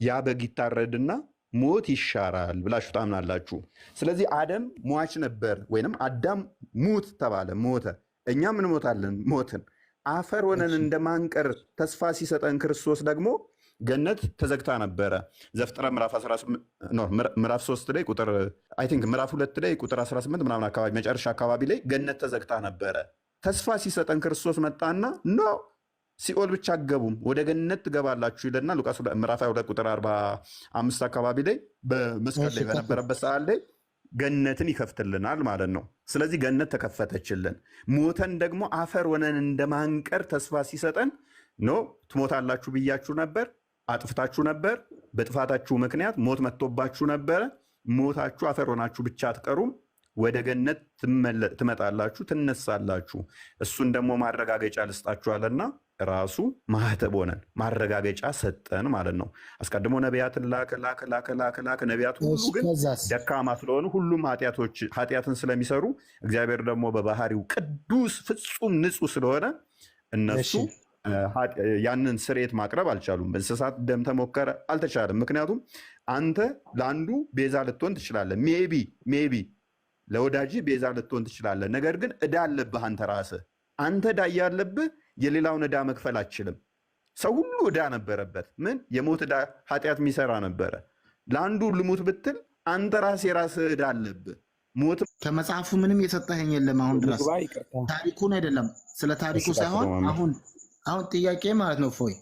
ያ በግ ይታረድና ሞት ይሻራል ብላችሁ ታምናላችሁ። ስለዚህ አደም ሟች ነበር፣ ወይንም አዳም ሙት ተባለ፣ ሞተ። እኛም እንሞታለን ሞትን። አፈር ሆነን እንደማንቀር ተስፋ ሲሰጠን ክርስቶስ ደግሞ ገነት ተዘግታ ነበረ። ዘፍጥረት ምዕራፍ 3 ላይ ቁጥር አይ ቲንክ ምዕራፍ 2 ላይ ቁጥር 18 ምናምን አካባቢ መጨረሻ አካባቢ ላይ ገነት ተዘግታ ነበረ። ተስፋ ሲሰጠን ክርስቶስ መጣና ኖ ሲኦል ብቻ አትገቡም ወደ ገነት ትገባላችሁ ይለና ሉቃስ ምዕራፍ 22 ቁጥር 45 አካባቢ ላይ በመስቀል ላይ በነበረበት ሰዓት ላይ ገነትን ይከፍትልናል ማለት ነው። ስለዚህ ገነት ተከፈተችልን። ሞተን ደግሞ አፈር ሆነን እንደማንቀር ተስፋ ሲሰጠን ኖ ትሞታላችሁ ብያችሁ ነበር፣ አጥፍታችሁ ነበር፣ በጥፋታችሁ ምክንያት ሞት መጥቶባችሁ ነበረ። ሞታችሁ አፈር ሆናችሁ ብቻ አትቀሩም፣ ወደ ገነት ትመጣላችሁ፣ ትነሳላችሁ። እሱን ደግሞ ማረጋገጫ ልስጣችኋልና ራሱ ማህተብ ሆነን ማረጋገጫ ሰጠን ማለት ነው። አስቀድሞ ነቢያትን ላከ። ነቢያት ሁሉ ግን ደካማ ስለሆኑ ሁሉም ኃጢአትን ስለሚሰሩ እግዚአብሔር ደግሞ በባህሪው ቅዱስ ፍጹም ንጹሕ ስለሆነ እነሱ ያንን ስርየት ማቅረብ አልቻሉም። በእንስሳት ደም ተሞከረ፣ አልተቻለም። ምክንያቱም አንተ ለአንዱ ቤዛ ልትሆን ትችላለህ። ሜቢ ለወዳጅ ቤዛ ልትሆን ትችላለህ። ነገር ግን ዕዳ አለብህ አንተ ራስህ። አንተ ዕዳ ያለብህ የሌላውን ዕዳ መክፈል አትችልም። ሰው ሁሉ ዕዳ ነበረበት። ምን የሞት ዕዳ ኃጢአት የሚሰራ ነበረ። ለአንዱ ልሙት ብትል አንተ ራስህ የራስህ ዕዳ አለብህ። ሞት ከመጽሐፉ ምንም የሰጠኸኝ የለም አሁን ድረስ ታሪኩን አይደለም ስለ ታሪኩ ሳይሆን አሁን ጥያቄ ማለት ነው። ፎይ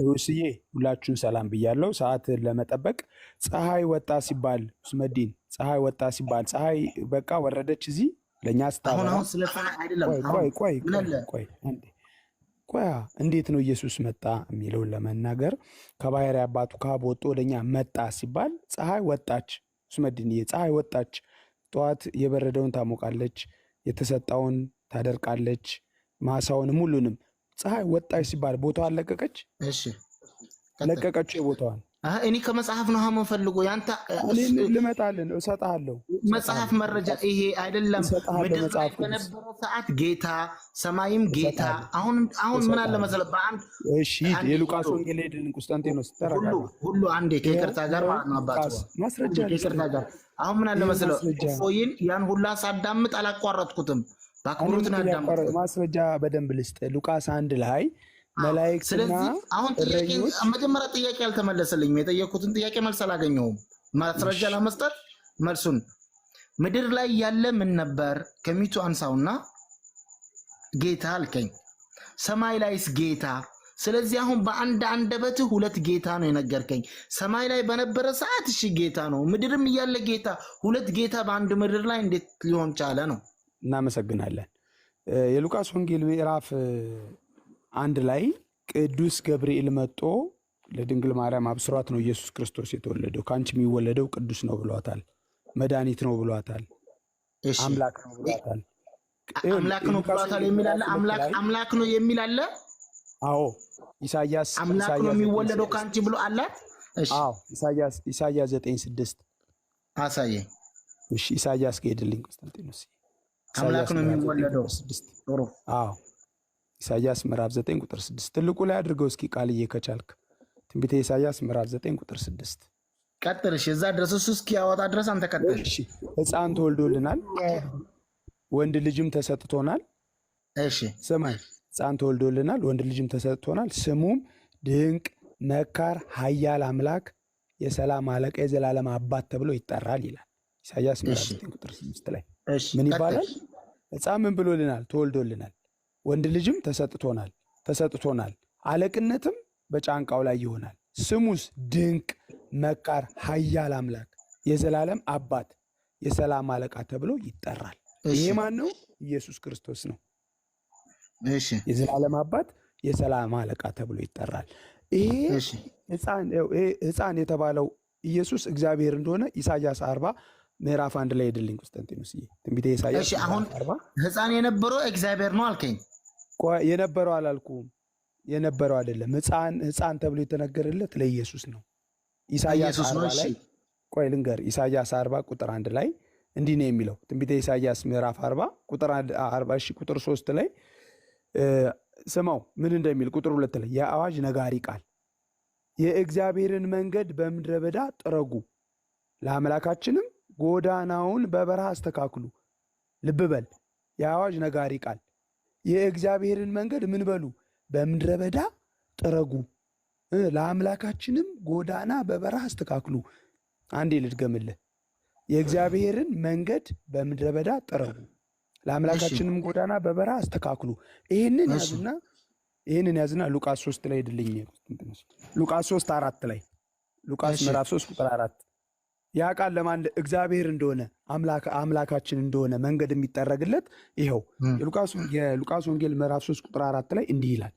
ሁስዬ ሁላችሁን ሰላም ብያለሁ። ሰዓትን ለመጠበቅ ፀሐይ ወጣ ሲባል ኡስመዲን ፀሐይ ወጣ ሲባል ፀሐይ በቃ ወረደች እዚህ ለእኛ ስታበራ አሁን ስለ ፀሐይ አይደለም። ቆይ እንዴት ነው ኢየሱስ መጣ የሚለውን ለመናገር ከባሕሪ አባቱ ከአብ ወጥቶ ወደኛ መጣ ሲባል ፀሐይ ወጣች። ኡስመዲንዬ ፀሐይ ወጣች። ጠዋት የበረደውን ታሞቃለች፣ የተሰጣውን ታደርቃለች፣ ማሳውንም ሁሉንም። ፀሐይ ወጣች ሲባል ቦታዋን ለቀቀች። እሺ ለቀቀችው የቦታዋን። እኔ ከመጽሐፍ ነው የምፈልገው። ያንተ ልመጣልን እሰጥሃለሁ። መጽሐፍ መረጃ ይሄ አይደለም። ምድር ላይ በነበረ ሰዓት ጌታ ሰማይም ጌታ አሁን ምን አለ መሰለህ በአንድ እሺ የሉቃስ ወንጌል ሄድን ቁስጠንጤኖስ ተረጋጋ ሁሉ አንዴ ከይቅርታ ጋር ማለት ነው አባቱ ማስረጃ ከይቅርታ ጋር አሁን ምን አለ መሰለህ ፎይን ያን ሁላ ሳዳምጥ አላቋረጥኩትም። ባክብሩት አዳምጥ። ማስረጃ በደንብ ልስጥ። ሉቃስ 1 ላይ መላእክትና አሁን ጥያቄ መጀመሪያ ጥያቄ አልተመለሰልኝም። የጠየኩትን ጥያቄ መልስ አላገኘሁም። ማስረጃ ለመስጠት መልሱን ምድር ላይ ያለ ምን ነበር ከሚቱ አንሳውና ጌታ አልከኝ። ሰማይ ላይስ ጌታ ስለዚህ አሁን በአንድ አንደበት ሁለት ጌታ ነው የነገርከኝ። ሰማይ ላይ በነበረ ሰዓት እሺ ጌታ ነው፣ ምድርም እያለ ጌታ፣ ሁለት ጌታ በአንድ ምድር ላይ እንዴት ሊሆን ቻለ ነው? እናመሰግናለን። የሉቃስ ወንጌል ምዕራፍ 1 ላይ ቅዱስ ገብርኤል መጥቶ ለድንግል ማርያም አብስሯት ነው ኢየሱስ ክርስቶስ የተወለደው። ከአንቺ የሚወለደው ቅዱስ ነው ብሏታል። መድኃኒት ነው ብሏታል። አምላክ ነው ብሏታል። አምላክ ነው ብሏታል የሚል አለ። አምላክ ነው የሚል አለ። አዎ ኢሳይያስ አምላክ ነው የሚወለደው ከአንቺ ብሎ አለ። እሺ አዎ ኢሳይያስ 9:6 አሳየኝ። እሺ ኢሳይያስ ከሄድልኝ ቆስጠንጢኖስ አምላክ ነው የሚወለደው። ጥሩ። አዎ ኢሳይያስ ምዕራፍ 9 ቁጥር 6 ትልቁ ላይ አድርገው እስኪ ቃልዬ ከቻልክ ትንቢተ ኢሳይያስ ምዕራፍ 9 ቁጥር 6 ቀጥል። እሺ እዛ ድረስ እሱ እስኪያወጣ ድረስ አንተ ቀጥል። እሺ ሕፃን ተወልዶልናል፣ ወንድ ልጅም ተሰጥቶናል። እሺ ስማኝ፣ ሕፃን ተወልዶልናል፣ ወንድ ልጅም ተሰጥቶናል፣ ስሙም ድንቅ መካር፣ ኃያል አምላክ፣ የሰላም አለቃ፣ የዘላለም አባት ተብሎ ይጠራል ይላል ኢሳይያስ ምዕራፍ 9 ቁጥር 6 ላይ። ምን ይባላል? ሕፃን ምን ብሎልናል? ተወልዶልናል፣ ወንድ ልጅም ተሰጥቶናል፣ አለቅነትም በጫንቃው ላይ ይሆናል። ስሙስ ድንቅ መካር፣ ኃያል አምላክ፣ የዘላለም አባት፣ የሰላም አለቃ ተብሎ ይጠራል። ይሄ ማን ነው? ኢየሱስ ክርስቶስ ነው። እሺ የዘላለም አባት፣ የሰላም አለቃ ተብሎ ይጠራል። ይሄ ሕፃን የተባለው ኢየሱስ እግዚአብሔር እንደሆነ ኢሳይያስ 40 ምዕራፍ 1 ላይ ሄድልኝ ቆስጠንጢኖስ። ትንቢተ ኢሳይያስ 40 ሕፃን የነበረው እግዚአብሔር ነው አልከኝ። የነበረው አላልኩም፣ የነበረው አይደለም። ሕፃን ተብሎ የተነገረለት ለኢየሱስ ነው። ኢሳይያስ 40 ላይ ቆይ ልንገር። ኢሳይያስ 40 ቁጥር 1 ላይ እንዲህ ነው የሚለው። ትንቢተ ኢሳይያስ ምዕራፍ 40 ቁጥር 40 እሺ ቁጥር 3 ላይ ስማው ምን እንደሚል። ቁጥር 2 ላይ የአዋጅ ነጋሪ ቃል የእግዚአብሔርን መንገድ በምድረ በዳ ጥረጉ፣ ለአምላካችንም ጎዳናውን በበረሃ አስተካክሉ። ልብ በል፣ የአዋጅ ነጋሪ ቃል የእግዚአብሔርን መንገድ ምን በሉ? በምድረ በዳ ጥረጉ፣ ለአምላካችንም ጎዳና በበረሃ አስተካክሉ። አንዴ ልድገምልህ። የእግዚአብሔርን መንገድ በምድረ በዳ ጥረጉ፣ ለአምላካችንም ጎዳና በበረሃ አስተካክሉ። ይህንን ያዝና ሉቃስ 3 ላይ ሄድልኝ። ሉቃስ 3:4 ላይ ሉቃስ ምዕራፍ 3 ቁጥር 4 ያ ቃል ለማን? እግዚአብሔር እንደሆነ አምላካችን እንደሆነ መንገድ የሚጠረግለት ይኸው የሉቃስ ወንጌል ምዕራፍ 3 ቁጥር 4 ላይ እንዲህ ይላል።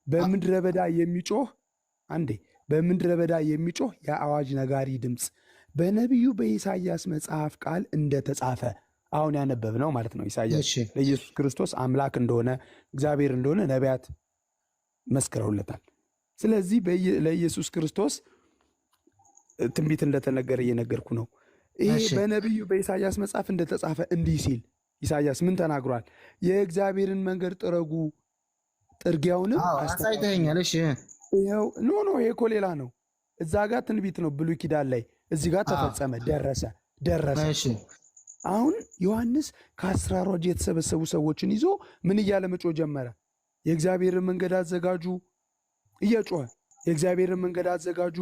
በምድረ በዳ የሚጮህ የአዋጅ ነጋሪ ድምፅ በነቢዩ በኢሳይያስ መጽሐፍ ቃል እንደተጻፈ። አሁን ያነበብነው ማለት ነው። ኢሳይያስ ለኢየሱስ ክርስቶስ አምላክ እንደሆነ እግዚአብሔር እንደሆነ ነቢያት መስክረውለታል። ስለዚህ ለኢየሱስ ክርስቶስ ትንቢት እንደተነገረ እየነገርኩ ነው። ይሄ በነቢዩ በኢሳይያስ መጽሐፍ እንደተጻፈ እንዲህ ሲል ኢሳይያስ ምን ተናግሯል? የእግዚአብሔርን መንገድ ጥረጉ፣ ጥርጊያውንም አሳይተኸኛል። እሺ ይኸው ይሄ እኮ ሌላ ነው። እዛ ጋር ትንቢት ነው ብሉይ ኪዳን ላይ፣ እዚህ ጋር ተፈጸመ፣ ደረሰ። አሁን ዮሐንስ ከ12 የተሰበሰቡ ሰዎችን ይዞ ምን እያለ መጮህ ጀመረ? የእግዚአብሔርን መንገድ አዘጋጁ እየጮኸ፣ የእግዚአብሔርን መንገድ አዘጋጁ፣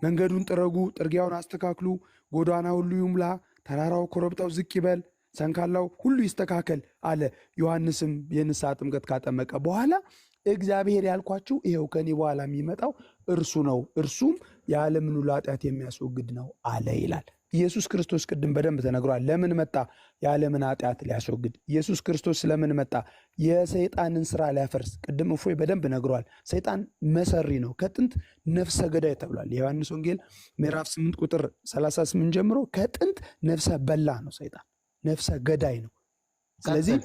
መንገዱን ጥረጉ፣ ጥርጊያውን አስተካክሉ፣ ጎዳና ሁሉ ይሙላ፣ ተራራው ኮረብታው ዝቅ ይበል፣ ሰንካላው ሁሉ ይስተካከል አለ። ዮሐንስም የንስሐ ጥምቀት ካጠመቀ በኋላ እግዚአብሔር ያልኳችሁ ይኸው ከኔ በኋላ የሚመጣው እርሱ ነው፣ እርሱም የዓለምን ሁሉ ኃጢአት የሚያስወግድ ነው አለ ይላል። ኢየሱስ ክርስቶስ ቅድም በደንብ ተነግሯል። ለምን መጣ? የዓለምን ኃጢአት ሊያስወግድ። ኢየሱስ ክርስቶስ ስለምን መጣ? የሰይጣንን ስራ ሊያፈርስ። ቅድም እፎይ በደንብ ነግሯል። ሰይጣን መሰሪ ነው፣ ከጥንት ነፍሰ ገዳይ ተብሏል። የዮሐንስ ወንጌል ምዕራፍ 8 ቁጥር 38 ጀምሮ ከጥንት ነፍሰ በላ ነው ሰይጣን፣ ነፍሰ ገዳይ ነው። ስለዚህ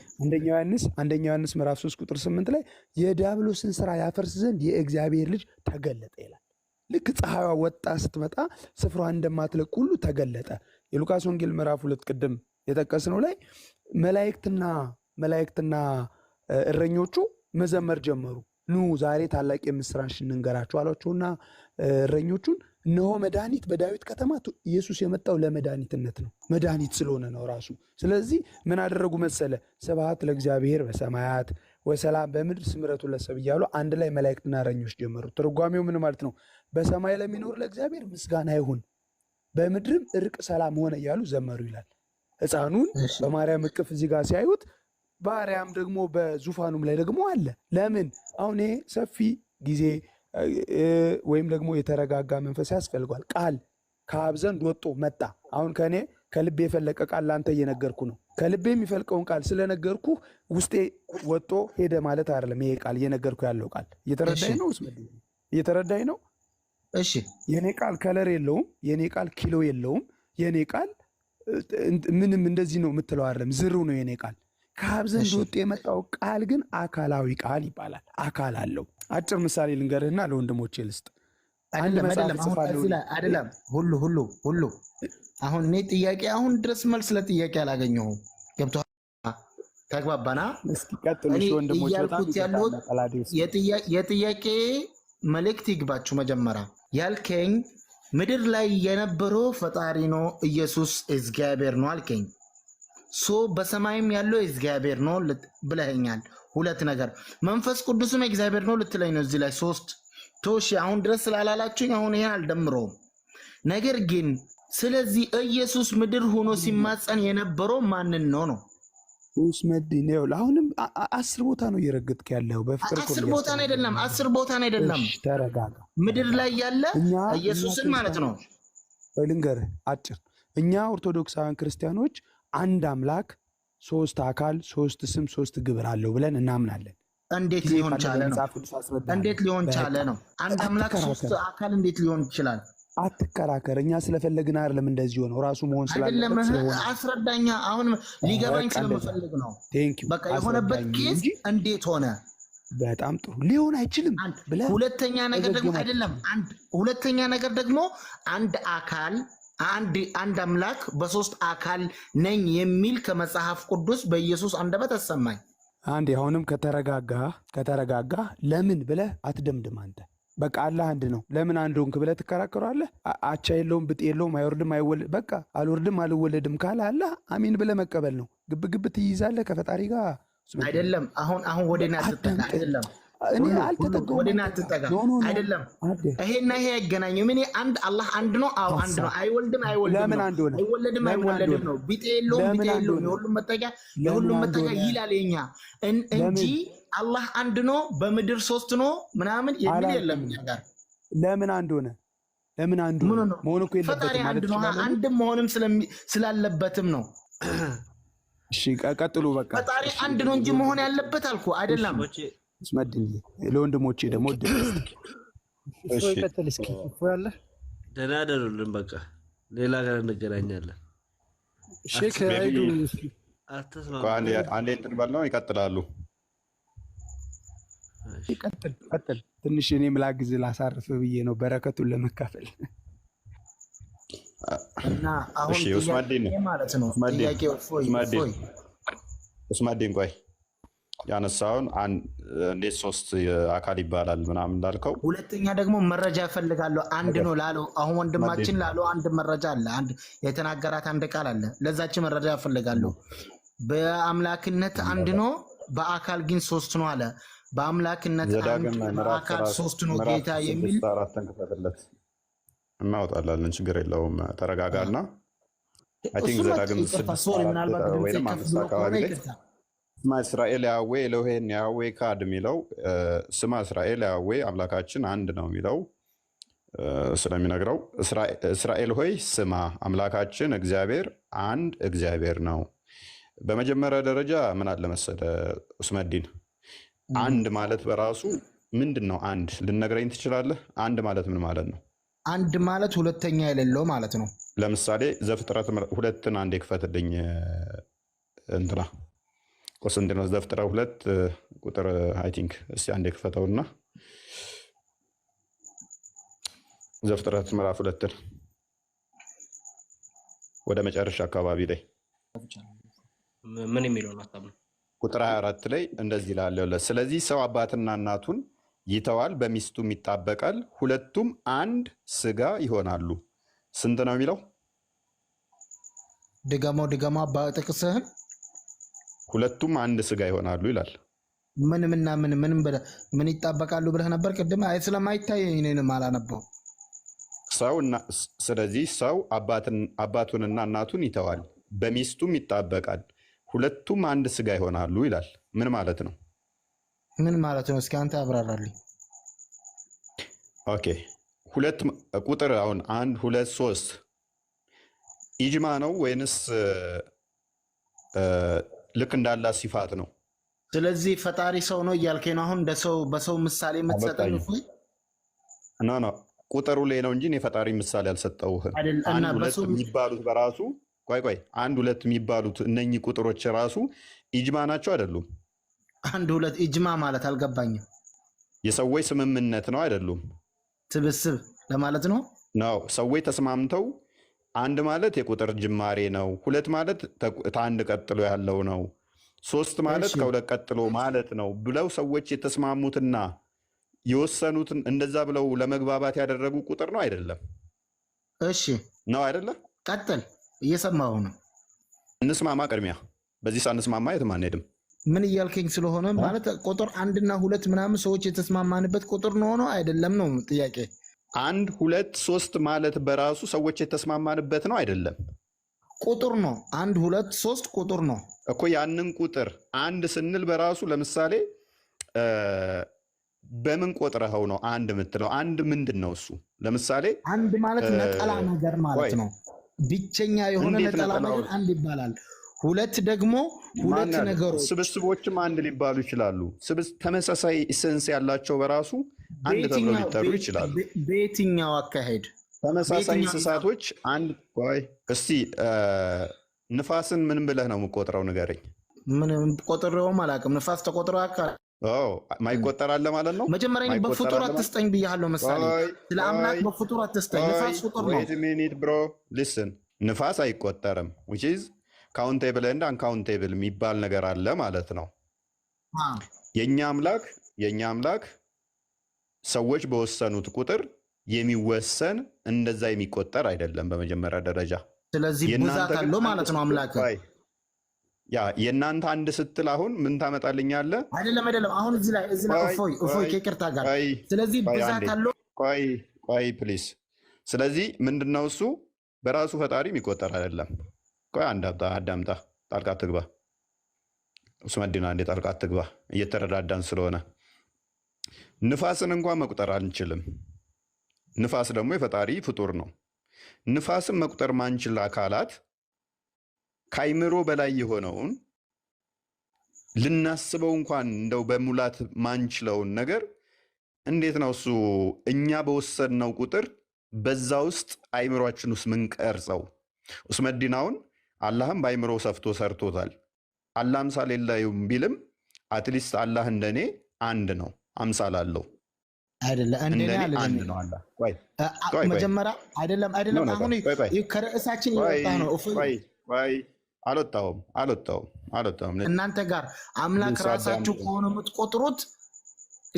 አንደኛ ዮሐንስ ምዕራፍ 3 ቁጥር 8 ላይ የዲያብሎስን ስራ ያፈርስ ዘንድ የእግዚአብሔር ልጅ ተገለጠ ይላል። ልክ ፀሐይዋ ወጣ ስትመጣ ስፍራዋ እንደማትለቅ ሁሉ ተገለጠ። የሉቃስ ወንጌል ምዕራፍ 2 ቅድም የጠቀስነው ላይ መላእክትና እረኞቹ መዘመር ጀመሩ። ኑ ዛሬ ታላቅ የምስራች እንንገራችሁ አሏቸውና እረኞቹን እነሆ መድኃኒት በዳዊት ከተማ። ኢየሱስ የመጣው ለመድኃኒትነት ነው፣ መድኃኒት ስለሆነ ነው ራሱ። ስለዚህ ምን አደረጉ መሰለ? ስብሐት ለእግዚአብሔር በሰማያት ወሰላም በምድር ስምረቱ ለሰብ እያሉ አንድ ላይ መላእክትና እረኞች ጀመሩ። ትርጓሜው ምን ማለት ነው? በሰማይ ለሚኖር ለእግዚአብሔር ምስጋና ይሁን፣ በምድርም እርቅ ሰላም ሆነ እያሉ ዘመሩ ይላል። ሕፃኑን በማርያም እቅፍ እዚህ ጋር ሲያዩት ባሪያም ደግሞ በዙፋኑም ላይ ደግሞ አለ። ለምን አሁን ይሄ ሰፊ ጊዜ ወይም ደግሞ የተረጋጋ መንፈስ ያስፈልጓል። ቃል ከአብ ዘንድ ወጦ መጣ። አሁን ከእኔ ከልቤ የፈለቀ ቃል ለአንተ እየነገርኩ ነው። ከልቤ የሚፈልቀውን ቃል ስለነገርኩ ውስጤ ወጦ ሄደ ማለት አይደለም። ይሄ ቃል እየነገርኩ ያለው ቃል እየተረዳኝ ነው? እየተረዳኝ ነው? እሺ። የኔ ቃል ከለር የለውም። የኔ ቃል ኪሎ የለውም። የኔ ቃል ምንም እንደዚህ ነው የምትለው አይደለም። ዝሩ ነው የኔ ቃል። ከአብ ዘንድ ወጦ የመጣው ቃል ግን አካላዊ ቃል ይባላል። አካል አለው። አጭር ምሳሌ ልንገርህና ለወንድሞቼ ልስጥ። አይደለም ሁሉ አሁን እኔ ጥያቄ አሁን ድረስ መልስ ለጥያቄ አላገኘሁም። ገብቶሃል? ተግባባና እያልኩት ያለሁት የጥያቄ መልእክት ይግባችሁ። መጀመሪያ ያልከኝ ምድር ላይ የነበረው ፈጣሪ ነው ኢየሱስ እግዚአብሔር ነው አልከኝ። በሰማይም ያለው እግዚአብሔር ነው ብለኸኛል። ሁለት ነገር መንፈስ ቅዱስም እግዚአብሔር ነው ልትለኝ ነው እዚህ ላይ ሶስት ቶሽ አሁን ድረስ ስላላላችሁኝ አሁን ይሄን አልደምረውም። ነገር ግን ስለዚህ ኢየሱስ ምድር ሆኖ ሲማፀን የነበረው ማንን ነው? ኡስመዲን ነው። አሁንም 10 ቦታ ነው እየረገጥክ ያለው። በፍቅር 10 ቦታ አይደለም፣ 10 ቦታ አይደለም። ተረጋጋ። ምድር ላይ ያለ ኢየሱስን ማለት ነው። ልንገርህ አጭር። እኛ ኦርቶዶክሳውያን ክርስቲያኖች አንድ አምላክ፣ ሶስት አካል፣ ሶስት ስም፣ ሶስት ግብር አለው ብለን እናምናለን። እንዴት ሊሆን ቻለ ነው? እንዴት ሊሆን ቻለ ነው? አንድ አምላክ ሶስት አካል እንዴት ሊሆን ይችላል? አትከራከር። እኛ ስለፈለግን አይደለም እንደዚህ ሆነው ራሱ መሆን ስላለበት ስለሆነ አስረዳኛ። አሁን ሊገባኝ ስለምፈልግ ነው። በቃ የሆነበት ኬዝ እንዴት ሆነ? በጣም ጥሩ። ሊሆን አይችልም ብለህ ሁለተኛ ነገር ደግሞ አይደለም ሁለተኛ ነገር ደግሞ አንድ አካል አንድ አምላክ በሶስት አካል ነኝ የሚል ከመጽሐፍ ቅዱስ በኢየሱስ አንደበት አሰማኝ። አንዴ አሁንም ከተረጋጋ ለምን ብለህ አትደምድም። አንተ በቃ አላህ አንድ ነው። ለምን አንድ ሆንክ ብለህ ትከራከራለህ? አቻ የለውም፣ ብጤ የለውም፣ አይወርድም፣ አይወለድም። በቃ አልወርድም አልወለድም ካለ አላህ አሚን ብለህ መቀበል ነው። ግብግብ ትይዛለህ ከፈጣሪ ጋር አይደለም። አሁን ወደና አትጠጋ። አይደለም ወደና አትጠጋ። አይደለም ይሄና ይሄ አይገናኝም። እኔ አንድ አላህ አንድ ነው። አዎ አንድ ነው። አይወልድም አይወለድም ነው። ቢጤ የለውም የሁሉም መጠጊያ ይላል የኛ እንጂ አላህ አንድ ነው በምድር ሶስት ነው ምናምን የሚል የለም እኛ ጋር። ለምን አንድ ሆነ? ለምን አንድ ሆነ? መሆን እኮ የለበትም ማለት ነው። አንድም መሆንም ስላለበትም ነው። እሺ ቀጥሉ። በቃ ፈጣሪ አንድ ነው እንጂ መሆን ያለበት አልኩ አይደለም። ስመድኝ ለወንድሞቼ ደግሞ እሺ ቀጥል እስኪ ያለ ደህና ደሩልን። በቃ ሌላ ጋር እንገናኛለን። ሼክ አይዱ እስኪ አንዴ እንትን ባለው ይቀጥላሉ። ቀጥል ትንሽ እኔም ላግዝ ላሳርፍ ብዬ ነው በረከቱን ለመካፈል እና አሁን ኡስማዲን ማለት ነው ጥያቄው ኡስማዲን ቆይ ያነሳውን እንዴት ሶስት አካል ይባላል ምናምን እንዳልከው፣ ሁለተኛ ደግሞ መረጃ እፈልጋለሁ። አንድ ነው ላለው አሁን ወንድማችን ላለው አንድ መረጃ አለ። አንድ የተናገራት አንድ ቃል አለ። ለዛች መረጃ እፈልጋለሁ። በአምላክነት አንድ ነው፣ በአካል ግን ሶስት ነው አለ። በአምላክነት አንድ በአካል ሶስት ነው ጌታ የሚል እናወጣላለን። ችግር የለውም። ተረጋጋና አይ ቲንክ ዘዳግም 6 ወይም 5 አካባቢ ላይ ስማ እስራኤል ያዌ ኤሎሄን ያዌ ካድ የሚለው ስማ እስራኤል ያዌ አምላካችን አንድ ነው የሚለው ስለሚነግረው እስራኤል ሆይ ስማ አምላካችን እግዚአብሔር አንድ እግዚአብሔር ነው። በመጀመሪያ ደረጃ ምን አለ መሰለህ ኡስመዲን፣ አንድ ማለት በራሱ ምንድን ነው? አንድ ልነግረኝ ትችላለህ? አንድ ማለት ምን ማለት ነው? አንድ ማለት ሁለተኛ የሌለው ማለት ነው። ለምሳሌ ዘፍጥረት 2ን አንዴ ክፈትልኝ እንትና ቆስንቲኖስ ዘፍጥረት 2 ቁጥር አይ ቲንክ እስቲ አንዴ ክፈተውና ዘፍጥረት ምዕራፍ 2 ወደ መጨረሻ አካባቢ ላይ ምን የሚለውን ሀሳብ ነው? ቁጥር 24 ላይ እንደዚህ ይላል። ስለዚህ ሰው አባትና እናቱን ይተዋል፣ በሚስቱም ይጣበቃል፣ ሁለቱም አንድ ስጋ ይሆናሉ። ስንት ነው የሚለው? ድገማ ጥቅስህን። ሁለቱም አንድ ስጋ ይሆናሉ ይላል። ምንምና ምን ይጣበቃሉ ብለህ ነበር ቅድም። አይ ስለማይታይ እኔንም አላነበው። ስለዚህ ሰው አባቱንና እናቱን ይተዋል፣ በሚስቱም ይጣበቃል፣ ሁለቱም አንድ ስጋ ይሆናሉ ይላል። ምን ማለት ነው? ምን ማለት ነው? እስኪ አንተ አብራራልኝ። ኦኬ ሁለት ቁጥር አሁን 1 2 3 ኢጅማ ነው ወይንስ ልክ እንዳላ ሲፋት ነው? ስለዚህ ፈጣሪ ሰው ነው እያልከኝ ነው አሁን? በሰው ምሳሌ የምትሰጠኝ እፎይ? ኖ ቁጥሩ ላይ ነው እንጂ እኔ ፈጣሪ ምሳሌ አልሰጠውህም። አንድ ሁለት የሚባሉት በራሱ ቆይ አንድ ሁለት የሚባሉት እነኚህ ቁጥሮች ራሱ ኢጅማ ናቸው አይደሉም? አንድ ሁለት ኢጅማ ማለት አልገባኝም። የሰዎች ስምምነት ነው አይደሉም? ስብስብ ለማለት ነው። ሰዎች ተስማምተው አንድ ማለት የቁጥር ጅማሬ ነው፣ ሁለት ማለት ከአንድ ቀጥሎ ያለው ነው፣ ሶስት ማለት ከሁለት ቀጥሎ ማለት ነው ብለው ሰዎች የተስማሙትና የወሰኑትን እንደዛ ብለው ለመግባባት ያደረጉ ቁጥር ነው አይደለም? እሺ ነው አይደለም? ቀጥል፣ እየሰማሁ ነው። እንስማማ። ቅድሚያ በዚህ ሳንስማማ የትም አንሄድም። ምን እያልከኝ ስለሆነ ማለት ቁጥር አንድና ሁለት ምናምን ሰዎች የተስማማንበት ቁጥር ነው ነው አይደለም ነው ጥያቄ። 1 2 3 ማለት በራሱ ሰዎች የተስማማንበት ነው አይደለም? ቁጥር ነው። 1 2 3 ቁጥር ነው እኮ። ያንን ቁጥር አንድ ስንል በራሱ ለምሳሌ በምን ቆጥረኸው ነው አንድ የምትለው? አንድ ምንድን ነው እሱ? ለምሳሌ አንድ ማለት ነጠላ ነገር ማለት ነው። ብቸኛ የሆነ ነጠላ ነገር አንድ ይባላል። ሁለት ደግሞ ሁለት ነገሮች ስብስቦችም አንድ ሊባሉ ይችላሉ። ተመሳሳይ ኢሰንስ ያላቸው በራሱ አንድ ተብለው ሊጠሩ ይችላሉ። በየትኛው አካሄድ ተመሳሳይ እንስሳቶች አንድ? ቆይ እስቲ ንፋስን ምን ብለህ ነው የምቆጥረው? ንገረኝ። ምን ቆጥሬውም አላውቅም። ንፋስ ተቆጥሮ አካል ማይቆጠር አለ ማለት ነው። መጀመሪያ በፍጡር አትስጠኝ ብያለሁ። ምሳሌ ስለ አምላክ በፍጡር አትስጠኝ። ንፋስ ፍጡር ነው። ዌይት ሚኒት ብሮ ሊስን። ንፋስ አይቆጠርም። which is ካውንቴብል እና አንካውንቴብል የሚባል ነገር አለ ማለት ነው። የኛ አምላክ ሰዎች በወሰኑት ቁጥር የሚወሰን እንደዛ የሚቆጠር አይደለም በመጀመሪያ ደረጃ። ስለዚህ ብዛት አለው ማለት ነው አምላክ። ያ የእናንተ አንድ ስትል አሁን ምን ታመጣልኛለህ? አይደለም አሁን እዚህ ላይ እፎይ ከይቅርታ ጋር ስለዚህ ብዛት አለው። ቆይ ፕሊስ። ስለዚህ ምንድነው እሱ በራሱ ፈጣሪ የሚቆጠር አይደለም። ቆይ አዳምጣ፣ ጣልቃ አትግባ። ኡስመዲና እንዴ ጣልቃ አትግባ፣ እየተረዳዳን ስለሆነ። ንፋስን እንኳን መቁጠር አንችልም። ንፋስ ደግሞ የፈጣሪ ፍጡር ነው። ንፋስን መቁጠር ማንችል አካላት ከአይምሮ በላይ የሆነውን ልናስበው እንኳን እንደው በሙላት ማንችለውን ነገር እንዴት ነው እሱ እኛ በወሰድነው ቁጥር በዛ ውስጥ አይምሯችን ውስጥ ምንቀርጸው? ኡስመዲናውን አላህም በአይምሮ ሰፍቶ ሰርቶታል። አላህ አምሳል የለውም ቢልም አትሊስት አላህ እንደኔ አንድ ነው፣ አምሳል አለው። እንደኔ አንድ ነው አላህ። መጀመሪያ አይደለም አሁን ከርዕሳችን የወጣ ነው። አልወጣሁም። እናንተ ጋር አምላክ ራሳችሁ ከሆነ የምትቆጥሩት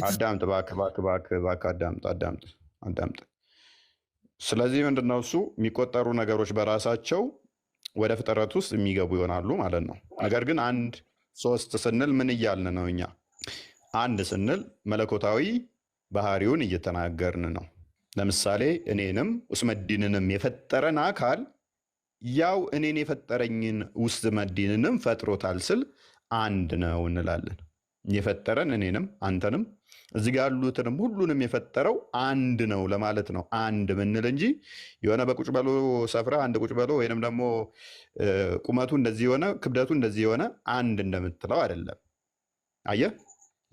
አዳምጥ፣ እባክህ አዳምጥ። ስለዚህ ምንድነው እሱ የሚቆጠሩ ነገሮች በራሳቸው ወደ ፍጥረት ውስጥ የሚገቡ ይሆናሉ ማለት ነው። ነገር ግን 1 3 ስንል ምን እያልን ነው እኛ? አንድ ስንል መለኮታዊ ባህሪውን እየተናገርን ነው። ለምሳሌ እኔንም ኡስመዲንንም የፈጠረን አካል ያው እኔን የፈጠረኝን ኡስመዲንንም ፈጥሮታል ስል አንድ ነው እንላለን። የፈጠረን እኔንም አንተንም እዚህ ጋር ያሉትንም ሁሉንም የፈጠረው አንድ ነው ለማለት ነው አንድ ምንል እንጂ የሆነ በቁጭ በሎ ሰፍራ አንድ ቁጭ በሎ ወይንም ደግሞ ቁመቱ እንደዚህ የሆነ ክብደቱ እንደዚህ የሆነ አንድ እንደምትለው አይደለም። አየህ፣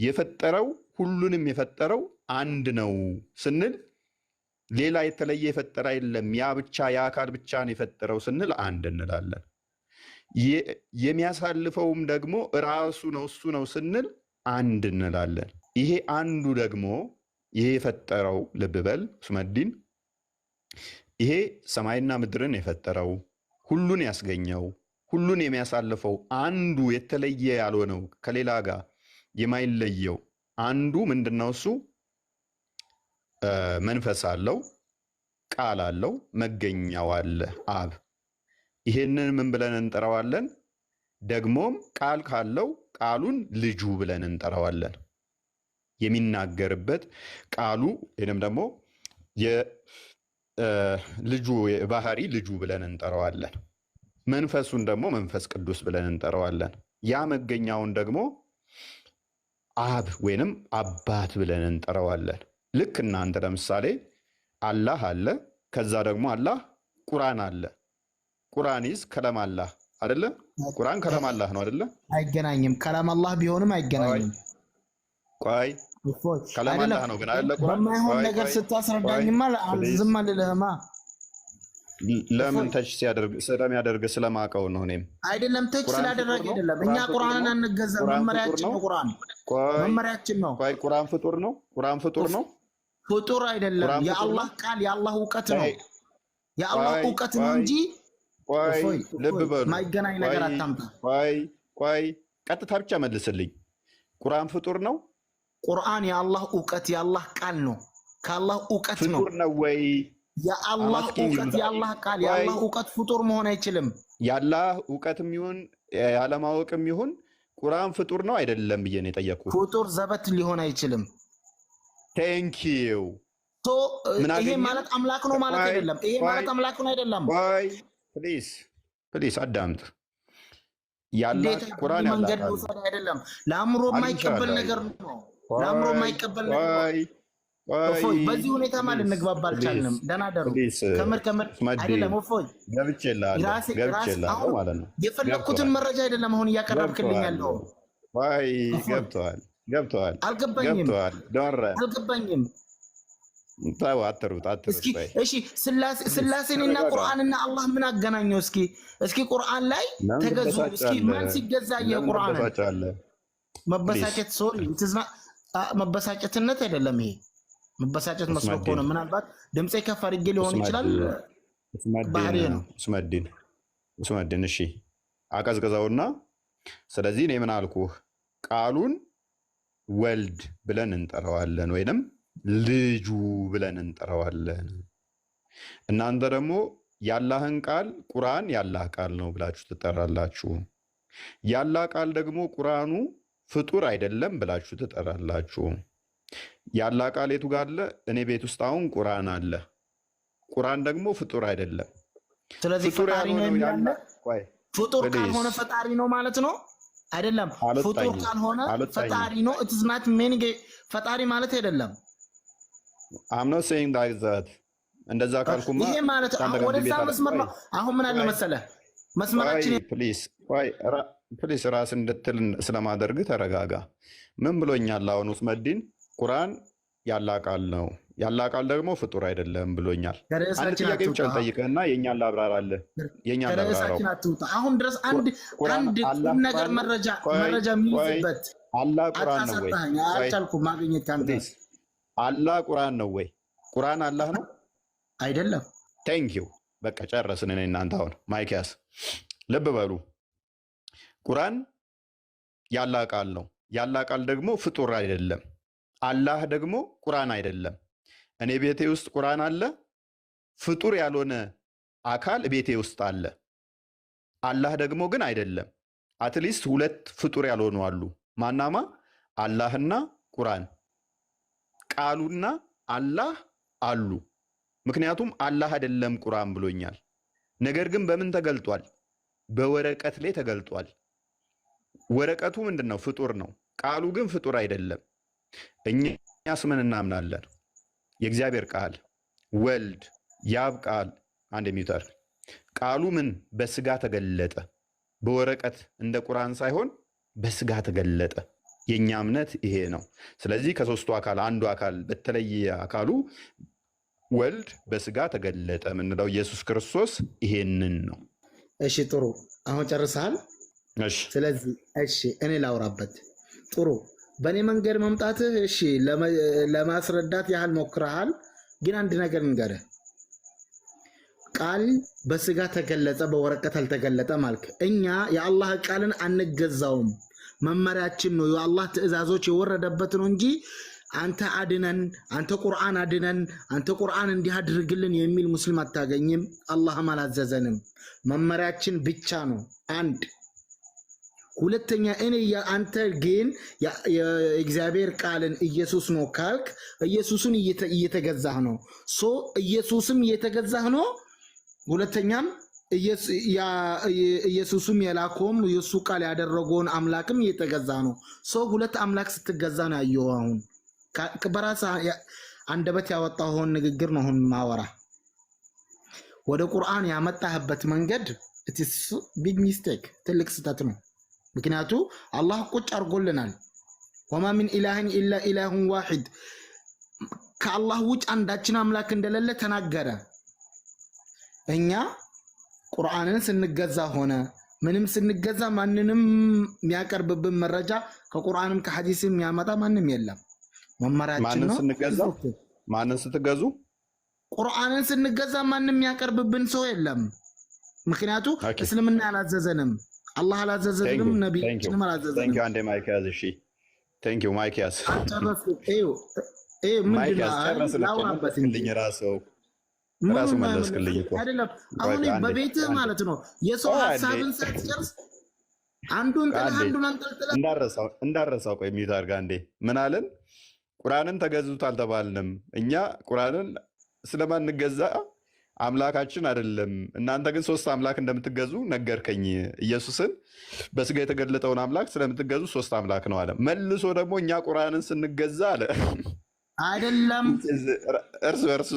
የፈጠረው ሁሉንም የፈጠረው አንድ ነው ስንል ሌላ የተለየ የፈጠረ የለም፣ ያ ብቻ የአካል ብቻ ነው የፈጠረው ስንል አንድ እንላለን። የሚያሳልፈውም ደግሞ ራሱ ነው እሱ ነው ስንል አንድ እንላለን። ይሄ አንዱ ደግሞ ይሄ የፈጠረው ልብ በል ኡስመዲን፣ ይሄ ሰማይና ምድርን የፈጠረው ሁሉን ያስገኘው ሁሉን የሚያሳልፈው አንዱ የተለየ ያልሆነው ከሌላ ጋር የማይለየው አንዱ ምንድነው? እሱ መንፈስ አለው፣ ቃል አለው፣ መገኛው አለ አብ። ይሄንን ምን ብለን እንጠራዋለን? ደግሞም ቃል ካለው ቃሉን ልጁ ብለን እንጠራዋለን። የሚናገርበት ቃሉ ወይንም ደግሞ የልጁ ባህሪ ልጁ ብለን እንጠራዋለን። መንፈሱን ደግሞ መንፈስ ቅዱስ ብለን እንጠራዋለን። ያ መገኛውን ደግሞ አብ ወይንም አባት ብለን እንጠራዋለን። ልክ እናንተ ለምሳሌ አላህ አለ፣ ከዛ ደግሞ አላህ ቁርአን አለ። ቁርአን ይዝ ከለም አላህ አይደለ? ቁርአን ከለም አላህ ነው አይደለ? አይገናኝም። ከለም አላህ ቢሆንም አይገናኝም። ቆይ ከለም አላህ ነው ግን አይደለ? ቁርአን በማይሆን ነገር ስታስረዳኝማ ዝም አልልህማ። ለምን ተች ስለሚያደርግ ስለማቀው ነው። እኔም አይደለም ተች ስላደረገ አይደለም። እኛ ቁርአንን አንገዛም። መመሪያችን ነው። ቁርአን መመሪያችን ነው። ቆይ ቁርአን ፍጡር ነው? ቁርአን ፍጡር ነው? ፍጡር አይደለም። የአላህ ቃል የአላህ እውቀት ነው። የአላህ እውቀት ነው እንጂ ቆይ ልብ በሉ። ማይገናኝ ነገር አታምጣ። ቆይ ቀጥታ ብቻ መልስልኝ። ቁርአን ፍጡር ነው? ቁርአን የአላህ እውቀት የአላህ ቃል ነው። ከአላህ እውቀት ነው። ፍጡር ነው ወይ? የአላህ እውቀት የአላህ ቃል የአላህ እውቀት ፍጡር መሆን አይችልም። የአላህ እውቀትም ይሁን ያለማወቅም ይሁን ቁርአን ፍጡር ነው አይደለም ብዬ ነው የጠየኩት። ፍጡር ዘበት ሊሆን አይችልም። ቴንኪዩ። ይሄ ማለት አምላክ ነው ማለት አይደለም። ይሄ ማለት አምላክ ነው አይደለም። ፕሊዝ አዳምጥ። ያላህ ቁርአን መንገድ ውሰድ አይደለም። ለአእምሮ የማይቀበል ነገር ነው። ለአእምሮ የማይቀበል ነገር ነው። በዚህ ሁኔታ ማለት እንግባባ አልቻልንም። ደህና ደሩ ከምር አይደለም። እፎይ ገብቼልሃለሁ ማለት ነው። የፈለኩትን መረጃ አይደለም አሁን እያቀረብክልኝ ያለው። ገብቶሃል? አልገባኝም። አትሩጥ። እሺ ስላሴንና ቁርአንና አላህ ምን አገናኘው? እስኪ ቁርአን ላይ ተገዙ። እስኪ ማን ሲገዛ የቁርአን መበሳጨት? ሶሪ መበሳጨትነት አይደለም ይሄ። መበሳጨት መስሎ ከሆነ ምናልባት ድምፄ ከፍ አድርጌ ሊሆን ይችላል። ባህሪ ነው። እስመድን እሺ አቀዝቅዘውና፣ ስለዚህ እኔ ምን አልኩህ? ቃሉን ወልድ ብለን እንጠራዋለን ወይንም ልጁ ብለን እንጠራዋለን። እናንተ ደግሞ ያላህን ቃል ቁርአን ያላህ ቃል ነው ብላችሁ ትጠራላችሁ። ያላህ ቃል ደግሞ ቁርአኑ ፍጡር አይደለም ብላችሁ ትጠራላችሁ። ያላህ ቃል የቱ ጋር አለ? እኔ ቤት ውስጥ አሁን ቁርአን አለ። ቁርአን ደግሞ ፍጡር አይደለም። ስለዚህ ፈጣሪ ነው የሚላለ። ፍጡር ካልሆነ ፈጣሪ ነው ማለት ነው አይደለም? ፍጡር ካልሆነ ፈጣሪ ነው። ኢትስ ናት ሚኒንግ ፈጣሪ ማለት አይደለም። I'm not saying that እንደዛ ካልኩማ ይሄ ማለት ወደዛ መስመር ነው። አሁን ምን አለ መሰለህ መስመራችን ፕሊስ ራስ እንድትል ስለማደርግ ተረጋጋ። ምን ብሎኛል አሁን ኡስመዲን? ቁርአን ያላህ ቃል ነው፣ ያላህ ቃል ደግሞ ፍጡር አይደለም ብሎኛል። አንድ ጥያቄ ብቻ ልጠይቅህና የእኛን ላብራራለህ። የእኛን ላብራራው አሁን ድረስ አንድ ቁም ነገር መረጃ የሚይዝበት አላህ ቁርአን ነው ወይ? አልቻልኩም ማግኘት ካንተ። አላህ ቁርአን ነው ወይ? ቁርአን አላህ ነው አይደለም? ቴንኪው። በቃ ጨረስን። እኔ እናንተ አሁን ማይኪያስ ልብ በሉ። ቁርአን ያላህ ቃል ነው። ያላህ ቃል ደግሞ ፍጡር አይደለም። አላህ ደግሞ ቁርአን አይደለም። እኔ ቤቴ ውስጥ ቁርአን አለ። ፍጡር ያልሆነ አካል ቤቴ ውስጥ አለ። አላህ ደግሞ ግን አይደለም። አትሊስት ሁለት ፍጡር ያልሆኑ አሉ። ማናማ? አላህና ቁርአን። ቃሉና አላህ አሉ። ምክንያቱም አላህ አይደለም ቁርአን ብሎኛል። ነገር ግን በምን ተገልጧል? በወረቀት ላይ ተገልጧል። ወረቀቱ ምንድን ነው? ፍጡር ነው። ቃሉ ግን ፍጡር አይደለም። እኛስ ምን እናምናለን? የእግዚአብሔር ቃል ወልድ ያብ ቃል አንድ የሚውተር ቃሉ ምን በስጋ ተገለጠ። በወረቀት እንደ ቁርአን ሳይሆን በስጋ ተገለጠ። የኛ እምነት ይሄ ነው። ስለዚህ ከሶስቱ አካል አንዱ አካል በተለየ አካሉ ወልድ በስጋ ተገለጠ የምንለው ኢየሱስ ክርስቶስ ይሄንን ነው። እሺ ጥሩ፣ አሁን ጨርሰሃል። እሺ ስለዚህ እሺ እኔ ላውራበት። ጥሩ፣ በእኔ መንገድ መምጣትህ እሺ ለማስረዳት ያህል ሞክረሃል። ግን አንድ ነገር እንገርህ፣ ቃል በስጋ ተገለጸ በወረቀት አልተገለጠም አልክ። እኛ የአላህ ቃልን አንገዛውም፣ መመሪያችን ነው። የአላህ ትእዛዞች የወረደበት ነው እንጂ አንተ አድነን፣ አንተ ቁርአን አድነን፣ አንተ ቁርአን እንዲህ አድርግልን የሚል ሙስሊም አታገኝም። አላህም አላዘዘንም። መመሪያችን ብቻ ነው። አንድ ሁለተኛ፣ እኔ አንተ ግን የእግዚአብሔር ቃልን ኢየሱስ ነው ካልክ ኢየሱስን እየተገዛህ ነው። ኢየሱስም እየተገዛህ ነው። ሁለተኛም ኢየሱስም የላከውም የሱ ቃል ያደረገውን አምላክም እየተገዛ ነው። ሰው ሁለት አምላክ ስትገዛ ነው ያየው። አሁን በራስ አንደበት ያወጣውን ንግግር ነው አሁን ማወራ። ወደ ቁርአን ያመጣህበት መንገድ ኢትስ ቢግ ሚስቴክ፣ ትልቅ ስህተት ነው። ምክንያቱ አላህ ቁጭ አርጎልናል። ወማ ሚን ኢላሂን ኢላ ኢላሁን ዋሂድ፣ ከአላህ ውጭ አንዳችን አምላክ እንደሌለ ተናገረ። እኛ ቁርአንን ስንገዛ ሆነ ምንም ስንገዛ ማንንም የሚያቀርብብን መረጃ ከቁርአንም ከሐዲስም የሚያመጣ ማንም የለም። መመሪያችን ነው። ማንን ስትገዙ? ቁርአንን ስንገዛ ማንም የሚያቀርብብን ሰው የለም። ምክንያቱ እስልምና አላዘዘንም፣ አላህ አላዘዘንም፣ ነብያችንም አላዘዘንም። ታንኪዩ አንዴ ማይክ ያዝ። እሺ ታንኪዩ ማይክ ያዝ። ምንድነው ራሱ መለስክልኝ እኮ አሁን በቤትህ ማለት ነው። የሰው ሐሳብን ሳትጨርስ አንዱን አንጠልጥለህ እንዳረሳው። ቆይ ሚዩት አድርጋ እንዴ። ምን አለን? ቁርአንን ተገዙት አልተባልንም። እኛ ቁርአንን ስለማንገዛ አምላካችን አይደለም። እናንተ ግን ሶስት አምላክ እንደምትገዙ ነገርከኝ። ኢየሱስን በስጋ የተገለጠውን አምላክ ስለምትገዙ ሶስት አምላክ ነው አለ። መልሶ ደግሞ እኛ ቁርአንን ስንገዛ አለ አይደለም እርስ በርሱ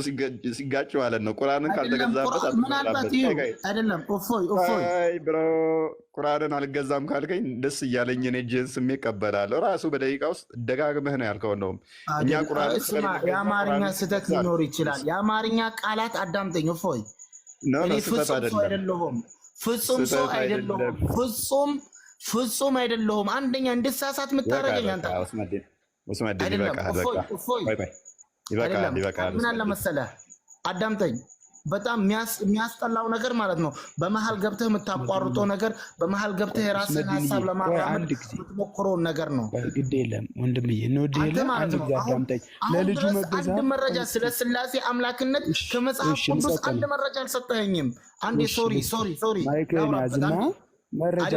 ሲጋጭ ማለት ነው። ቁርአንን ካልተገዛበት አይደለም። ብሮ ቁርአንን አልገዛም ካልከኝ ደስ እያለኝ እኔ እጅህን ስሜ እቀበላለሁ። ራሱ በደቂቃ ውስጥ ደጋግመህ ነው ያልከው። እንደውም እኛ ቁርአንን የአማርኛ ስህተት ሊኖር ይችላል። የአማርኛ ቃላት አዳምጠኝ። እፎይ እኔ ፍጹም አይደለሁም። ፍጹም አይደለሁም። አንደኛ እንድሳሳት የምታደርገኝ አንተ ኡስመዲን ይበቃል። ምን አለ መሰለህ፣ አዳምጠኝ። በጣም የሚያስጠላው ነገር ማለት ነው በመሀል ገብተህ የምታቋርጠው ነገር፣ በመሀል ገብተህ የራስህን ሀሳብ ለማራመድ የምትሞክረው ነገር ነው። ግድ የለም ወንድምዬ፣ እንወድህ አንድ ጊዜ አዳምጠኝ። ለልጁ መገዛት አንድ መረጃ ስለ ስላሴ አምላክነት ከመጽሐፍ ቅዱስ አንድ መረጃ አልሰጠኸኝም። አንዴ ሶሪ ማይክህን ያዝና መረጃ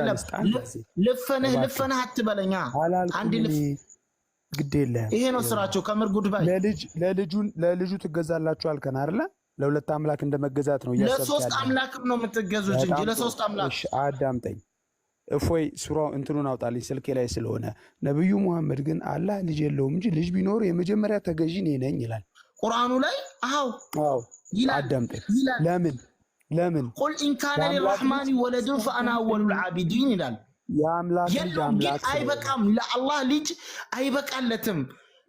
ልፈንህ አትበለኛ። አንዴ ግድ የለም ይሄ ነው ስራቸው። ከምር ጉድባይ ለልጁ ትገዛላችሁ አልከን አይደለ? ለሁለት አምላክ እንደመገዛት ነው እያሰብክ ያለው። ለሶስት አምላክም ነው የምትገዙት እንጂ ለሶስት አምላክ። አዳምጠኝ እፎይ፣ ሱራው እንትኑን አውጣልኝ ስልኬ ላይ ስለሆነ። ነብዩ መሐመድ ግን አላህ ልጅ የለውም እንጂ ልጅ ቢኖር የመጀመሪያ ተገዢ እኔ ነኝ ይላል ቁርአኑ ላይ። አዎ ይላል። አዳምጠኝ። ለምን ቁል ኢን ካነ ሊረሕማኒ ወለዱን ፈአና አወሉል ዓቢዲን ይላል። የአምላክ ልጅ አምላክ አይበቃም። ለአላህ ልጅ አይበቃለትም።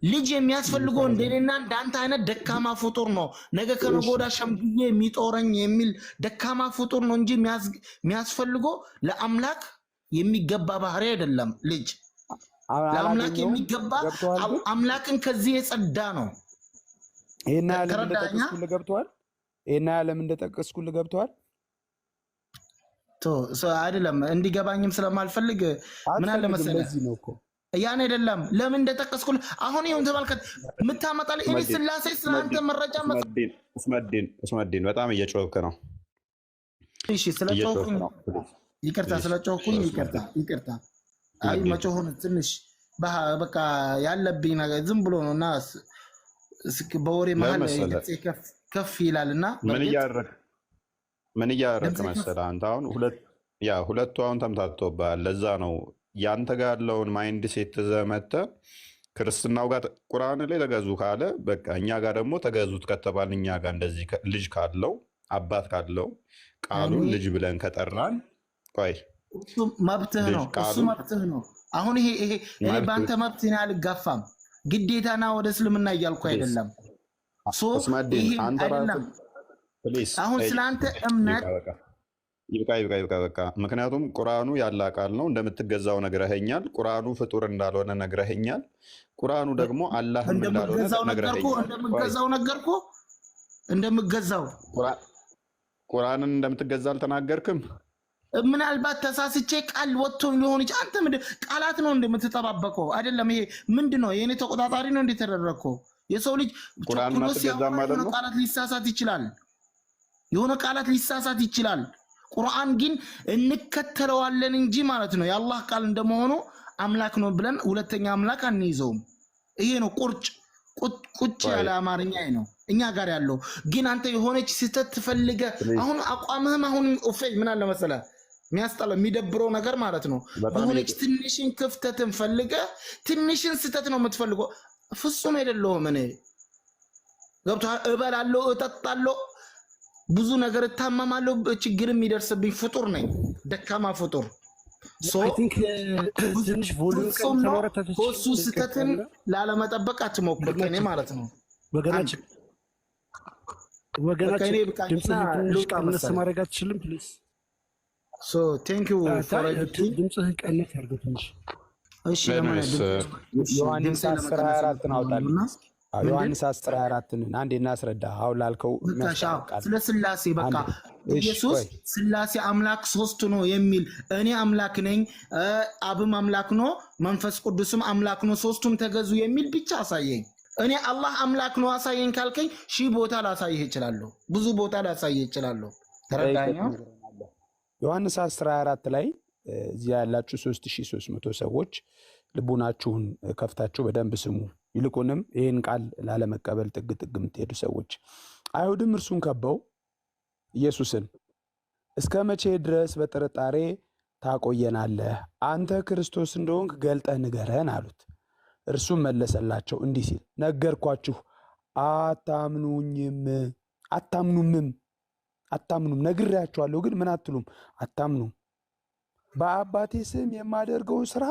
ልጅ የሚያስፈልገው እንደኔና እንዳንተ አይነት ደካማ ፍጡር ነው። ነገ ከነገ ወዲያ ሸምግዬ የሚጦረኝ የሚል ደካማ ፍጡር ነው እንጂ የሚያስፈልገው ለአምላክ የሚገባ ባህሪ አይደለም። ልጅ ለአምላክ የሚገባ አምላክን ከዚህ የጸዳ ነው። ይሄና ዓለም እንደጠቀስኩልህ ገብቶሃል? ይሄና ዓለም እንደጠቀስኩልህ ገብቶሃል? አይደለም እንዲገባኝም ስለማልፈልግ ምን አለ መሰለህ ያን አይደለም ለምን እንደጠቀስኩልህ አሁን ይሁን ተመልከት። የምታመጣልህ እኔ ስላሴ ስለአንተ መረጃ ኡስመዲን በጣም እየጮህክ ነው። እሺ ስለጮህኩኝ ይቅርታ፣ ስለጮህኩኝ ይቅርታ። አይ መጮህን ትንሽ በቃ ያለብኝ ነገር ዝም ብሎ ነውና በወሬ መሀል ከፍ ይላልና ምን እያደረክ መሰለህ አንተ አሁን ሁለቱ አሁን ተምታቶብሃል። ለዛ ነው ያንተ ጋር ያለውን ማይንድ ሴት ዘመተ ክርስትናው ጋር ቁርአን ላይ ተገዙ ካለ በቃ እኛ ጋር ደግሞ ተገዙት ከተባል እኛ ጋር እንደዚህ ልጅ ካለው አባት ካለው ቃሉን ልጅ ብለን ከጠራን ቆይ እሱ መብትህ ነው። አሁን ይሄ እኔ በአንተ መብት እኔ አልጋፋም። ግዴታና ወደ እስልምና እያልኩ አይደለም። አሁን ስለአንተ እምነት ይብቃ። ምክንያቱም ቁርአኑ ያለ ቃል ነው። እንደምትገዛው ነግረኸኛል። ቁርአኑ ፍጡር እንዳልሆነ ነግረኸኛል። ቁርአኑ ደግሞ አላህ እንዳልሆነ እንደምገዛው ቁርአንን እንደምትገዛ አልተናገርክም። ምናልባት ተሳስቼ ቃል ወጥቶ ሊሆን ይችላል። አንተ ምንድን ቃላት ነው እንደምትጠባበቀው አይደለም። ይሄ ምንድነው? የኔ ተቆጣጣሪ ነው እንደተደረከው። የሰው ልጅ ቁርአን አትገዛ ማለት ነው። ቃላት ሊሳሳት ይችላል። የሆነ ቃላት ሊሳሳት ይችላል። ቁርአን ግን እንከተለዋለን እንጂ ማለት ነው የአላህ ቃል እንደመሆኑ አምላክ ነው ብለን ሁለተኛ አምላክ አንይዘውም። ይሄ ነው ቁጭ ያለ አማርኛ ነው። እኛ ጋር ያለው ግን አንተ የሆነች ስተት ትፈልገ አሁን አቋምህም አሁን ኦፌይ ምን አለ መሰለ የሚያስጠላው የሚደብረው ነገር ማለት ነው የሆነች ትንሽን ክፍተትን ፈልገ ትንሽን ስተት ነው የምትፈልገው ፍጹም አይደለም እኔ ገብቶሃል እበላለሁ እጠጣለሁ ብዙ ነገር እታመማለሁ ችግርም ይደርስብኝ ፍጡር ነኝ ደካማ ፍጡር I think ትንሽ ቮሊዩም ከመረታተች እሱ ስተትን ላለመጠበቅ አትሞክር ከኔ ማለት ነው ወገናችን ድምፅህን ቀነስ ማድረግ አትችልም ፕሊዝ ሶ ቴንክ ዩ ፎር ድምፅህን ቀነስ አድርገው ትንሽ እሺ ለማለት ዮሐንስ 10:24 ነው አውጣልኝ ዮሐንስ 10:24 አንዴ እናስረዳ አሁን ላልከው ስለ ስላሴ በቃ ኢየሱስ ስላሴ አምላክ ሶስት ነው የሚል እኔ አምላክ ነኝ አብም አምላክ ነው መንፈስ ቅዱስም አምላክ ነው ሶስቱም ተገዙ የሚል ብቻ አሳየኝ እኔ አላህ አምላክ ነው አሳየኝ ካልከኝ ሺ ቦታ ላሳየህ እችላለሁ ብዙ ቦታ ላሳየህ እችላለሁ ተረዳኛ ዮሐንስ 10:24 ላይ እዚህ ያላችሁ 3300 ሰዎች ልቡናችሁን ከፍታችሁ በደንብ ስሙ ይልቁንም ይሄን ቃል ላለመቀበል ጥግ የምትሄዱ ሰዎች አይሁድም እርሱን ከበው ኢየሱስን እስከ መቼ ድረስ በጥርጣሬ ታቆየናለህ አንተ ክርስቶስ እንደሆንክ ገልጠህ ንገረን አሉት እርሱም መለሰላቸው እንዲህ ሲል ነገርኳችሁ አታምኑም ነግሬያችኋለሁ ግን ምን አትሉም አታምኑም በአባቴ ስም የማደርገውን ስራ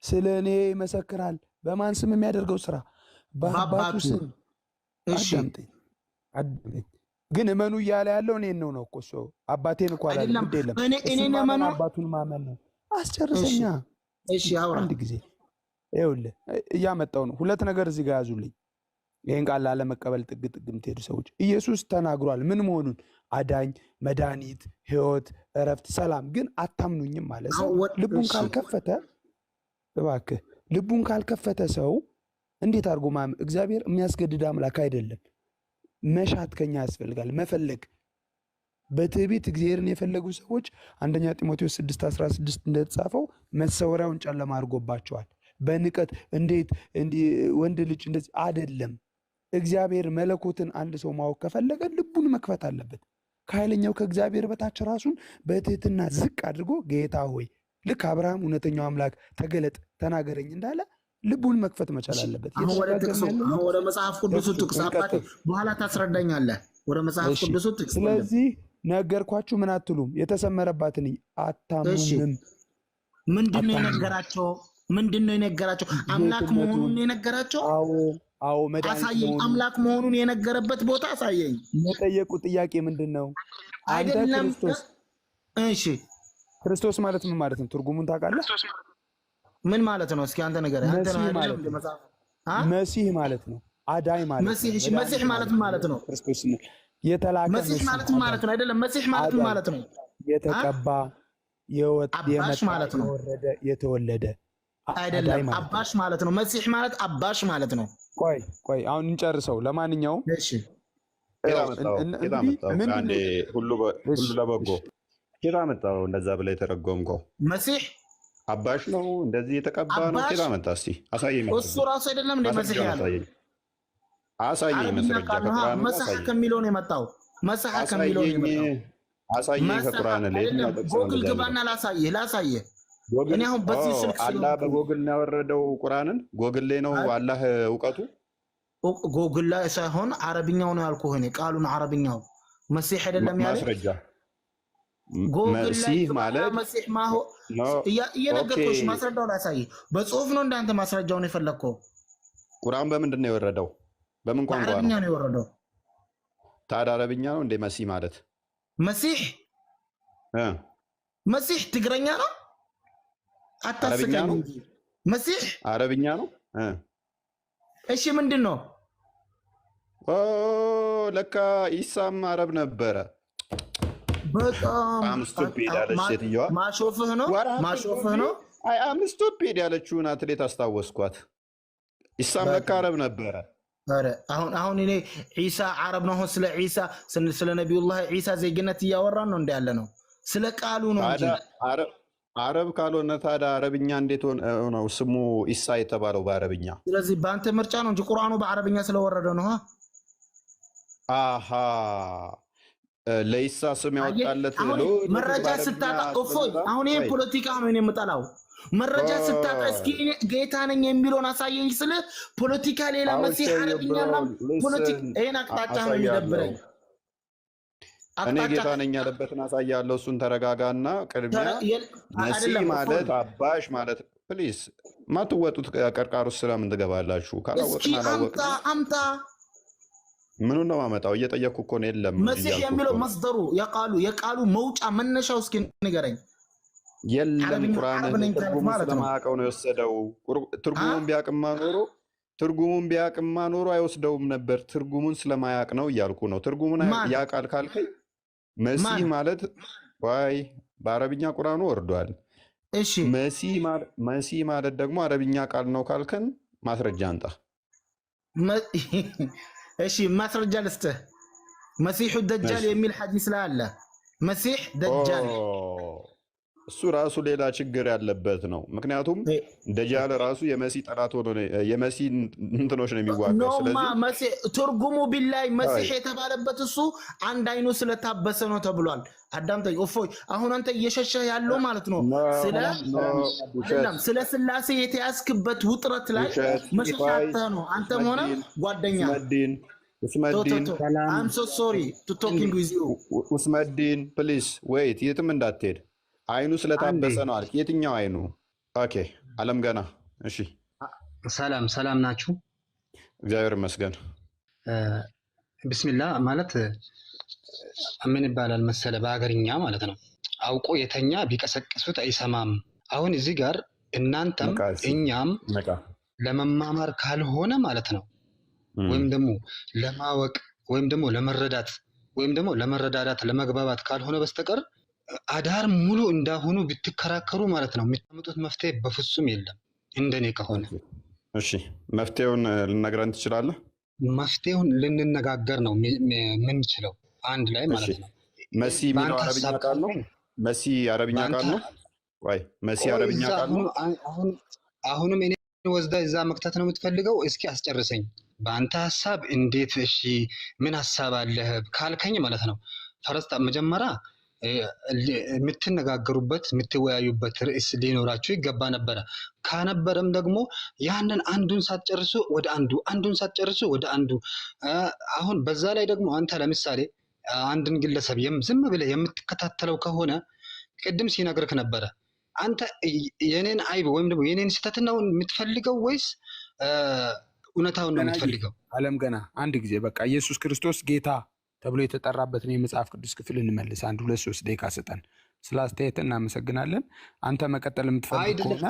ስለኔ ይመሰክራል በማን ስም የሚያደርገው ስራ በአባቱ ስም እሺ ግን እመኑ እያለ ያለው እኔን ነው እኮ እሱ አባቴን እኮ አላለም ግድ የለም እኔ ማመን አባቱን ማመን ነው አስጨርሰኛ እሺ አውራ አንድ ጊዜ ይኸውልህ እያመጣው ነው ሁለት ነገር እዚህ ጋር ያዙልኝ ይሄን ቃል ላለመቀበል ጥግ የምትሄዱ ሰዎች ኢየሱስ ተናግሯል ምን መሆኑን አዳኝ መድኃኒት ህይወት እረፍት ሰላም ግን አታምኑኝም ማለት ነው ልቡን ካልከፈተ እባክህ ልቡን ካልከፈተ ሰው እንዴት አድርጎ እግዚአብሔር የሚያስገድድ አምላክ አይደለም መሻት ከኛ ያስፈልጋል መፈለግ በትዕቢት እግዚአብሔርን የፈለጉ ሰዎች አንደኛ ጢሞቴዎስ 6:16 እንደተጻፈው መሰወሪያውን ጨለማ አድርጎባቸዋል በንቀት እንዴት ወንድ ልጅ እንደዚህ አይደለም እግዚአብሔር መለኮትን አንድ ሰው ማወቅ ከፈለገ ልቡን መክፈት አለበት ከኃይለኛው ከእግዚአብሔር በታች ራሱን በትህትና ዝቅ አድርጎ ጌታ ሆይ ልክ አብርሃም እውነተኛው አምላክ ተገለጥ ተናገረኝ እንዳለ ልቡን መክፈት መቻል አለበት ወደ መጽሐፍ ቅዱስ ጥቅስ አባቴ በኋላ ታስረዳኛለህ ወደ መጽሐፍ ቅዱስ ጥቅስ ስለዚህ ነገርኳችሁ ምን አትሉም የተሰመረባትን አታምኑም ምንድነው የነገራቸው አምላክ መሆኑን የነገራቸው አዎ መድኃኒት አሳየኝ አምላክ መሆኑን የነገረበት ቦታ አሳየኝ የጠየቁ ጥያቄ ምንድነው አንተ ክርስቶስ እሺ ክርስቶስ ማለት ምን ማለት ነው ትርጉሙን ታውቃለህ ምን ማለት ነው እስኪ አንተ ነገር አንተ መሲህ ማለት ነው አዳኝ ማለት መሲህ ማለት ነው ክርስቶስ የተላከ መሲህ ማለት ነው አይደለም መሲህ ማለት ነው የተቀባ አባሽ ማለት ነው የተወለደ አይደለም አባሽ ማለት ነው መሲህ ማለት አባሽ ማለት ነው ቆይ አሁን እንጨርሰው ለማንኛውም እሺ ሁሉ ለበጎ ኬታ መጣው እንደዛ ብለ የተረጎምከው መሲህ አባሽ ነው እንደዚህ የተቀባ ነው ኬታ መጣ እስቲ አሳየኝ እሱ ራሱ አይደለም እንደ መሲህ ያለው አሳየኝ መሲህ ከሚለው ነው የመጣው መሲህ ከሚለው ነው የመጣው አሳየኝ ከቁርአን ላይ ጎግል ግባና ላሳየህ እኔ አሁን በዚህ ስልክ አላህ በጎግል ነው ያወረደው ቁርአንን ጎግል ላይ ነው አላህ ዕውቀቱ ጎግል ላይ ሳይሆን አረብኛው ነው ያልኩህ እኔ ቃሉን አረብኛው መሲህ አይደለም ያለ ማስረጃ መሲህ ማለት መሲህ ማሆ እየነገርኩሽ ማስረጃው ላሳይ በጽሁፍ ነው እንዳንተ ማስረጃውን የፈለግከው ቁርአን በምንድን ነው የወረደው በምን ቋንቋ አረብኛ ነው የወረደው ታዲያ አረብኛ ነው እንደ መሲህ ማለት መሲህ ትግረኛ ነው አታስቀኝ መሲህ አረብኛ ነው እሺ ምንድን ነው ለካ ኢሳም አረብ ነበረ በጣም ስቱፒድ ያለች ሴትዮዋ ማሾፍህ ነው አም ስቱፒድ ያለችውን አትሌት አስታወስኳት ኢሳም ለካ አረብ ነበረ አሁን እኔ ዒሳ አረብ ነው ስለ ዒሳ ስለ ነቢዩላህ ዒሳ ዜግነት እያወራን ነው እንዳለ ነው ስለ ቃሉ ነው እንጂ አረብ ካልሆነ ታዲያ አረብኛ እንዴት ነው ስሙ ኢሳ የተባለው በአረብኛ? ስለዚህ በአንተ ምርጫ ነው እንጂ ቁርአኑ በአረብኛ ስለወረደ ነው። አሃ ለኢሳ ስም ያወጣለት አሁን መረጃ ስታጣ እፎይ፣ አሁን ይሄ ፖለቲካ ነው የምጠላው። መረጃ ስታጣ እስኪ ጌታ ነኝ የሚለውን አሳየኝ ስለ ፖለቲካ ሌላ መሲህ አረብኛና ፖለቲካ ይሄን አቅጣጫ ነው የሚደብረኝ። እኔ ጌታ ነኝ ያለበትን አሳያለሁ። እሱን ተረጋጋና ቅድሚያ መሲህ ማለት አባሽ ማለት ፕሊስ ማትወጡት ቀርቃር ውስጥ ስለምን ትገባላችሁ? ካላወቅን አላወቅን አምጣ ምኑን ነው ማመጣው? እየጠየቅኩ እኮ ነው። የለም መሲህ የሚለው መስደሩ የቃሉ መውጫ መነሻው እስኪ ንገረኝ። የለም ቁርአን ትርጉሙን ስለማያውቀው ነው የወሰደው። ትርጉሙን ቢያቅማ ኖሮ አይወስደውም ነበር። ትርጉሙን ስለማያውቅ ነው እያልኩ ነው። ትርጉሙን ያውቃል ካልከኝ መሲህ ማለት ዋይ በአረብኛ ቁርአኑ ወርዷል። እሺ መሲህ ማለት ደግሞ አረብኛ ቃል ነው ካልከን ማስረጃ አንጣ። እሺ ማስረጃ ልስጥህ። መሲሑ ደጃል የሚል ሐዲስ ላይ አለ። መሲሕ ደጃል እሱ ራሱ ሌላ ችግር ያለበት ነው። ምክንያቱም ደጃል ራሱ የመሲህ ጠላት ሆኖ የመሲህ እንትኖች ነው የሚዋጋው። ስለዚህ ትርጉሙ ቢላይ መሲሕ የተባለበት እሱ አንድ አይኑ ስለታበሰ ነው ተብሏል። አዳምጠኝ እፎይ፣ አሁን አንተ እየሸሸህ ያለው ማለት ነው ስለ ስላሴ የተያዝክበት ውጥረት ላይ መሸሻተህ ነው አንተም ሆነ ጓደኛ I'm so sorry to talking with you ኡስመዲን ፕሊዝ ዌይት፣ የትም እንዳትሄድ። አይኑ ስለታበሰ ነው አልክ። የትኛው አይኑ? ኦኬ አለም ገና። እሺ ሰላም ናችሁ? እግዚአብሔር ይመስገን። ቢስሚላህ ማለት ምን ይባላል መሰለ በሀገርኛ ማለት ነው። አውቆ የተኛ ቢቀሰቅሱት አይሰማም። አሁን እዚህ ጋር እናንተም እኛም ለመማማር ካልሆነ ማለት ነው ወይም ደግሞ ለማወቅ ወይም ደግሞ ለመረዳት ወይም ደግሞ ለመረዳዳት ለመግባባት ካልሆነ በስተቀር አዳር ሙሉ እንዳሁኑ ብትከራከሩ ማለት ነው የምታመጡት መፍትሄ በፍጹም የለም። እንደኔ ከሆነ እሺ መፍትሄውን ልነግረን ትችላለህ? መፍትሄውን ልንነጋገር ነው የምንችለው አንድ ላይ ማለት ነው። መሲ የሚለው አረብኛ ቃል ነው። መሲ አረብኛ ቃል ነው ወይ? መሲ አረብኛ ቃል ነው። አሁንም እኔ ወስዳ እዛ መክተት ነው የምትፈልገው? እስኪ አስጨርሰኝ በአንተ ሀሳብ። እንዴት? እሺ ምን ሀሳብ አለህ ካልከኝ ማለት ነው ፈረስታ መጀመሪያ የምትነጋገሩበት የምትወያዩበት ርዕስ ሊኖራችሁ ይገባ ነበረ። ካነበረም ደግሞ ያንን አንዱን ሳትጨርሱ ወደ አንዱ አንዱን ሳትጨርሱ ወደ አንዱ አሁን በዛ ላይ ደግሞ አንተ ለምሳሌ አንድን ግለሰብ ዝም ብለህ የምትከታተለው ከሆነ ቅድም ሲነግርህ ነበረ አንተ የኔን አይብ ወይም ደግሞ የኔን ስህተት ነው የምትፈልገው ወይስ እውነታውን ነው የምትፈልገው? አለም ገና አንድ ጊዜ በቃ ኢየሱስ ክርስቶስ ጌታ ተብሎ የተጠራበትን የመጽሐፍ ቅዱስ ክፍል እንመልስ። 1-2-3 ደቂቃ ስጠን። ስለ አስተያየት እናመሰግናለን። አንተ መቀጠል የምትፈልግ ከሆነ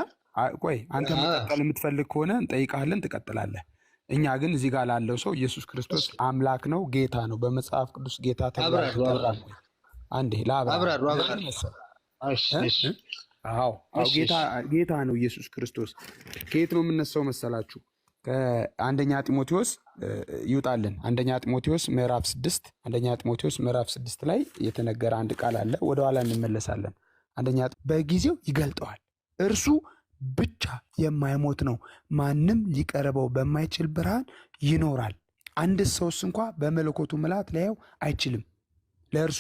አንተ መቀጠል የምትፈልግ ከሆነ እንጠይቃለን፣ ትቀጥላለህ። እኛ ግን እዚህ ጋር ላለው ሰው ኢየሱስ ክርስቶስ አምላክ ነው፣ ጌታ ነው፣ በመጽሐፍ ቅዱስ ጌታ ተብሎ ይጠራል። አንዴ ጌታ ነው ኢየሱስ ክርስቶስ። ከየት ነው የምነሳው መሰላችሁ? ከአንደኛ ጢሞቴዎስ ይውጣልን። አንደኛ ጢሞቴዎስ ምዕራፍ 6 ላይ የተነገረ አንድ ቃል አለ። ወደኋላ እንመለሳለን። በጊዜው ይገልጠዋል። እርሱ ብቻ የማይሞት ነው፣ ማንም ሊቀርበው በማይችል ብርሃን ይኖራል። አንድ ሰውስ እንኳ በመለኮቱ ምልአት ሊያየው አይችልም። ለእርሱ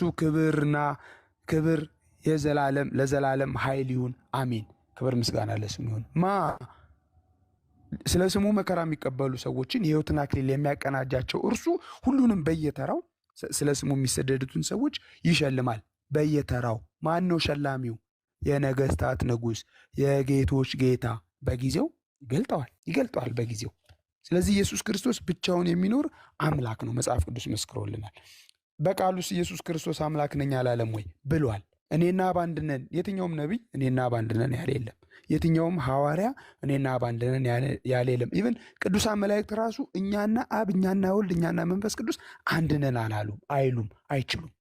ክብር ለዘላለም ኃይል ይሁን፣ አሜን። ክብር ምስጋና ለስሙ ይሁን። ስለ ስሙ መከራ የሚቀበሉ ሰዎችን የሕይወትን አክሊል የሚያቀናጃቸው እርሱ ሁሉንም በየተራው ስለ ስሙ የሚሰደዱትን ሰዎች ይሸልማል። በየተራው ማን ነው ሸላሚው? የነገስታት ንጉሥ፣ የጌቶች ጌታ። በጊዜው ይገልጠዋል በጊዜው። ስለዚህ ኢየሱስ ክርስቶስ ብቻውን የሚኖር አምላክ ነው። መጽሐፍ ቅዱስ መስክሮልናል። በቃሉስ ኢየሱስ ክርስቶስ አምላክ ነኝ አላለም ወይ? ብሏል። እኔና አብ አንድ ነን። የትኛውም ነቢይ እኔና አብ አንድ ነን ያለ የለም። የትኛውም ሐዋርያ እኔና አብ አንድ ነን ያለ የለም። ኢቨን ቅዱሳን መላእክት ራሱ እኛና አብ፣ እኛና ወልድ፣ እኛና መንፈስ ቅዱስ አንድ ነን አላሉም፣ አይሉም፣ አይችሉም፣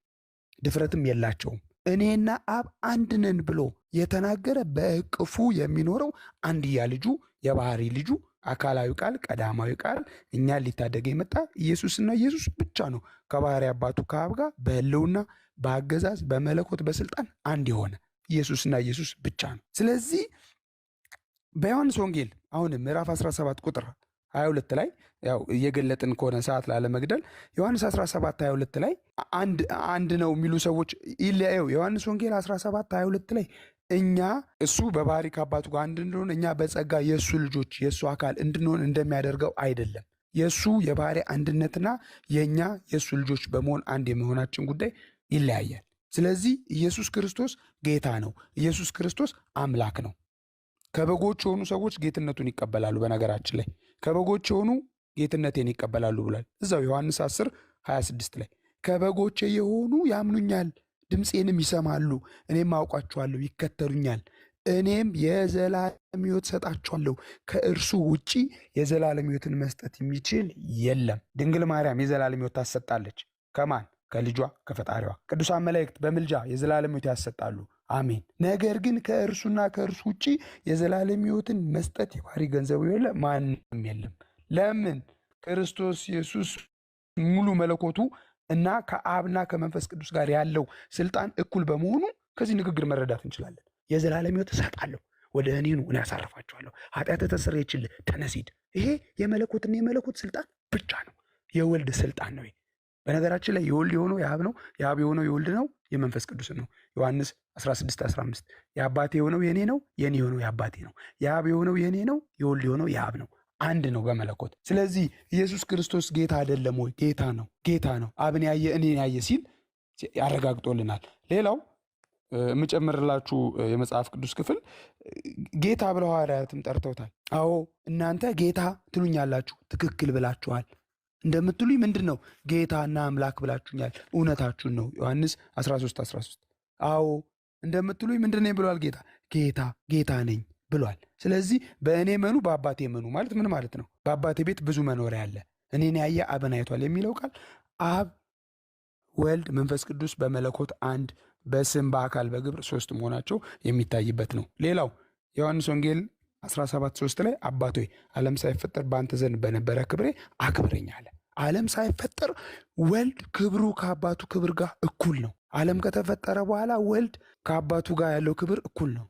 ድፍረትም የላቸውም። እኔና አብ አንድ ነን ብሎ የተናገረ በእቅፉ የሚኖረው አንድያ ልጁ የባህሪ ልጁ አካላዊ ቃል ቀዳማዊ ቃል እኛን ሊታደገ የመጣ ኢየሱስና ኢየሱስ ብቻ ነው። ከባህሪ አባቱ ከአብ ጋር በሕልውና በአገዛዝ በመለኮት በስልጣን አንድ የሆነ ኢየሱስና ኢየሱስ ብቻ ነው። ስለዚህ በዮሐንስ ወንጌል አሁንም ምዕራፍ 17 ቁጥር 22 ላይ ያው እየገለጥን ከሆነ ሰዓት ላለመግደል ዮሐንስ 17 22 ላይ አንድ ነው የሚሉ ሰዎች ይለያዩ። ዮሐንስ ወንጌል 17 22 ላይ እኛ እሱ በባህሪ ከአባቱ ጋር አንድ እንደሆነ እኛ በጸጋ የእሱ ልጆች የእሱ አካል እንድንሆን እንደሚያደርገው አይደለም። የእሱ የባህሪ አንድነትና የእኛ የእሱ ልጆች በመሆን አንድ የመሆናችን ጉዳይ ይለያያል። ስለዚህ ኢየሱስ ክርስቶስ ጌታ ነው። ኢየሱስ ክርስቶስ አምላክ ነው። ከበጎች የሆኑ ሰዎች ጌትነቱን ይቀበላሉ። በነገራችን ላይ ከበጎች የሆኑ ጌትነቴን ይቀበላሉ ብሏል። እዛው ዮሐንስ 10:26 ላይ ከበጎቼ የሆኑ ያምኑኛል፣ ድምፄንም ይሰማሉ፣ እኔም አውቃቸዋለሁ፣ ይከተሉኛል፣ እኔም የዘላለም ሕይወት ሰጣቸዋለሁ፣ ከእርሱ ውጪ የዘላለም ሕይወትን መስጠት የሚችል የለም። ድንግል ማርያም የዘላለም ሕይወት ታሰጣለች። ከማን? ከልጇ ከፈጣሪዋ። ቅዱሳን መላእክት በምልጃ የዘላለም ሕይወት ያሰጣሉ። አሜን። ነገር ግን ከእርሱና ከእርሱ ውጪ የዘላለም ሕይወትን መስጠት የባህሪ ገንዘቡ የለ ማንም የለም። ለምን? ክርስቶስ ኢየሱስ ሙሉ መለኮቱ እና ከአብና ከመንፈስ ቅዱስ ጋር ያለው ስልጣን እኩል በመሆኑ ከዚህ ንግግር መረዳት እንችላለን። የዘላለም ሕይወት እሰጣለሁ፣ ወደ እኔ ኑ፣ እኔ ያሳርፋችኋለሁ፣ ኃጢአት ተሰረየችልህ፣ ተነስ ሂድ። ይሄ የመለኮትና የመለኮት ስልጣን ብቻ ነው። የወልድ ስልጣን ነው። በነገራችን ላይ የወልድ የሆነው የአብ ነው፣ የአብ የሆነው የወልድ ነው፣ የመንፈስ ቅዱስ ነው። ዮሐንስ 16:15 የአባቴ የሆነው የኔ ነው፣ የኔ የሆነው የአባቴ ነው፣ የአብ የሆነው የኔ ነው፣ የወልድ የሆነው የአብ ነው። አንድ ነው በመለኮት። ስለዚህ ኢየሱስ ክርስቶስ ጌታ አይደለም ወይ? ጌታ ነው፣ ጌታ ነው። አብን ያየ እኔን ያየ ሲል ያረጋግጦልናል። ሌላው የምጨምርላችሁ የመጽሐፍ ቅዱስ ክፍል ጌታ ብለው ሐዋርያትም ጠርተውታል። አዎ እናንተ ጌታ ትሉኛላችሁ፣ ትክክል ብላችኋል። እንደምትሉኝ ምንድን ነው? ጌታና አምላክ ብላችሁኛል፣ እውነታችሁን ነው። ዮሐንስ 13:13 አዎ እንደምትሉኝ ምንድን ነኝ ብሏል ጌታ? ጌታ ነኝ ብሏል። ስለዚህ በእኔ መኑ በአባቴ መኑ ማለት ምን ማለት ነው? በአባቴ ቤት ብዙ መኖሪያ አለ፣ እኔን ያየ አብን አይቷል የሚለው ቃል አብ፣ ወልድ፣ መንፈስ ቅዱስ በመለኮት አንድ፣ በስም በአካል በግብር ሶስት መሆናቸው የሚታይበት ነው። ሌላው ዮሐንስ ወንጌል 17:3 ላይ አባት ሆይ ዓለም ሳይፈጠር በአንተ ዘንድ በነበረ ክብሬ አክብረኝ አለ። ዓለም ሳይፈጠር ወልድ ክብሩ ከአባቱ ክብር ጋር እኩል ነው። ዓለም ከተፈጠረ በኋላ ወልድ ከአባቱ ጋር ያለው ክብር እኩል ነው።